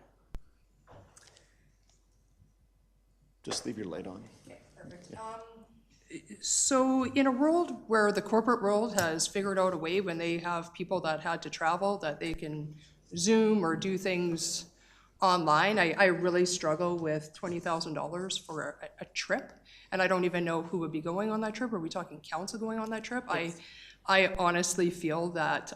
Just leave your light on. Okay, perfect. So in a world where the corporate world has figured out a way when they have people that had to travel that they can Zoom or do things online, I really struggle with $20,000 for a trip, and I don't even know who would be going on that trip. Are we talking council going on that trip? Yes. I honestly feel that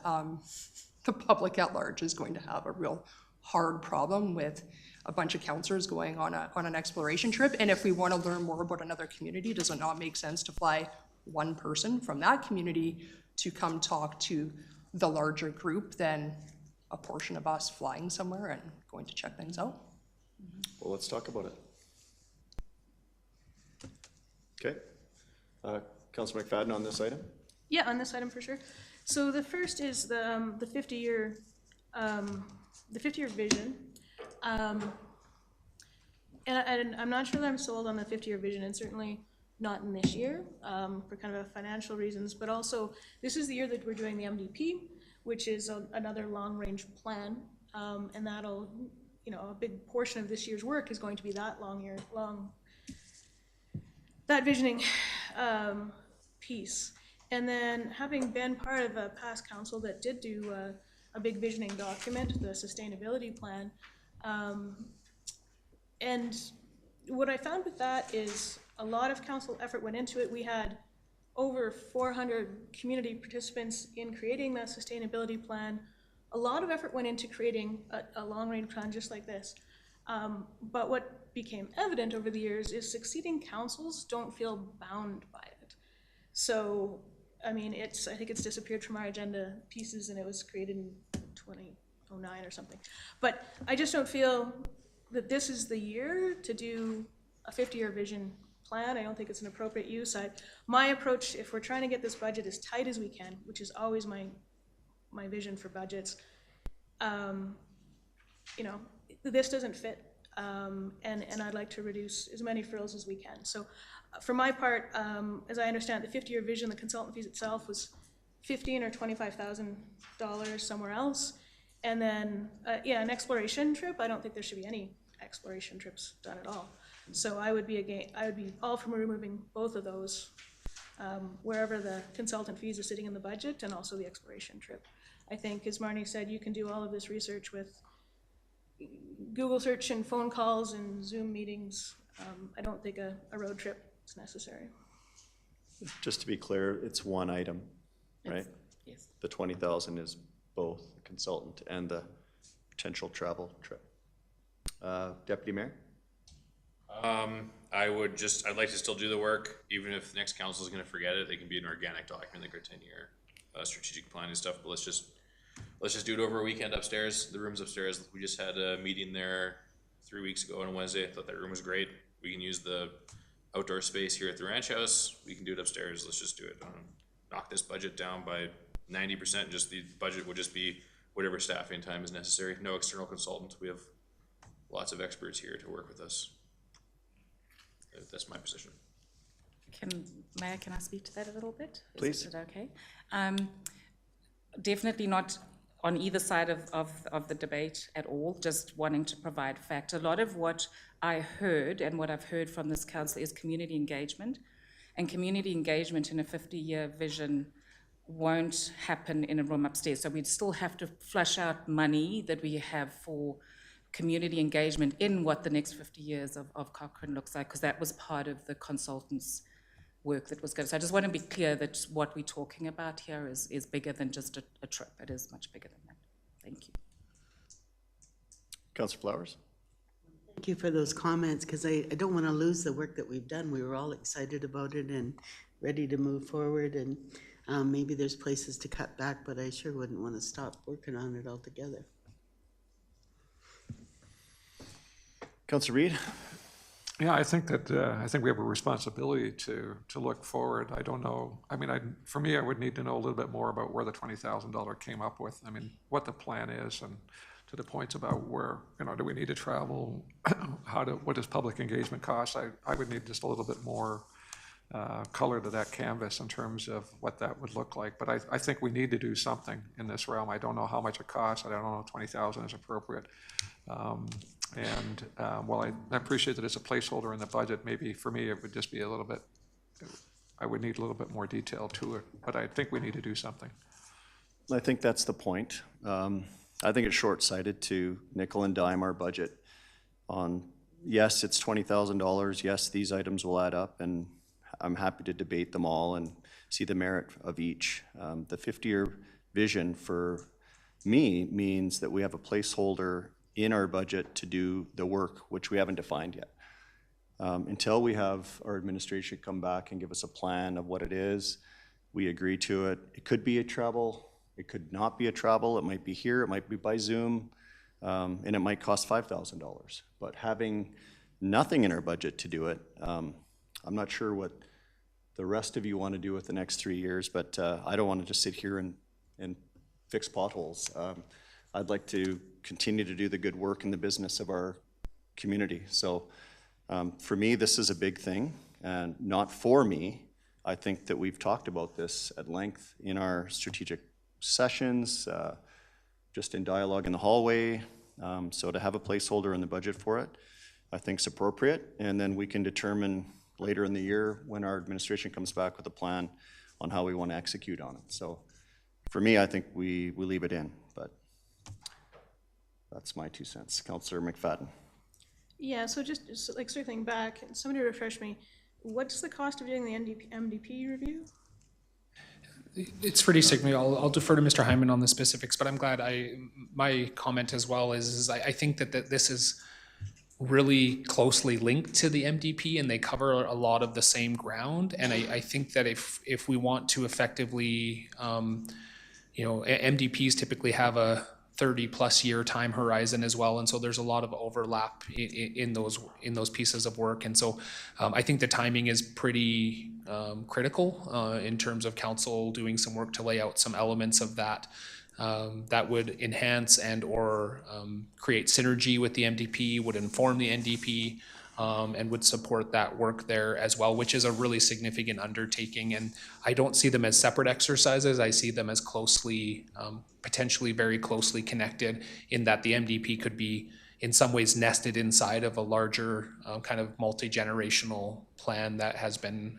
the public at large is going to have a real hard problem with a bunch of councillors going on an exploration trip. And if we want to learn more about another community, does it not make sense to fly one person from that community to come talk to the larger group than a portion of us flying somewhere and going to check things out? Well, let's talk about it. Okay. Councilor McFadden on this item? Yeah, on this item for sure. So the first is the 50-year vision. And I'm not sure that I'm sold on the 50-year vision, and certainly not in this year, for kind of financial reasons, but also this is the year that we're doing the MDP, which is another long-range plan, and that'll, a big portion of this year's work is going to be that that visioning piece. And then having been part of a past council that did do a big visioning document, the sustainability plan, and what I found with that is a lot of council effort went into it. We had over 400 community participants in creating that sustainability plan. A lot of effort went into creating a long-range plan just like this. But what became evident over the years is succeeding councils don't feel bound by it. So, I mean, I think it's disappeared from our agenda pieces, and it was created in 2009 or something. But I just don't feel that this is the year to do a 50-year vision plan. I don't think it's an appropriate use. My approach, if we're trying to get this budget as tight as we can, which is always my vision for budgets, this doesn't fit, and I'd like to reduce as many frills as we can. So for my part, as I understand the 50-year vision, the consultant fees itself was $15,000 or $25,000 somewhere else. And then, an exploration trip, I don't think there should be any exploration trips done at all. So I would be all for removing both of those, wherever the consultant fees are sitting in the budget, and also the exploration trip. I think, as Marnie said, you can do all of this research with Google search and phone calls and Zoom meetings. I don't think a road trip is necessary. Just to be clear, it's one item, right? Yes. The 20,000 is both the consultant and the potential travel trip. Deputy Mayor? I'd like to still do the work, even if the next council is gonna forget it. They can be an organic document, like our 10-year strategic plan and stuff, but let's just do it over a weekend upstairs. The room's upstairs. We just had a meeting there 3 weeks ago on Wednesday. I thought that room was great. We can use the outdoor space here at the ranch house. We can do it upstairs. Let's just do it. Knock this budget down by 90%. Just the budget would just be whatever staffing time is necessary. No external consultant. We have lots of experts here to work with us. That's my position. Mayor, can I speak to that a little bit? Please. Is it okay? Definitely not on either side of the debate at all, just wanting to provide fact. A lot of what I heard and what I've heard from this council is community engagement. And community engagement in a 50-year vision won't happen in a room upstairs. So we'd still have to flush out money that we have for community engagement in what the next 50 years of Cochrane looks like, because that was part of the consultants' work that was good. So I just want to be clear that what we're talking about here is bigger than just a trip. It is much bigger than that. Thank you. Councillor Flowers? Thank you for those comments, because I don't want to lose the work that we've done. We were all excited about it and ready to move forward, and maybe there's places to cut back, but I sure wouldn't want to stop working on it altogether. Councillor Reid? Yeah, I think that, I think we have a responsibility to look forward. I don't know, I mean, for me, I would need to know a little bit more about where the $20,000 came up with. I mean, what the plan is, and to the points about where, do we need to travel? What does public engagement cost? I would need just a little bit more color to that canvas in terms of what that would look like. But I think we need to do something in this realm. I don't know how much it costs. I don't know if 20,000 is appropriate. While I appreciate that it's a placeholder in the budget, maybe for me it would just be a little bit, I would need a little bit more detail to it, but I think we need to do something. I think that's the point. I think it's short-sighted to nickel and dime our budget on, yes, it's $20,000, yes, these items will add up, and I'm happy to debate them all and see the merit of each. The 50-year vision for me means that we have a placeholder in our budget to do the work, which we haven't defined yet. Until we have our administration come back and give us a plan of what it is, we agree to it. It could be a travel, it could not be a travel, it might be here, it might be by Zoom, and it might cost $5,000. But having nothing in our budget to do it, I'm not sure what the rest of you want to do with the next 3 years, but I don't want to just sit here and fix potholes. I'd like to continue to do the good work in the business of our community. So for me, this is a big thing, and not for me. I think that we've talked about this at length in our strategic sessions, just in dialogue in the hallway. So to have a placeholder in the budget for it, I think is appropriate, and then we can determine later in the year when our administration comes back with a plan on how we want to execute on it. So for me, I think we leave it in, but that's my 2 cents. Councillor McFadden. Yeah, so just like circling back, somebody refresh me, what's the cost of doing the MDP review? It's pretty significant. I'll defer to Mr. Hyman on the specifics, but I'm glad my comment as well is I think that this is really closely linked to the MDP, and they cover a lot of the same ground. And I think that if we want to effectively, MDPs typically have a 30-plus year time horizon as well, and so there's a lot of overlap in those pieces of work. And so I think the timing is pretty critical in terms of council doing some work to lay out some elements of that that would enhance and or create synergy with the MDP, would inform the NDP, and would support that work there as well, which is a really significant undertaking. And I don't see them as separate exercises. I see them as closely, potentially very closely connected, in that the MDP could be in some ways nested inside of a larger kind of multi-generational plan that has been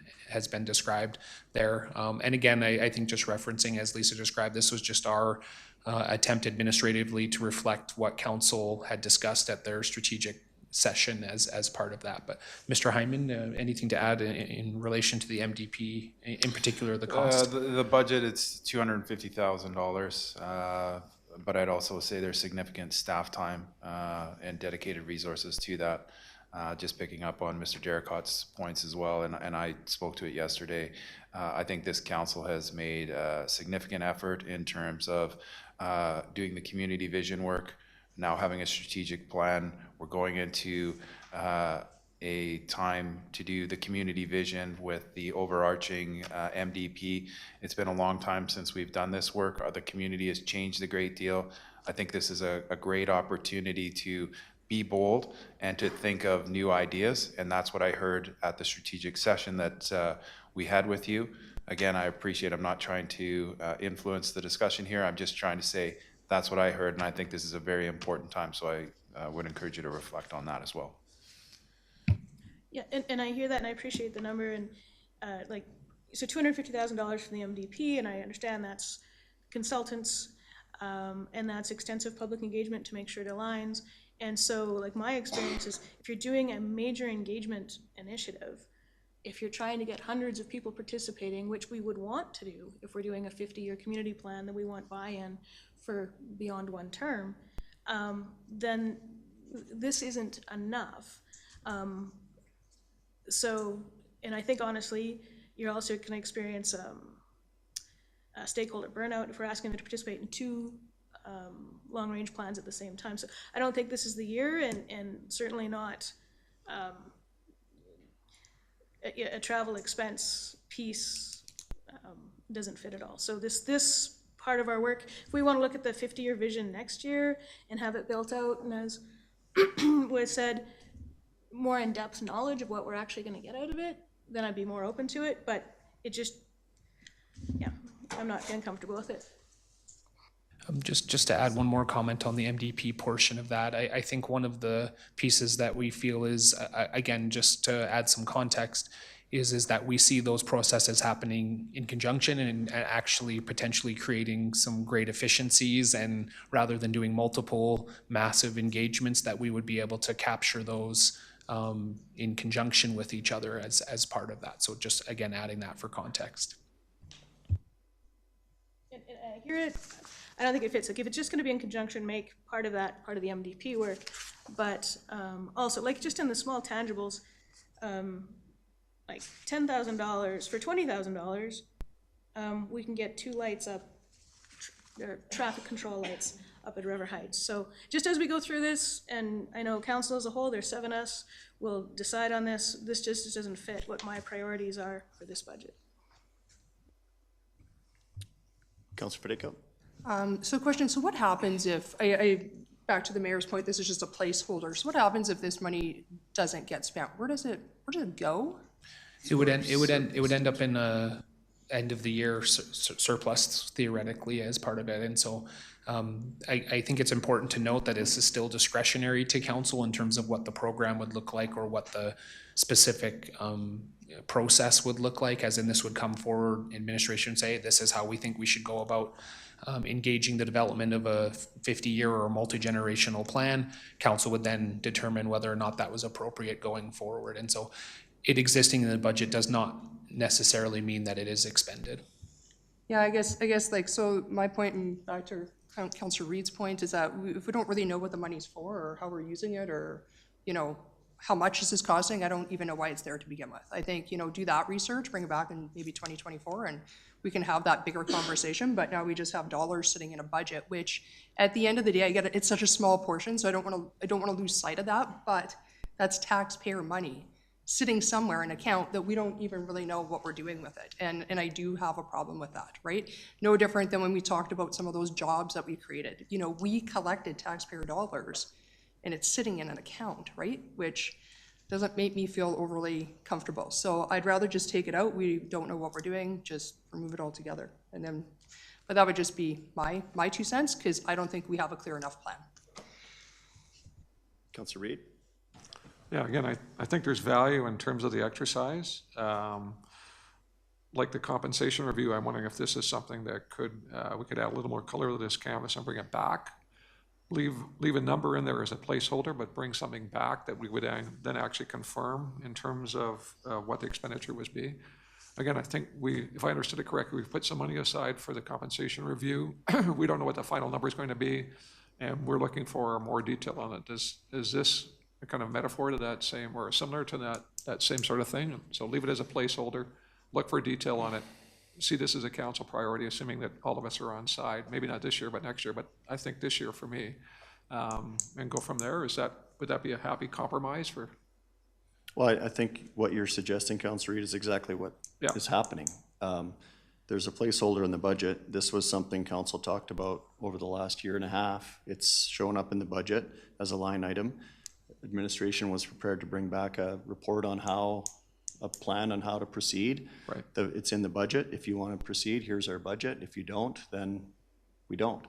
described there. And again, I think just referencing, as Lisa described, this was just our attempt administratively to reflect what council had discussed at their strategic session as part of that. But Mr. Hyman, anything to add in relation to the MDP, in particular the cost? The budget, it's $250,000, but I'd also say there's significant staff time and dedicated resources to that. Just picking up on Mr. Derricott's points as well, and I spoke to it yesterday. I think this council has made a significant effort in terms of doing the community vision work, now having a strategic plan. We're going into a time to do the community vision with the overarching MDP. It's been a long time since we've done this work. The community has changed a great deal. I think this is a great opportunity to be bold and to think of new ideas, and that's what I heard at the strategic session that we had with you. Again, I appreciate, I'm not trying to influence the discussion here. I'm just trying to say That's what I heard, and I think this is a very important time, so I would encourage you to reflect on that as well. Yeah, and I hear that and I appreciate the number and, like, so $250,000 from the MDP, and I understand that's consultants, and that's extensive public engagement to make sure it aligns. And so, like, my experience is if you're doing a major engagement initiative, if you're trying to get hundreds of people participating, which we would want to do if we're doing a 50-year community plan that we want buy-in for beyond one term, then this isn't enough. So, and I think honestly, you're also going to experience stakeholder burnout if we're asking them to participate in two long-range plans at the same time. So I don't think this is the year, and certainly not a travel expense piece doesn't fit at all. So this part of our work, if we want to look at the 50-year vision next year and have it built out, and as was said, more in-depth knowledge of what we're actually going to get out of it, then I'd be more open to it. But it just, yeah, I'm not getting comfortable with it. Just to add one more comment on the MDP portion of that, I think one of the pieces that we feel is, again, just to add some context, is that we see those processes happening in conjunction and actually potentially creating some great efficiencies, and rather than doing multiple massive engagements, that we would be able to capture those in conjunction with each other as part of that. So just, again, adding that for context. And I hear it. I don't think it fits. Like, if it's just going to be in conjunction, make part of that part of the MDP work. But also, like, just in the small tangibles, like $10,000 for $20,000, we can get 2 lights up, traffic control lights up at River Heights. So just as we go through this, and I know council as a whole, there's 7 of us, we'll decide on this. This just doesn't fit what my priorities are for this budget. Councilor Federico? So question, so what happens if, back to the mayor's point, this is just a placeholder. So what happens if this money doesn't get spent? Where does it go? It would end up in a end of the year surplus theoretically as part of it. And so I think it's important to note that this is still discretionary to council in terms of what the program would look like or what the specific process would look like, as in this would come forward, administration say, this is how we think we should go about engaging the development of a 50-year or multi-generational plan. Council would then determine whether or not that was appropriate going forward. And so it existing in the budget does not necessarily mean that it is expended. Yeah, I guess like, so my point, and back to Councillor Reid's point, is that if we don't really know what the money's for or how we're using it, or, you know, how much this is costing, I don't even know why it's there to begin with. I think, you know, do that research, bring it back in maybe 2024, and we can have that bigger conversation. But now we just have dollars sitting in a budget, which at the end of the day, I get it, it's such a small portion, so I don't want to lose sight of that. But that's taxpayer money sitting somewhere in an account that we don't even really know what we're doing with it. And I do have a problem with that, right? No different than when we talked about some of those jobs that we created. You know, we collected taxpayer dollars and it's sitting in an account, right? Which doesn't make me feel overly comfortable. So I'd rather just take it out. We don't know what we're doing, just remove it altogether. And then, but that would just be my 2 cents, because I don't think we have a clear enough plan. Councilor Reid? Yeah, again, I think there's value in terms of the exercise. Like the compensation review, I'm wondering if this is something that we could add a little more color to this canvas and bring it back. Leave a number in there as a placeholder, but bring something back that we would then actually confirm in terms of what the expenditure was be. Again, I think if I understood it correctly, we've put some money aside for the compensation review. We don't know what the final number is going to be, and we're looking for more detail on it. Is this a kind of metaphor to that same, or similar to that same sort of thing? So leave it as a placeholder, look for detail on it, see this as a council priority, assuming that all of us are on side, maybe not this year, but next year, but I think this year for me, and go from there. Would that be a happy compromise for? Well, I think what you're suggesting, Councilor Reid, is exactly what is happening. There's a placeholder in the budget. This was something council talked about over the last year and a half. It's shown up in the budget as a line item. Administration was prepared to bring back a report on a plan on how to proceed. Right. It's in the budget. If you want to proceed, here's our budget. If you don't, then we don't.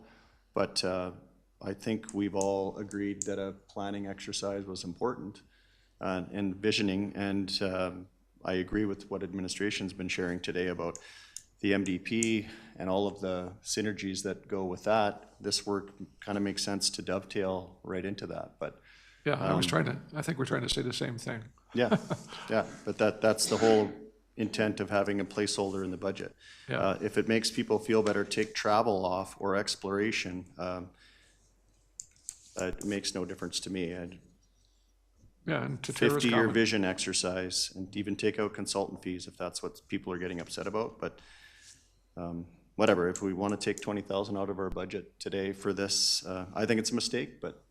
But I think we've all agreed that a planning exercise was important and visioning, and I agree with what administration's been sharing today about the MDP and all of the synergies that go with that. This work kind of makes sense to dovetail right into that, but Yeah, I think we're trying to say the same thing. yeah, yeah, but that's the whole intent of having a placeholder in the budget. Yeah. If it makes people feel better, take travel off or exploration, it makes no difference to me. Yeah, and to Tara's 50-year comment, vision exercise, and even take out consultant fees if that's what people are getting upset about, but whatever, if we want to take 20,000 out of our budget today for this, I think it's a mistake, but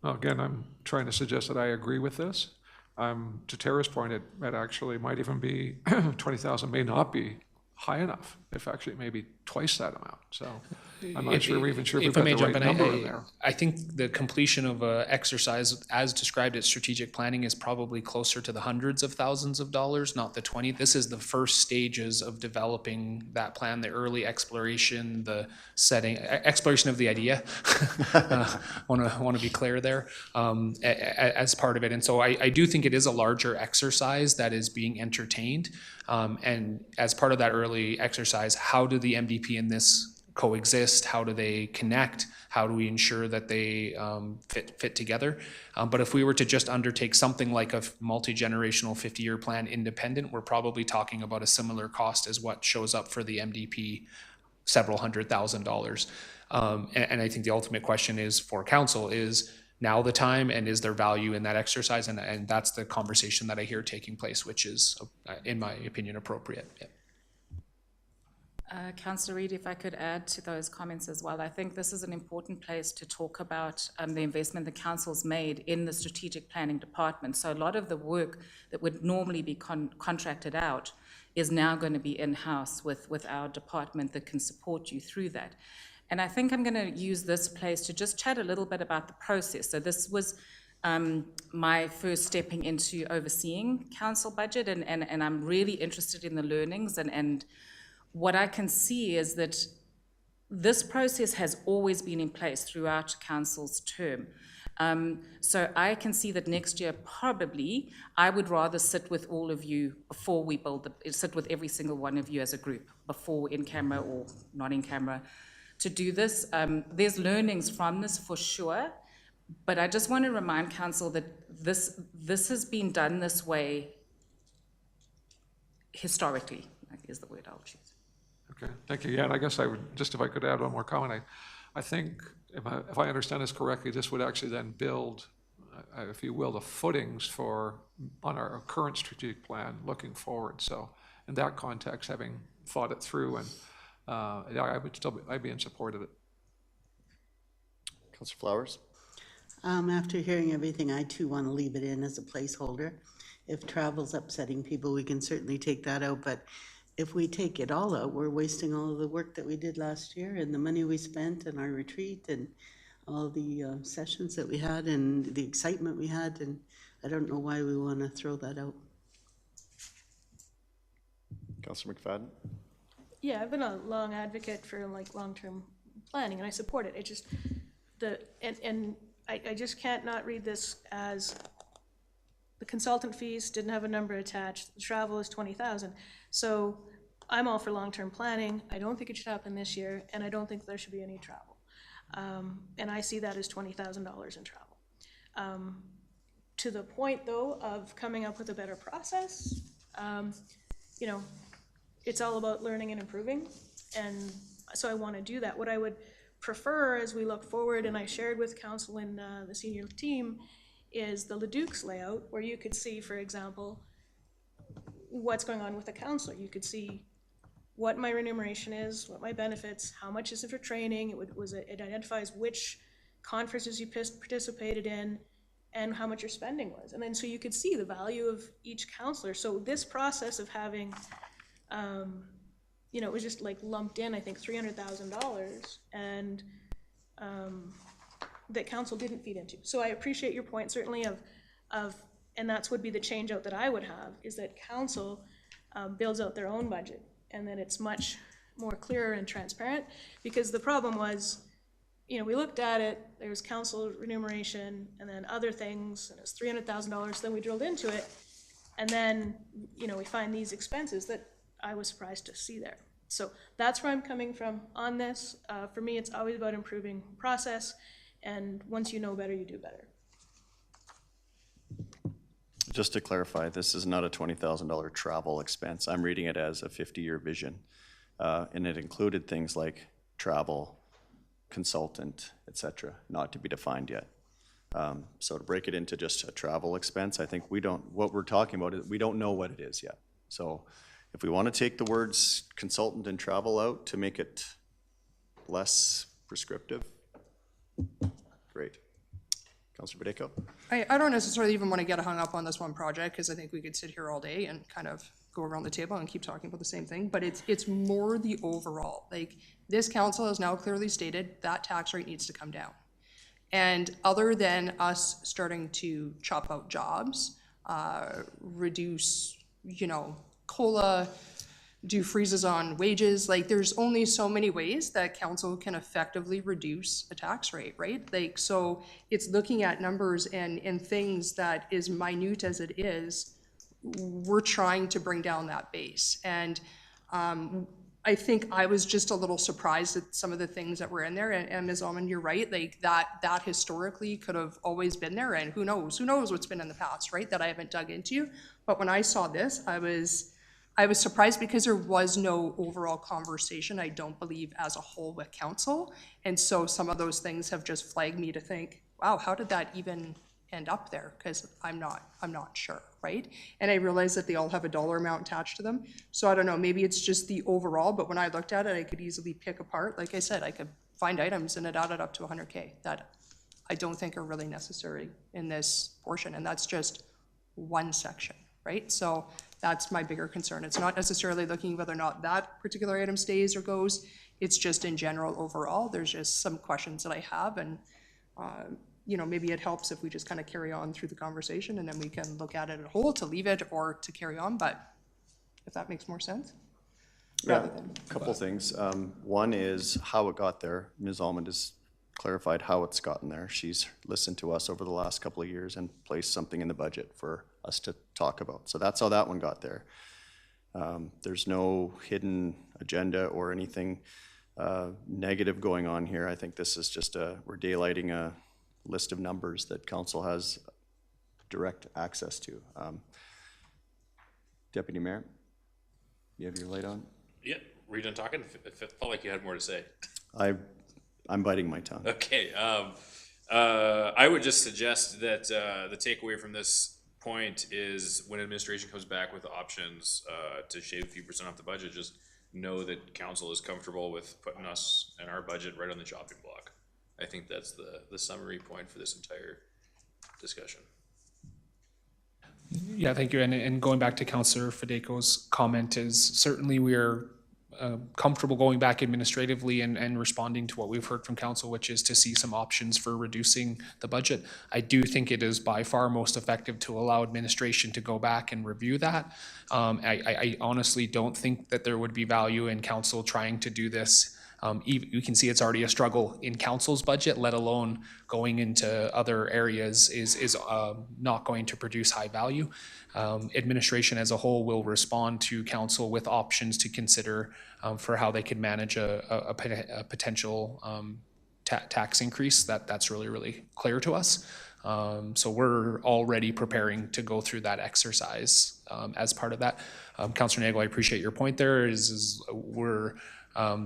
well, again, I'm trying to suggest that I agree with this. To Tara's point, it actually might even be, 20,000 may not be high enough, if actually maybe twice that amount, so I'm not sure we've If got I the may jump right in, number in there. I think the completion of a exercise as described at strategic planning is probably closer to the hundreds of thousands of dollars, not the 20. This is the first stages of developing that plan, the early exploration, the setting, exploration of the idea. Want to be clear there as part of it. And so I do think it is a larger exercise that is being entertained. And as part of that early exercise, how do the MDP and this coexist? How do they connect? How do we ensure that they fit together? But if we were to just undertake something like a multi-generational 50-year plan independent, we're probably talking about a similar cost as what shows up for the MDP, several $100,000. And I think the ultimate question is for council is now the time, and is there value in that exercise? And that's the conversation that I hear taking place, which is, in my opinion, appropriate. Yeah. Councillor Reid, if I could add to those comments as well, I think this is an important place to talk about the investment the council's made in the strategic planning department. So a lot of the work that would normally be contracted out is now going to be in-house with our department that can support you through that. And I think I'm going to use this place to just chat a little bit about the process. So this was my first stepping into overseeing council budget, and I'm really interested in the learnings, and what I can see is that this process has always been in place throughout council's term. So I can see that next year, probably, I would rather sit with all of you before we sit with every single one of you as a group, before in camera or not in camera, to do this. There's learnings from this for sure, but I just want to remind council that this has been done this way historically, is the word I'll choose. Okay, thank you. Yeah, and I guess I would, just if I could add one more comment, I think, if I understand this correctly, this would actually then build, if you will, the footings on our current strategic plan looking forward. So in that context, having thought it through, and yeah, I'd be in support of it. Councillor Flowers? After hearing everything, I too want to leave it in as a placeholder. If travel's upsetting people, we can certainly take that out, but if we take it all out, we're wasting all of the work that we did last year and the money we spent and our retreat and all the sessions that we had and the excitement we had, and I don't know why we want to throw that out. Councillor McFadden? Yeah, I've been a long advocate for like long-term planning, and I support it. It just, I just can't not read this as the consultant fees didn't have a number attached, the travel is 20,000. So I'm all for long-term planning. I don't think it should happen this year, and I don't think there should be any travel. And I see that as $20,000 in travel. To the point, though, of coming up with a better process, you know, it's all about learning and improving, and so I want to do that. What I would prefer as we look forward, and I shared with council and the senior team, is the Leduc's layout, where you could see, for example, what's going on with the counselor. You could see what my remuneration is, what my benefits, how much is it for training, it identifies which conferences you participated in, and how much your spending was. And then so you could see the value of each counselor. So this process of having, you know, it was just like lumped in, I think, $300,000, and that council didn't feed into. So I appreciate your point, certainly, of and that's would be the change out that I would have, is that council builds out their own budget, and then it's much more clearer and transparent, because the problem was, you know, we looked at it, there was council remuneration and then other things, and it was $300,000, then we drilled into it. And then, you know, we find these expenses that I was surprised to see there. So that's where I'm coming from on this. For me, it's always about improving process, and once you know better, you do better. Just to clarify, this is not a $20,000 travel expense. I'm reading it as a 50-year vision. And it included things like travel, consultant, et cetera, not to be defined yet. So to break it into just a travel expense, I think what we're talking about is we don't know what it is yet. So if we want to take the words consultant and travel out to make it less prescriptive, great. Councilor Badeko? I don't necessarily even want to get hung up on this one project, because I think we could sit here all day and kind of go around the table and keep talking about the same thing, but it's more the overall. Like, this council has now clearly stated that tax rate needs to come down. And other than us starting to chop out jobs, reduce, you know, COLA, do freezes on wages, like, there's only so many ways that council can effectively reduce a tax rate, right? Like, so it's looking at numbers and things that, is minute as it is, we're trying to bring down that base. And I think I was just a little surprised at some of the things that were in there. And Ms. Almond, you're right, like that historically could have always been there, and who knows what's been in the past, right? That I haven't dug into. But when I saw this, I was surprised, because there was no overall conversation, I don't believe, as a whole with council. And so some of those things have just flagged me to think, wow, how did that even end up there? Because I'm not sure, right? And I realize that they all have a dollar amount attached to them. So I don't know, maybe it's just the overall, but when I looked at it, I could easily pick apart. Like I said, I could find items and it added up to 100K that I don't think are really necessary in this portion. And that's just one section, right? So that's my bigger concern. It's not necessarily looking whether or not that particular item stays or goes. It's just in general overall. There's just some questions that I have, and you know, maybe it helps if we just kind of carry on through the conversation, and then we can look at it as a whole to leave it or to carry on, but if that makes more sense. Yeah, a couple things. One is how it got there. Ms. Almond has clarified how it's gotten there. She's listened to us over the last couple of years and placed something in the budget for us to talk about. So that's how that one got there. There's no hidden agenda or anything negative going on here. I think this is just we're daylighting a list of numbers that council has direct access to. Deputy Mayor, you have your light on? Yeah, were you done talking? It felt like you had more to say. I'm biting my tongue. Okay, I would just suggest that the takeaway from this point is when administration comes back with options to shave a few % off the budget, just know that council is comfortable with putting us and our budget right on the chopping block. I think that's the summary point for this entire discussion. Yeah, thank you. And going back to Councillor Fadeko's comment, is certainly we are comfortable going back administratively and responding to what we've heard from council, which is to see some options for reducing the budget. I do think it is by far most effective to allow administration to go back and review that. I honestly don't think that there would be value in council trying to do this. You can see it's already a struggle in council's budget, let alone going into other areas is not going to produce high value. Administration as a whole will respond to council with options to consider for how they can manage a potential tax increase. That's really, really clear to us. So we're already preparing to go through that exercise as part of that. Councillor Nagel, I appreciate your point there. We're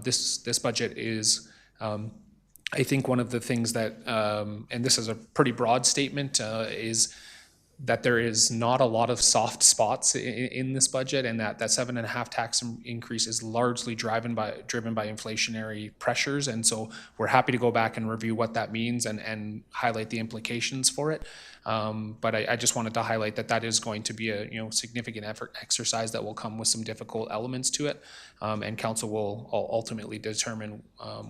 this budget is, I think one of the things that, and this is a pretty broad statement, is that there is not a lot of soft spots in this budget, and that 7.5 tax increase is largely driven by inflationary pressures. And so we're happy to go back and review what that means and highlight the implications for it. But I just wanted to highlight that is going to be a significant effort exercise that will come with some difficult elements to it, and council will ultimately determine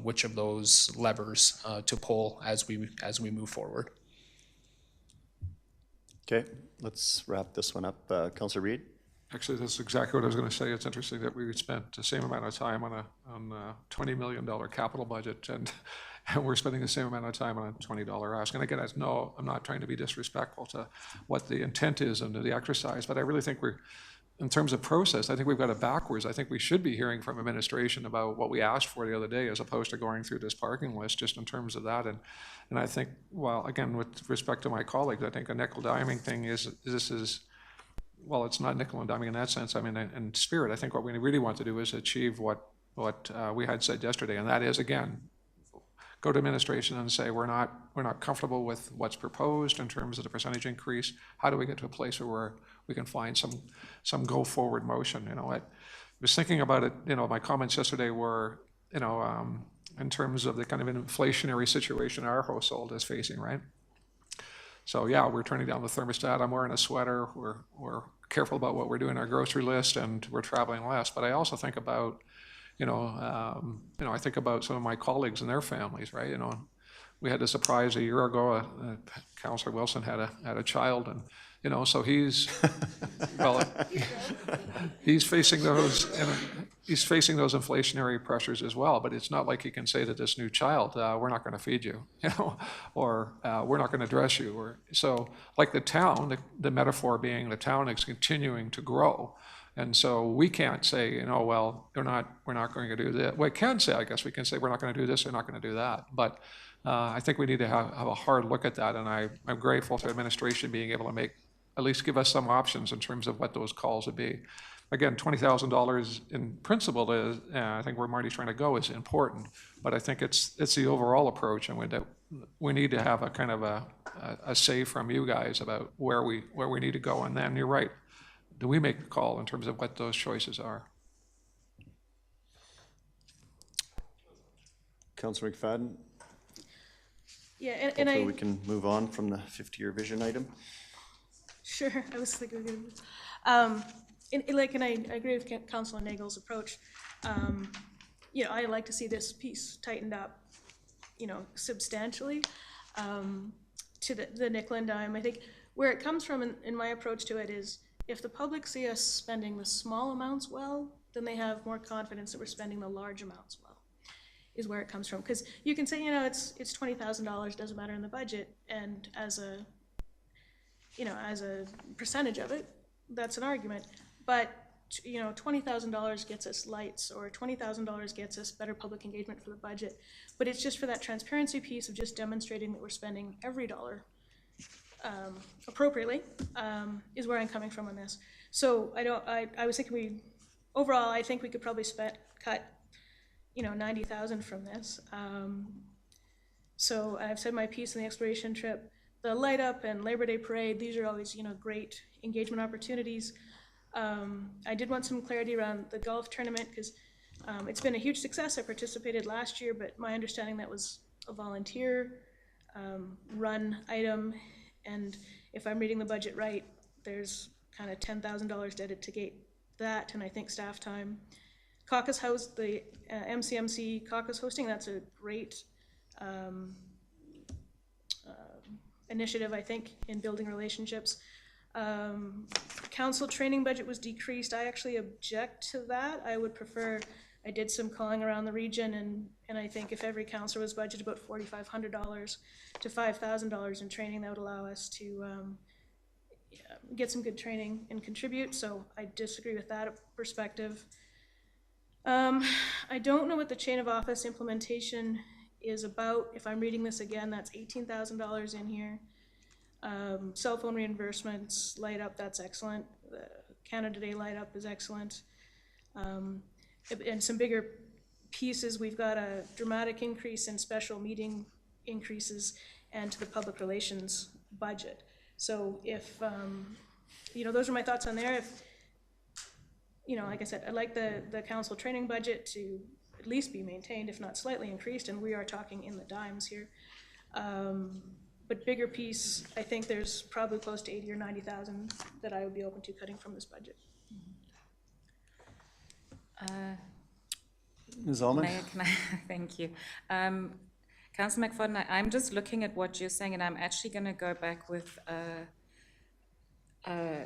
which of those levers to pull as we move forward. Okay, let's wrap this one up. Councillor Reid? Actually, that's exactly what I was going to say. It's interesting that we spent the same amount of time on a $20 million capital budget, and we're spending the same amount of time on a $20 ask. And again, I'm not trying to be disrespectful to what the intent is and the exercise, but I really think in terms of process, I think we've got it backwards. I think we should be hearing from administration about what we asked for the other day, as opposed to going through this parking list just in terms of that. And I think, well, again, with respect to my colleagues, I think a nickel diming thing well, it's not nickel and diming in that sense. I mean, in spirit, I think what we really want to do is achieve what we had said yesterday, and that is, again, go to administration and say, we're not comfortable with what's proposed in terms of the percentage increase. How do we get to a place where we can find some go forward motion? I was thinking about it, my comments yesterday were, in terms of the kind of inflationary situation our household is facing, right? So yeah, we're turning down the thermostat. I'm wearing a sweater. We're careful about what we're doing on our grocery list, and we're traveling less. But I also think about, I think about some of my colleagues and their families, right? We had a surprise a year ago. Councillor Wilson had a child, and so he's well, he's facing those inflationary pressures as well. But it's not like he can say to this new child, "We're not going to feed you," or "We're not going to dress you." Or so, like the town, the metaphor being the town is continuing to grow. And so we can't say, well, we're not going to do this. We can say, I guess we can say we're not going to do this, we're not going to do that. But I think we need to have a hard look at that. And I'm grateful to administration being able to at least give us some options in terms of what those calls would be. Again, $20,000 in principle is, I think where Marty's trying to go is important. But I think it's the overall approach, and we need to have a kind of a say from you guys about where we need to go. And then you're right. Do we make the call in terms of what those choices are? Councillor McFadden? Yeah, Hopefully we can move on from the 50-year vision item. Sure, I was thinking we could. And I agree with Councillor Nagel's approach. I like to see this piece tightened up, substantially to the nickel and dime. I think where it comes from in my approach to it is, if the public see us spending the small amounts well, then they have more confidence that we're spending the large amounts well, is where it comes from. Because you can say, it's $20,000, doesn't matter in the budget, and as a percentage of it, that's an argument. But $20,000 gets us lights, or $20,000 gets us better public engagement for the budget. But it's just for that transparency piece of just demonstrating that we're spending every dollar appropriately, is where I'm coming from on this. So I was thinking overall, I think we could probably cut, 90,000 from this. So I've said my piece on the exploration trip. The light up and Labor Day parade, these are always, great engagement opportunities. I did want some clarity around the golf tournament, because it's been a huge success. I participated last year, but my understanding that was a volunteer run item. And if I'm reading the budget right, there's kind of $10,000 dedicated to that, and I think staff time. Caucus House, the MCMC caucus hosting, that's a great initiative, I think, in building relationships. Council training budget was decreased. I actually object to that. I did some calling around the region, and I think if every councillor was budgeted about $4,500 to $5,000 in training, that would allow us to get some good training and contribute. So I disagree with that perspective. I don't know what the chain of office implementation is about. If I'm reading this again, that's $18,000 in here. Cell phone reimbursements, light up, that's excellent. The Canada Day light up is excellent. And some bigger pieces, we've got a dramatic increase in special meeting increases and to the public relations budget. So if, those are my thoughts on there. If, like I said, I'd like the council training budget to at least be maintained, if not slightly increased, and we are talking in the dimes here. But bigger piece, I think there's probably close to 80 or 90,000 that I would be open to cutting from this budget. Ms. Allman? Mayor, thank you. Councillor McFadden, I'm just looking at what you're saying, and I'm actually going to go back with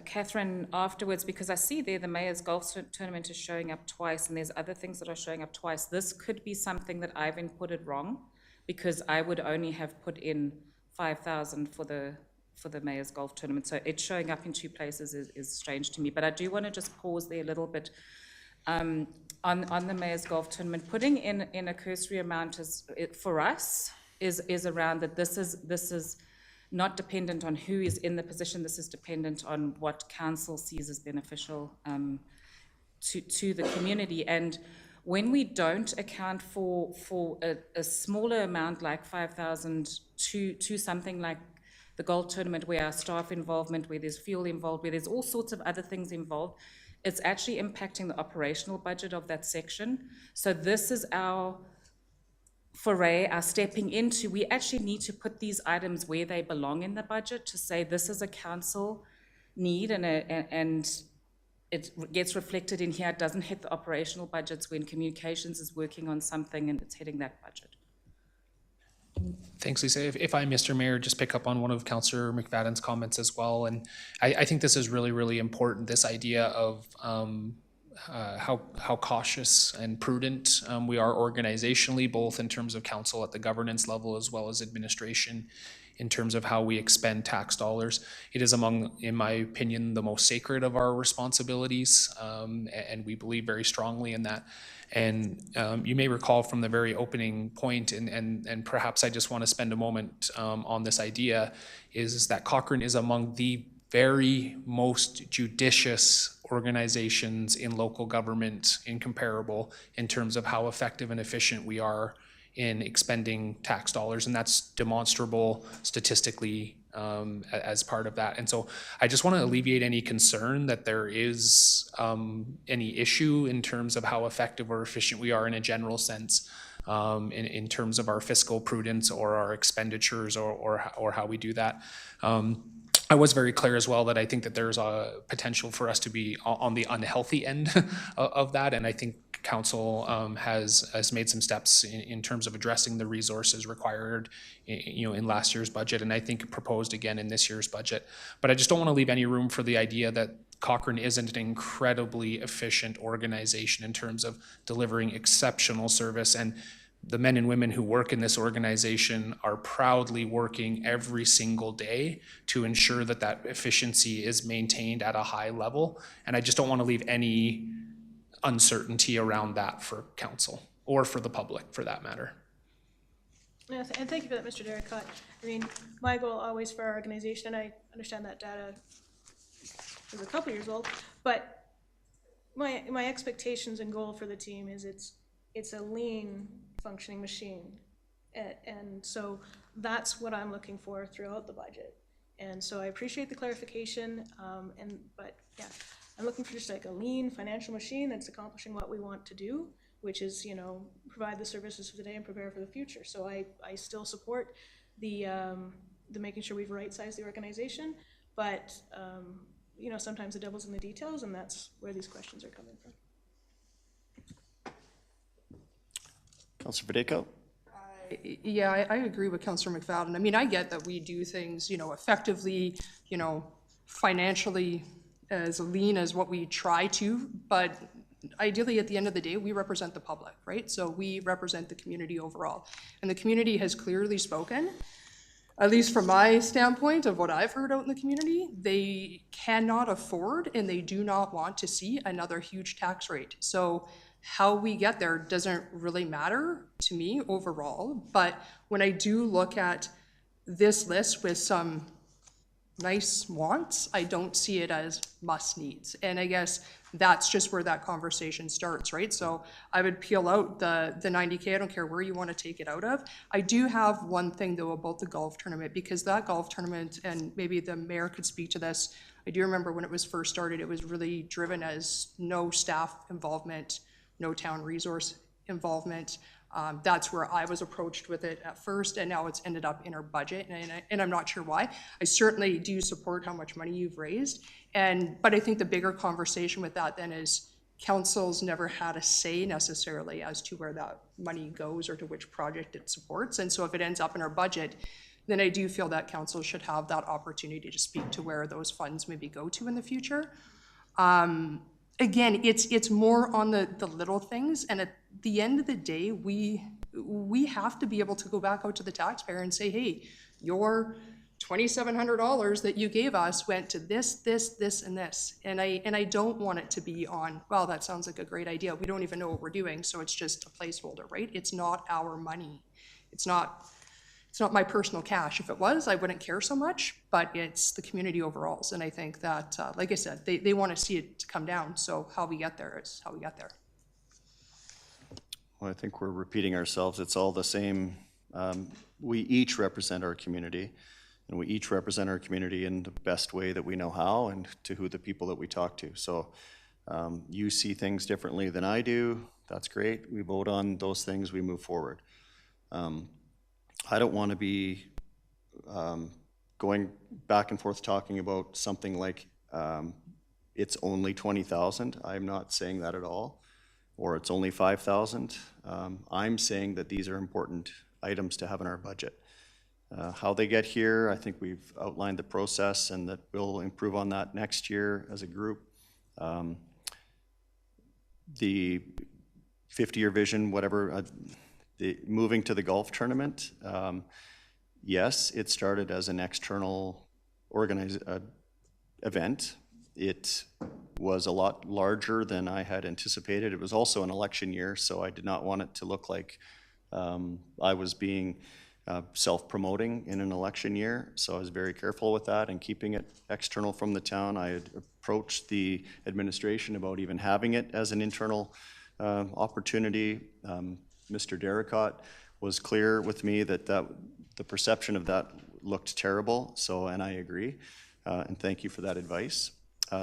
Catherine afterwards, because I see there the Mayor's Golf Tournament is showing up twice, and there's other things that are showing up twice. This could be something that I've inputted wrong, because I would only have put in 5,000 for the Mayor's Golf Tournament. So it's showing up in two places is strange to me. But I do want to just pause there a little bit. On the Mayor's Golf Tournament, putting in a cursory amount for us is around that this is not dependent on who is in the position. This is dependent on what council sees as beneficial to the community. And when we don't account for a smaller amount like 5,000 to something like the golf tournament, where our staff involvement, where there's fuel involved, where there's all sorts of other things involved, it's actually impacting the operational budget of that section. So this is our foray, our stepping into, we actually need to put these items where they belong in the budget, to say this is a council need, and it gets reflected in here. It doesn't hit the operational budgets when communications is working on something and it's hitting that budget. Thanks, Lisa. If I, Mr. Mayor, just pick up on one of Councillor McFadden's comments as well. And I think this is really, really important, this idea of how cautious and prudent we are organizationally, both in terms of council at the governance level as well as administration, in terms of how we expend tax dollars. It is among, in my opinion, the most sacred of our responsibilities, and we believe very strongly in that. And you may recall from the very opening point, and perhaps I just want to spend a moment on this idea, is that Cochrane is among the very most judicious organizations in local government, incomparable, in terms of how effective and efficient we are in expending tax dollars, and that's demonstrable statistically as part of that. And so I just want to alleviate any concern that there is any issue in terms of how effective or efficient we are in a general sense, in terms of our fiscal prudence or our expenditures or how we do that. I was very clear as well that I think that there's a potential for us to be on the unhealthy end of that, and I think council has made some steps in terms of addressing the resources required in last year's budget, and I think proposed again in this year's budget. But I just don't want to leave any room for the idea that Cochrane isn't an incredibly efficient organization in terms of delivering exceptional service, and the men and women who work in this organization are proudly working every single day to ensure that that efficiency is maintained at a high level. And I just don't want to leave any uncertainty around that for council or for the public, for that matter. Yeah, and thank you for that, Mr. Derricott. I mean, my goal always for our organization, and I understand that data is a couple years old, but my expectations and goal for the team is it's a lean functioning machine. And so that's what I'm looking for throughout the budget. And so I appreciate the clarification, but yeah, I'm looking for just like a lean financial machine that's accomplishing what we want to do, which is, provide the services for today and prepare for the future. So I still support the making sure we've right-sized the organization, but sometimes the devil's in the details, and that's where these questions are coming from. Councillor Federico? Yeah, I agree with Councillor McFadden. I mean, I get that we do things, effectively, financially as lean as what we try to, but ideally, at the end of the day, we represent the public, right? So we represent the community overall. And the community has clearly spoken, at least from my standpoint of what I've heard out in the community, they cannot afford and they do not want to see another huge tax rate. So how we get there doesn't really matter to me overall, but when I do look at this list with some nice wants, I don't see it as must needs. And I guess that's just where that conversation starts, right? So I would peel out the 90K, I don't care where you want to take it out of. I do have one thing though about the golf tournament, because that golf tournament, and maybe the mayor could speak to this, I do remember when it was first started, it was really driven as no staff involvement, no town resource involvement. That's where I was approached with it at first, and now it's ended up in our budget, and I'm not sure why. I certainly do support how much money you've raised, but I think the bigger conversation with that then is council's never had a say necessarily as to where that money goes or to which project it supports, and so if it ends up in our budget, then I do feel that council should have that opportunity to speak to where those funds maybe go to in the future. Again, it's more on the little things, and at the end of the day, we have to be able to go back out to the taxpayer and say, hey, your $2,700 that you gave us went to this, this, and this. And I don't want it to be on, well, that sounds like a great idea. We don't even know what we're doing, so it's just a placeholder, right? It's not our money. It's not my personal cash. If it was, I wouldn't care so much, but it's the community overalls. And I think that, like I said, they want to see it come down. So how we get there is how we get there. Well, I think we're repeating ourselves. It's all the same. We each represent our community, and we each represent our community in the best way that we know how and to who the people that we talk to. So you see things differently than I do. That's great. We vote on those things, we move forward. I don't want to be going back and forth talking about something like it's only 20,000. I'm not saying that at all, or it's only 5,000. I'm saying that these are important items to have in our budget. How they get here, I think we've outlined the process, and that we'll improve on that next year as a group. The 50-year vision, whatever, the moving to the golf tournament, yes, it started as an external event. It was a lot larger than I had anticipated. It was also an election year, so I did not want it to look like I was being self-promoting in an election year. So I was very careful with that and keeping it external from the town. I had approached the administration about even having it as an internal opportunity. Mr. Derricott was clear with me that the perception of that looked terrible, and I agree, and thank you for that advice.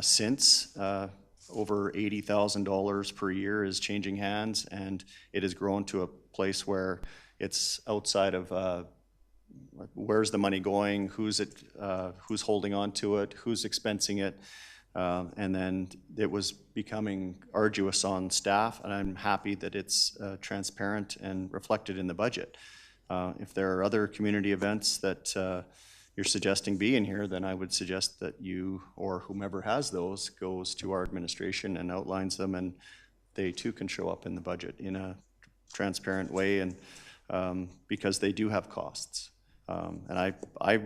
Since over $80,000 per year is changing hands, and it has grown to a place where it's outside of where's the money going, who's holding on to it, who's expensing it, and then it was becoming arduous on staff, and I'm happy that it's transparent and reflected in the budget. If there are other community events that you're suggesting be in here, then I would suggest that you or whomever has those goes to our administration and outlines them, and they too can show up in the budget in a transparent way, and because they do have costs. And I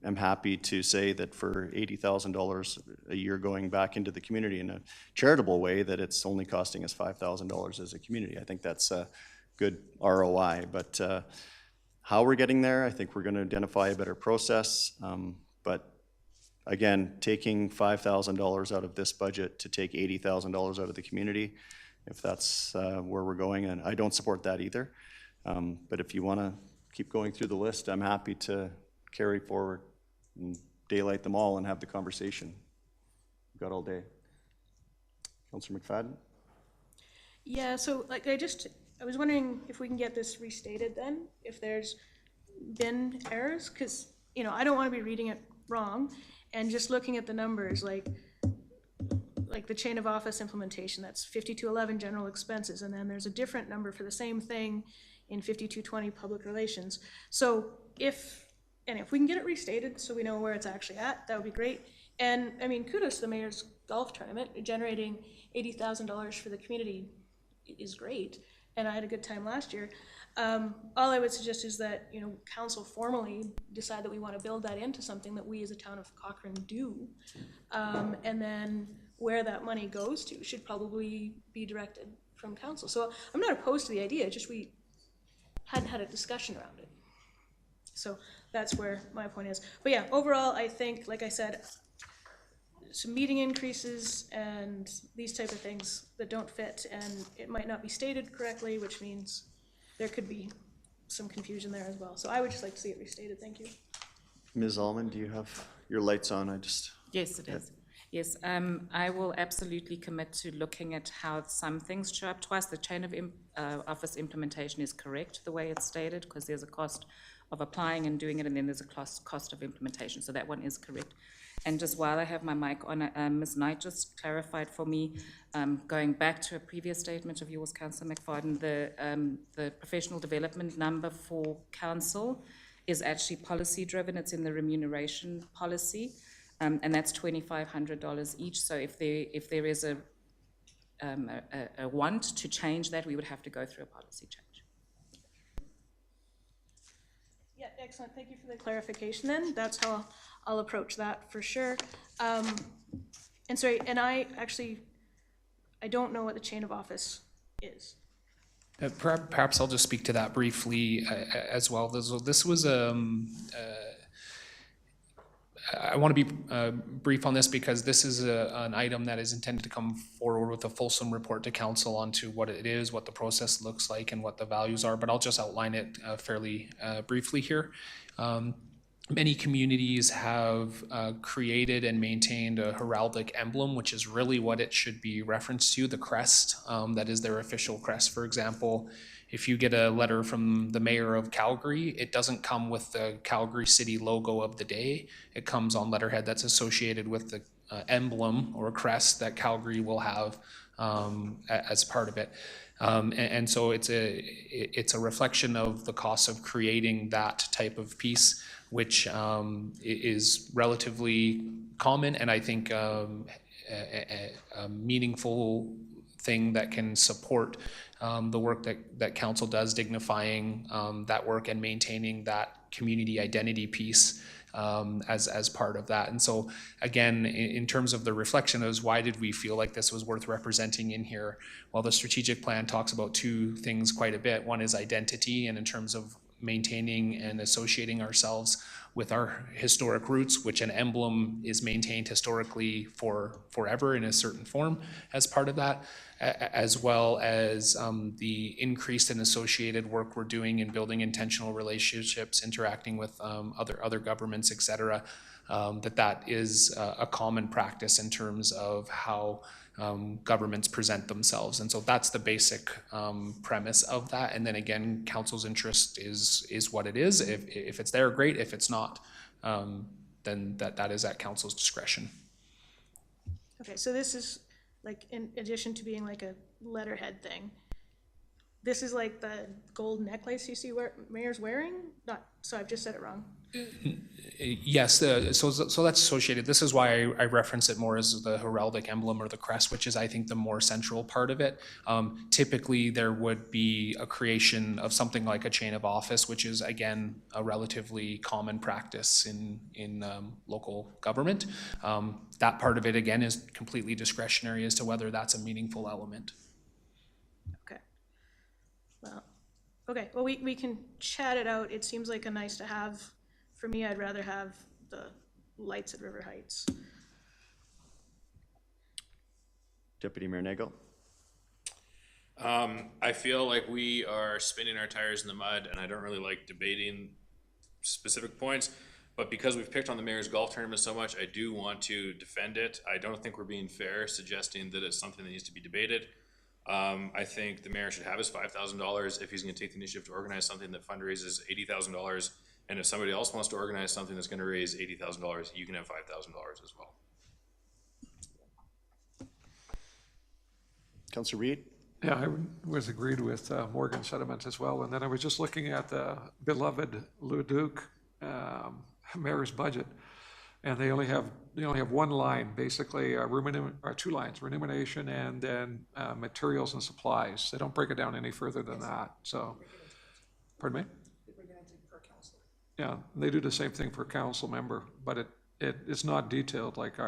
am happy to say that for $80,000 a year going back into the community in a charitable way, that it's only costing us $5,000 as a community. I think that's a good ROI, but how we're getting there, I think we're going to identify a better process. But again, taking $5,000 out of this budget to take $80,000 out of the community, if that's where we're going, and I don't support that either. But if you want to keep going through the list, I'm happy to carry forward and daylight them all and have the conversation. We've got all day. Councillor McFadden? Yeah, so like I was wondering if we can get this restated then, if there's been errors, because, you know, I don't want to be reading it wrong and just looking at the numbers, like the chain of office implementation, that's 5211 general expenses, and then there's a different number for the same thing in 5220 public relations. So if we can get it restated so we know where it's actually at, that would be great. And I mean, kudos to the mayor's golf tournament. Generating $80,000 for the community is great, and I had a good time last year. All I would suggest is that, you know, council formally decide that we want to build that into something that we as a town of Cochrane do, and then where that money goes to should probably be directed from council. So I'm not opposed to the idea, just we hadn't had a discussion around it. So that's where my point is. But yeah, overall, I think, like I said, some meeting increases and these type of things that don't fit, and it might not be stated correctly, which means there could be some confusion there as well. So I would just like to see it restated. Thank you. Ms. Allman, do you have your lights on? Yes, it is. Yes, I will absolutely commit to looking at how some things show up twice. The chain of office implementation is correct the way it's stated, because there's a cost of applying and doing it, and then there's a cost of implementation. So that one is correct. And just while I have my mic on, Ms. Knight just clarified for me, going back to a previous statement of yours, Councillor McFadden, the professional development number for council is actually policy-driven. It's in the remuneration policy, and that's $2,500 each. So if there is a want to change that, we would have to go through a policy change. Yeah, excellent. Thank you for the clarification then. That's how I'll approach that for sure. And sorry, and I don't know what the chain of office is. Perhaps I'll just speak to that briefly as well. This was I want to be brief on this because this is an item that is intended to come forward with a fulsome report to council onto what it is, what the process looks like, and what the values are, but I'll just outline it fairly briefly here. Many communities have created and maintained a heraldic emblem, which is really what it should be referenced to, the crest. That is their official crest. For example, if you get a letter from the mayor of Calgary, it doesn't come with the Calgary City logo of the day. It comes on letterhead that's associated with the emblem or crest that Calgary will have as part of it. And so it's a reflection of the cost of creating that type of piece, which is relatively common and I think a meaningful thing that can support the work that council does, dignifying that work and maintaining that community identity piece as part of that. And so again, in terms of the reflection is why did we feel like this was worth representing in here? Well, the strategic plan talks about two things quite a bit. One is identity, and in terms of maintaining and associating ourselves with our historic roots, which an emblem is maintained historically forever in a certain form as part of that, as well as the increased and associated work we're doing in building intentional relationships, interacting with other governments, et cetera, that is a common practice in terms of how governments present themselves. And so that's the basic premise of that. And then again, council's interest is what it is. If it's there, great. If it's not, then that is at council's discretion. Okay, so this is like, in addition to being like a letterhead thing, this is like the gold necklace you see mayor's wearing? So I've just said it wrong. Yes, so that's associated. This is why I reference it more as the heraldic emblem or the crest, which is I think the more central part of it. Typically there would be a creation of something like a chain of office, which is again a relatively common practice in local government. That part of it again is completely discretionary as to whether that's a meaningful element. Okay. Well, okay, well, we can chat it out. It seems like a nice to have. For me, I'd rather have the lights at River Heights. Deputy Mayor Nagle. I feel like we are spinning our tires in the mud, and I don't really like debating specific points, but because we've picked on the mayor's golf tournament so much, I do want to defend it. I don't think we're being fair suggesting that it's something that needs to be debated. I think the mayor should have his $5,000 if he's going to take the initiative to organize something that fundraises $80,000. And if somebody else wants to organize something that's going to raise $80,000, you can have $5,000 as well. Councillor Reid? Yeah, I was agreed with Morgan's sentiment as well. And then I was just looking at the beloved Leduc mayor's budget, and they only have one line, basically, or two lines, remuneration and then materials and supplies. They don't break it down any further than that. So, pardon me? Yeah, they do the same thing for council member, but it's not detailed like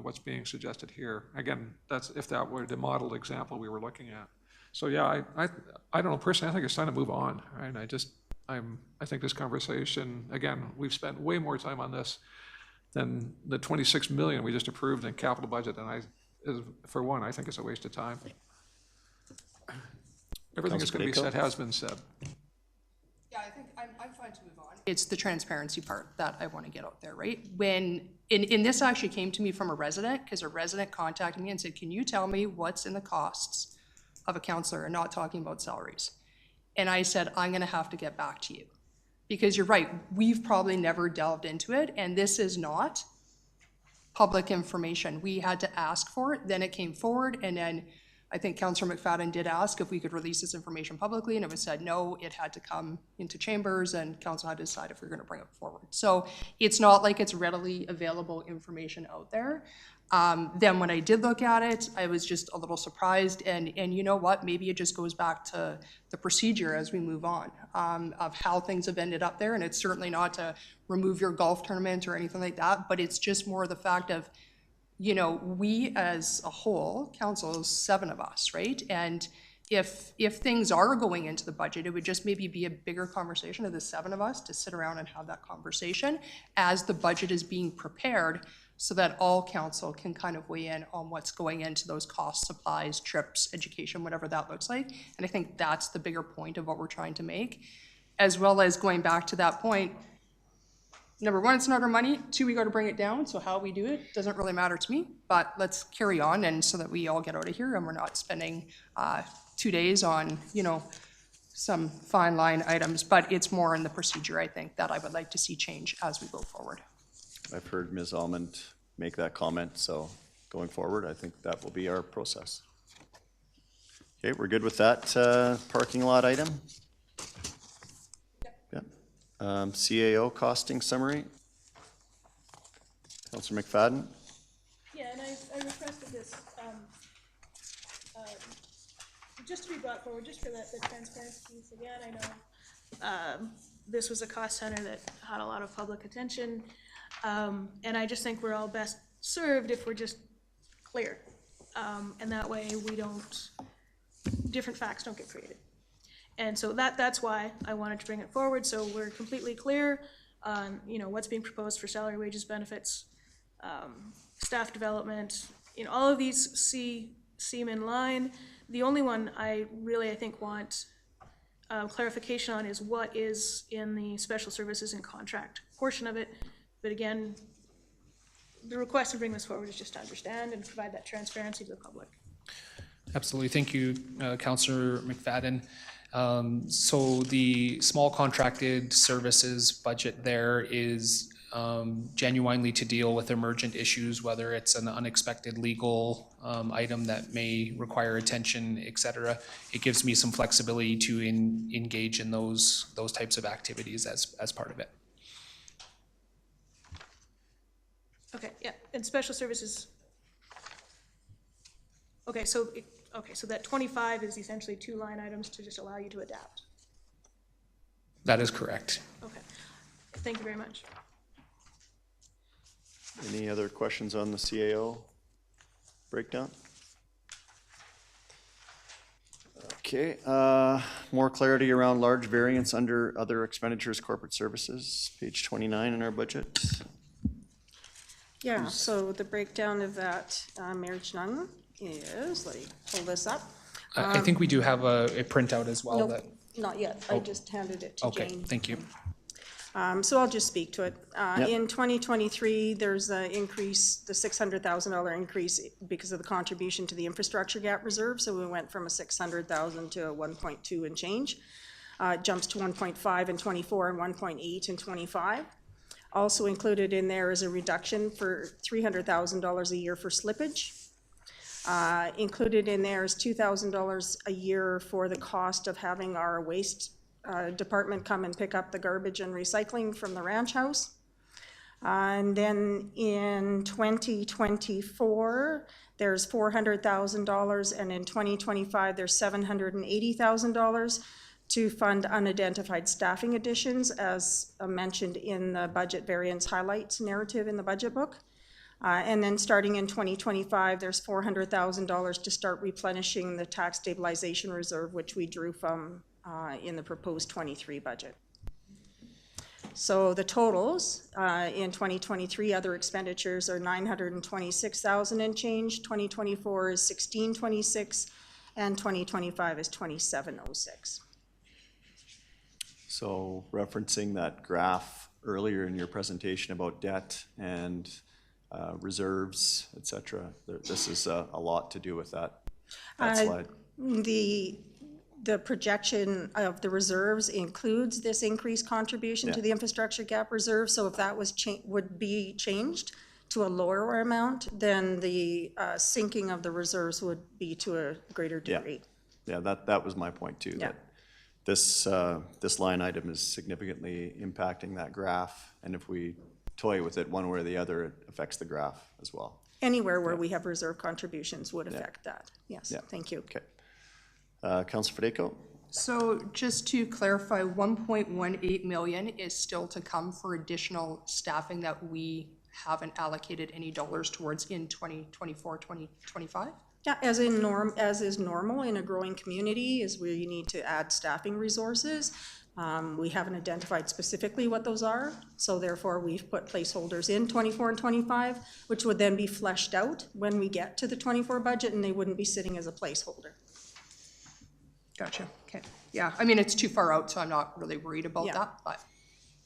what's being suggested here. Again, that's if that were the modeled example we were looking at. So yeah, I don't know, personally, I think it's time to move on, right? I think this conversation, again, we've spent way more time on this than the 26 million we just approved in capital budget, and for one, I think it's a waste of time. Everything that's going to be said has been said. Yeah, I think I'm fine to move on. It's the transparency part that I want to get out there, right? When, and this actually came to me from a resident, because a resident contacted me and said, can you tell me what's in the costs of a counselor, and not talking about salaries? And I said, I'm going to have to get back to you. Because you're right, we've probably never delved into it, and this is not public information. We had to ask for it, then it came forward, and then I think Councillor McFadden did ask if we could release this information publicly, and it was said no, it had to come into chambers, and council had to decide if we we're gonna bring it forward. So it's not like it's readily available information out there. Then when I did look at it, I was just a little surprised, and you know what, maybe it just goes back to the procedure as we move on, of how things have ended up there, and it's certainly not to remove your golf tournament or anything like that, but it's just more the fact of, you know, we as a whole, council is 7 of us, right? And if things are going into the budget, it would just maybe be a bigger conversation of the 7 of us to sit around and have that conversation as the budget is being prepared, so that all council can kind of weigh in on what's going into those costs, supplies, trips, education, whatever that looks like. And I think that's the bigger point of what we're trying to make, as well as going back to that point. Number 1, it's not our money. 2, we got to bring it down. So how we do it doesn't really matter to me, but let's carry on, and so that we all get out of here and we're not spending 2 days on, you know, some fine line items, but it's more in the procedure, I think, that I would like to see change as we go forward. I've heard Ms. Almond make that comment, so going forward, I think that will be our process. Okay, we're good with that parking lot item? Yep. CAO costing summary. Councillor McFadden? Yeah, and I requested this, just to be brought forward, just for the transparency piece. Again, I know this was a cost center that had a lot of public attention, and I just think we're all best served if we're just clear. And that way we don't, different facts don't get created. And so that's why I wanted to bring it forward, so we're completely clear on, you know, what's being proposed for salary, wages, benefits, staff development, you know, all of these seem in line. The only one I think want clarification on is what is in the special services and contract portion of it. But again, the request to bring this forward is just to understand and provide that transparency to the public. Absolutely. Thank you, Councillor McFadden. So the small contracted services budget there is genuinely to deal with emergent issues, whether it's an unexpected legal item that may require attention, et cetera. It gives me some flexibility to engage in those types of activities as part of it. Okay, yeah, and special services. Okay, so that 25 is essentially 2 line items to just allow you to adapt. That is correct. Okay, thank you very much. Any other questions on the CAO breakdown? Okay, more clarity around large variance under other expenditures, corporate services, page 29 in our budget. Yeah, so the breakdown of that, Mayor Chnung, is, let me pull this up. I think we do have a printout as well. Nope, That. not yet. I just handed it to Jane. Okay, thank you. So I'll just speak to it. In 2023, there's an increase, the $600,000 increase because of the contribution to the infrastructure gap reserve. So we went from a 600,000 to a 1.2 and change. It jumps to 1.5 in 24 and 1.8 in 25. Also included in there is a reduction for $300,000 a year for slippage. Included in there is $2,000 a year for the cost of having our waste department come and pick up the garbage and recycling from the ranch house. And then in 2024, there's $400,000, and in 2025, there's $780,000 to fund unidentified staffing additions, as mentioned in the budget variance highlights narrative in the budget book. And then starting in 2025, there's $400,000 to start replenishing the tax stabilization reserve, which we drew from in the proposed 23 budget. So the totals in 2023, other expenditures are $926,000 and change, 2024 is $1,626, and 2025 is $2,706. So referencing that graph earlier in your presentation about debt and reserves, et cetera, this is a lot to do with that slide. The projection of the reserves includes this increased contribution to the infrastructure gap reserve. So if that was would be changed to a lower amount, then the sinking of the reserves would be to a greater Yeah. degree. Yeah, that was my point too. Yeah. That this line item is significantly impacting that graph, and if we toy with it one way or the other, it affects the graph as well. Anywhere where we have reserve contributions would affect that. Yes, Yeah. thank you. Okay. Councilor Federico? So just to clarify, 1.18 million is still to come for additional staffing that we haven't allocated any dollars towards in 2024, 2025? Yeah, as is normal in a growing community, is where you need to add staffing resources. We haven't identified specifically what those are, so therefore we've put placeholders in 24 and 25, which would then be fleshed out when we get to the 24 budget, and they wouldn't be sitting as a placeholder. Gotcha, okay. Yeah, I mean, it's too far out, so I'm not really worried about Yeah. that, but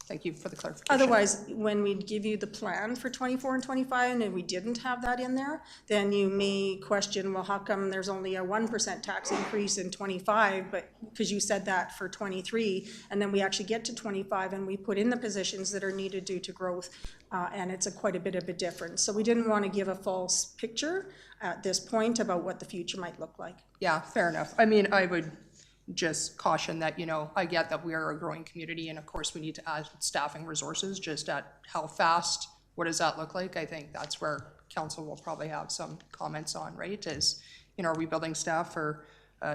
thank you for the clarification. Otherwise, when we give you the plan for 24 and 25, and we didn't have that in there, then you may question, well, how come there's only a 1% tax increase in 25, but, because you said that for 23, and then we actually get to 25 and we put in the positions that are needed due to growth, and it's quite a bit of a difference. So we didn't want to give a false picture at this point about what the future might look like. Yeah, fair enough. I mean, I would just caution that, you know, I get that we are a growing community and of course we need to add staffing resources, just at how fast, what does that look like? I think that's where council will probably have some comments on, right? Is, you know, are we building staff for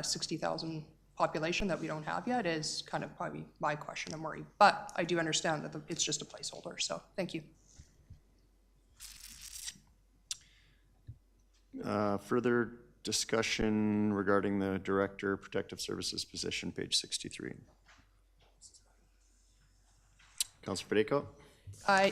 60,000 population that we don't have yet is kind of probably my question and worry. But I do understand that it's just a placeholder, so thank you. Further discussion regarding the Director Protective Services position, page 63. Councilor Federico?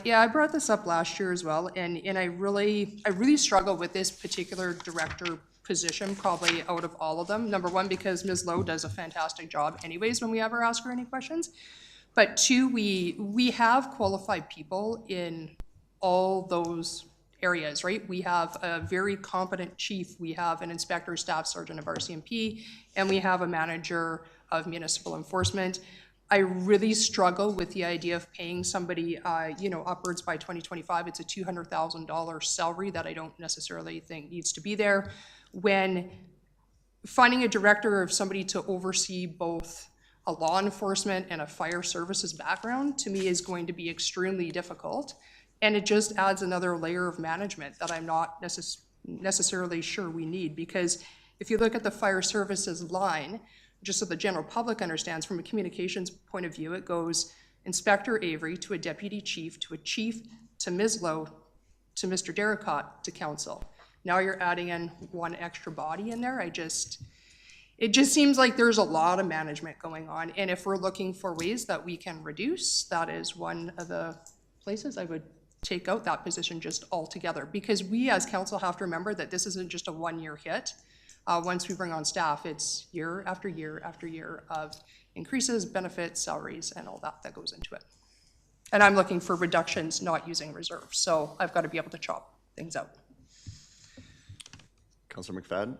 Yeah, I brought this up last year as well, and I really struggle with this particular director position, probably out of all of them. Number one, because Ms. Lowe does a fantastic job anyways when we ever ask her any questions. But two, we have qualified people in all those areas, right? We have a very competent chief, we have an inspector, staff sergeant of RCMP, and we have a manager of municipal enforcement. I really struggle with the idea of paying somebody, you know, upwards by 2025. It's a $200,000 salary that I don't necessarily think needs to be there. When finding a director of somebody to oversee both a law enforcement and a fire services background, to me, is going to be extremely difficult. And it just adds another layer of management that I'm not necessarily sure we need, because if you look at the fire services line, just so the general public understands, from a communications point of view, it goes Inspector Avery to a deputy chief, to a chief, to Ms. Lowe, to Mr. Derricott, to council. Now you're adding in one extra body in there. It just seems like there's a lot of management going on. And if we're looking for ways that we can reduce, that is one of the places I would take out that position just altogether, because we as council have to remember that this isn't just a one-year hit. Once we bring on staff, it's year after year after year of increases, benefits, salaries, and all that goes into it. And I'm looking for reductions, not using reserves, so I've got to be able to chop things out. Councilor McFadden?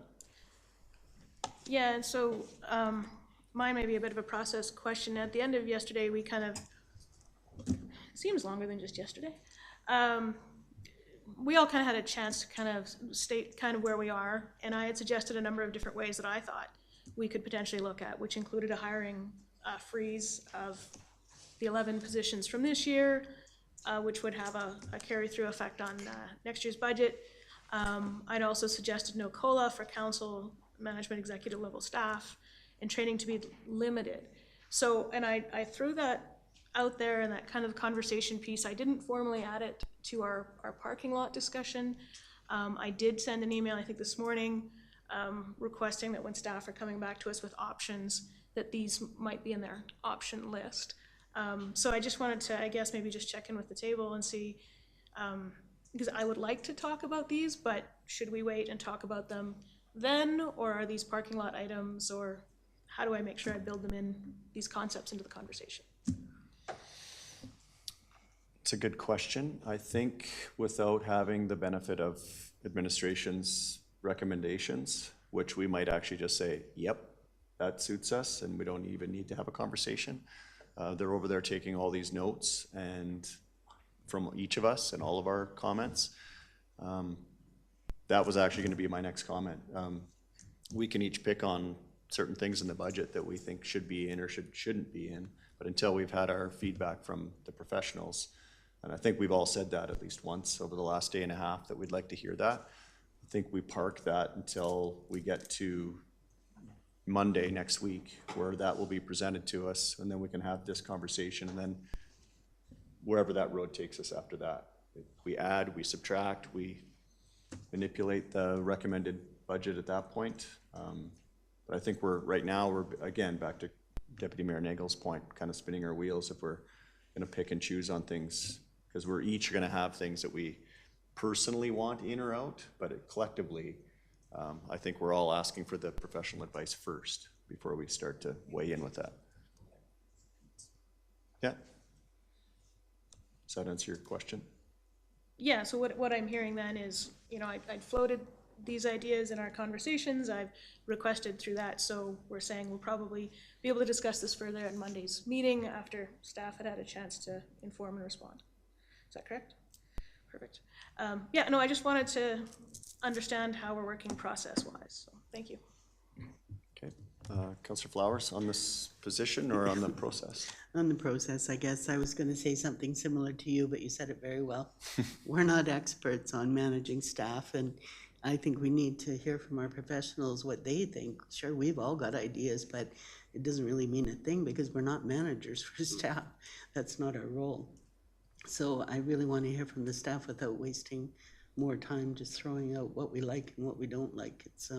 Yeah, and so mine may be a bit of a process question. At the end of yesterday, we kind of, it seems longer than just yesterday. We all kind of had a chance to kind of state kind of where we are, and I had suggested a number of different ways that I thought we could potentially look at, which included a hiring freeze of the 11 positions from this year, which would have a carry-through effect on next year's budget. I'd also suggested no COLA for council, management, executive level staff, and training to be limited. So, and I threw that out there in that kind of conversation piece. I didn't formally add it to our parking lot discussion. I did send an email, I think this morning, requesting that when staff are coming back to us with options, that these might be in their option list. So I just wanted to, I guess, maybe just check in with the table and see, because I would like to talk about these, but should we wait and talk about them then, or are these parking lot items, or how do I make sure I build them in, these concepts into the conversation? It's a good question. I think without having the benefit of administration's recommendations, which we might actually just say, yep, that suits us, and we don't even need to have a conversation. They're over there taking all these notes and from each of us and all of our comments. That was actually gonna be my next comment. We can each pick on certain things in the budget that we think should be in or shouldn't be in, but until we've had our feedback from the professionals, and I think we've all said that at least once over the last day and a half, that we'd like to hear that. I think we park that until we get to Monday next week, where that will be presented to us, and then we can have this conversation, and then wherever that road takes us after that. We add, we subtract, we manipulate the recommended budget at that point. But I think right now, we're, again, back to Deputy Mayor Nagel's point, kind of spinning our wheels if we're gonna pick and choose on things, because we're each gonna have things that we personally want in or out, but collectively, I think we're all asking for the professional advice first before we start to weigh in with that. Yeah? Does that answer your question? Yeah, so what I'm hearing then is, you know, I'd floated these ideas in our conversations, I've requested through that, so we're saying we'll probably be able to discuss this further at Monday's meeting after staff had a chance to inform and respond. Is that correct? Perfect. Yeah, no, I just wanted to understand how we're working process-wise, so thank you. Okay. Councillor Flowers, on this position or on the process? On the process, I guess I was gonna say something similar to you, but you said it very well. We're not experts on managing staff, and I think we need to hear from our professionals what they think. Sure, we've all got ideas, but it doesn't really mean a thing because we're not managers for staff. That's not our role. So I really want to hear from the staff without wasting more time just throwing out what we like and what we don't like. It's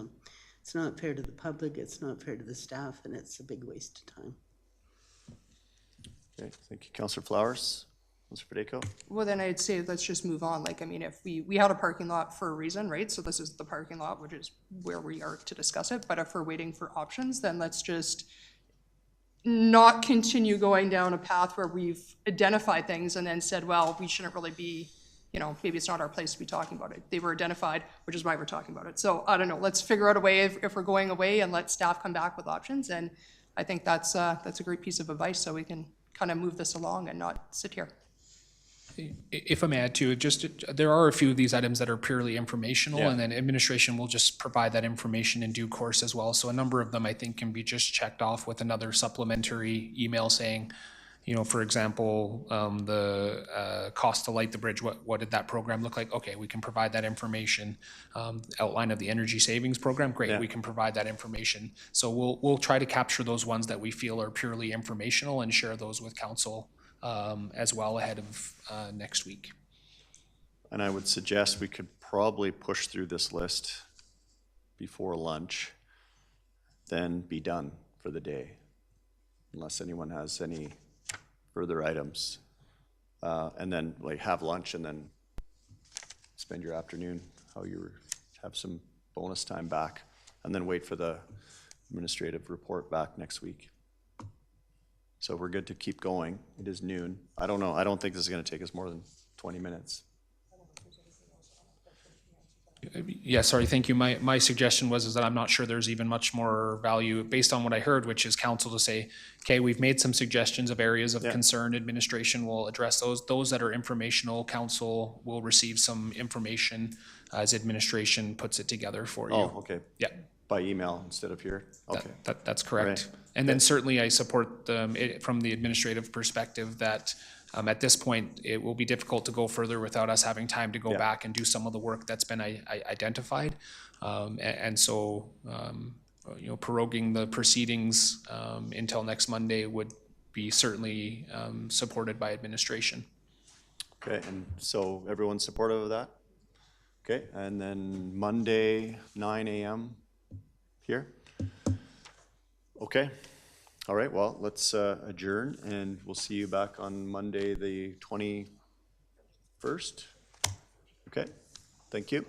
not fair to the public, it's not fair to the staff, and it's a big waste of time. Okay, thank you. Councillor Flowers? Councillor Federico? Well, then I'd say let's just move on. Like, I mean, if we had a parking lot for a reason, right? So this is the parking lot, which is where we are to discuss it. But if we're waiting for options, then let's just not continue going down a path where we've identified things and then said, well, we shouldn't really be, you know, maybe it's not our place to be talking about it. They were identified, which is why we're talking about it. So I don't know, let's figure out a way if we're going away and let staff come back with options. And I think that's a great piece of advice, so we can kind of move this along and not sit here. If I may add to, there are a few of these items that are purely informational, Yeah. and then administration will just provide that information in due course as well. So a number of them, I think, can be just checked off with another supplementary email saying, you know, for example, the cost to light the bridge, what did that program look like? Okay, we can provide that information. Outline of the energy savings program, great, Yeah. we can provide that information. So we'll try to capture those ones that we feel are purely informational and share those with council as well ahead of next week. And I would suggest we could probably push through this list before lunch, then be done for the day, unless anyone has any further items. And then like have lunch and then spend your afternoon, have some bonus time back, and then wait for the administrative report back next week. So we're good to keep going. It is noon. I don't know. I don't think this is gonna take us more than 20 minutes. Yeah, sorry, thank you. My suggestion was that I'm not sure there's even much more value based on what I heard, which is council to say, okay, we've made some suggestions of areas of Yeah. concern. Administration will address those. Those that are informational, council will receive some information as administration puts it together for you. Oh, okay. Yeah. By email instead of here? Okay. That's correct. Right. And then certainly I support it from the administrative perspective that at this point, it will be difficult to go further without us having time to go Yeah. back and do some of the work that's been identified. And so, you know, proroguing the proceedings until next Monday would be certainly supported by administration. Okay, and so everyone's supportive of that? Okay, and then Monday, 9 a.m. here? Okay, all right, well, let's adjourn, and we'll see you back on Monday, the 21st. Okay, thank you.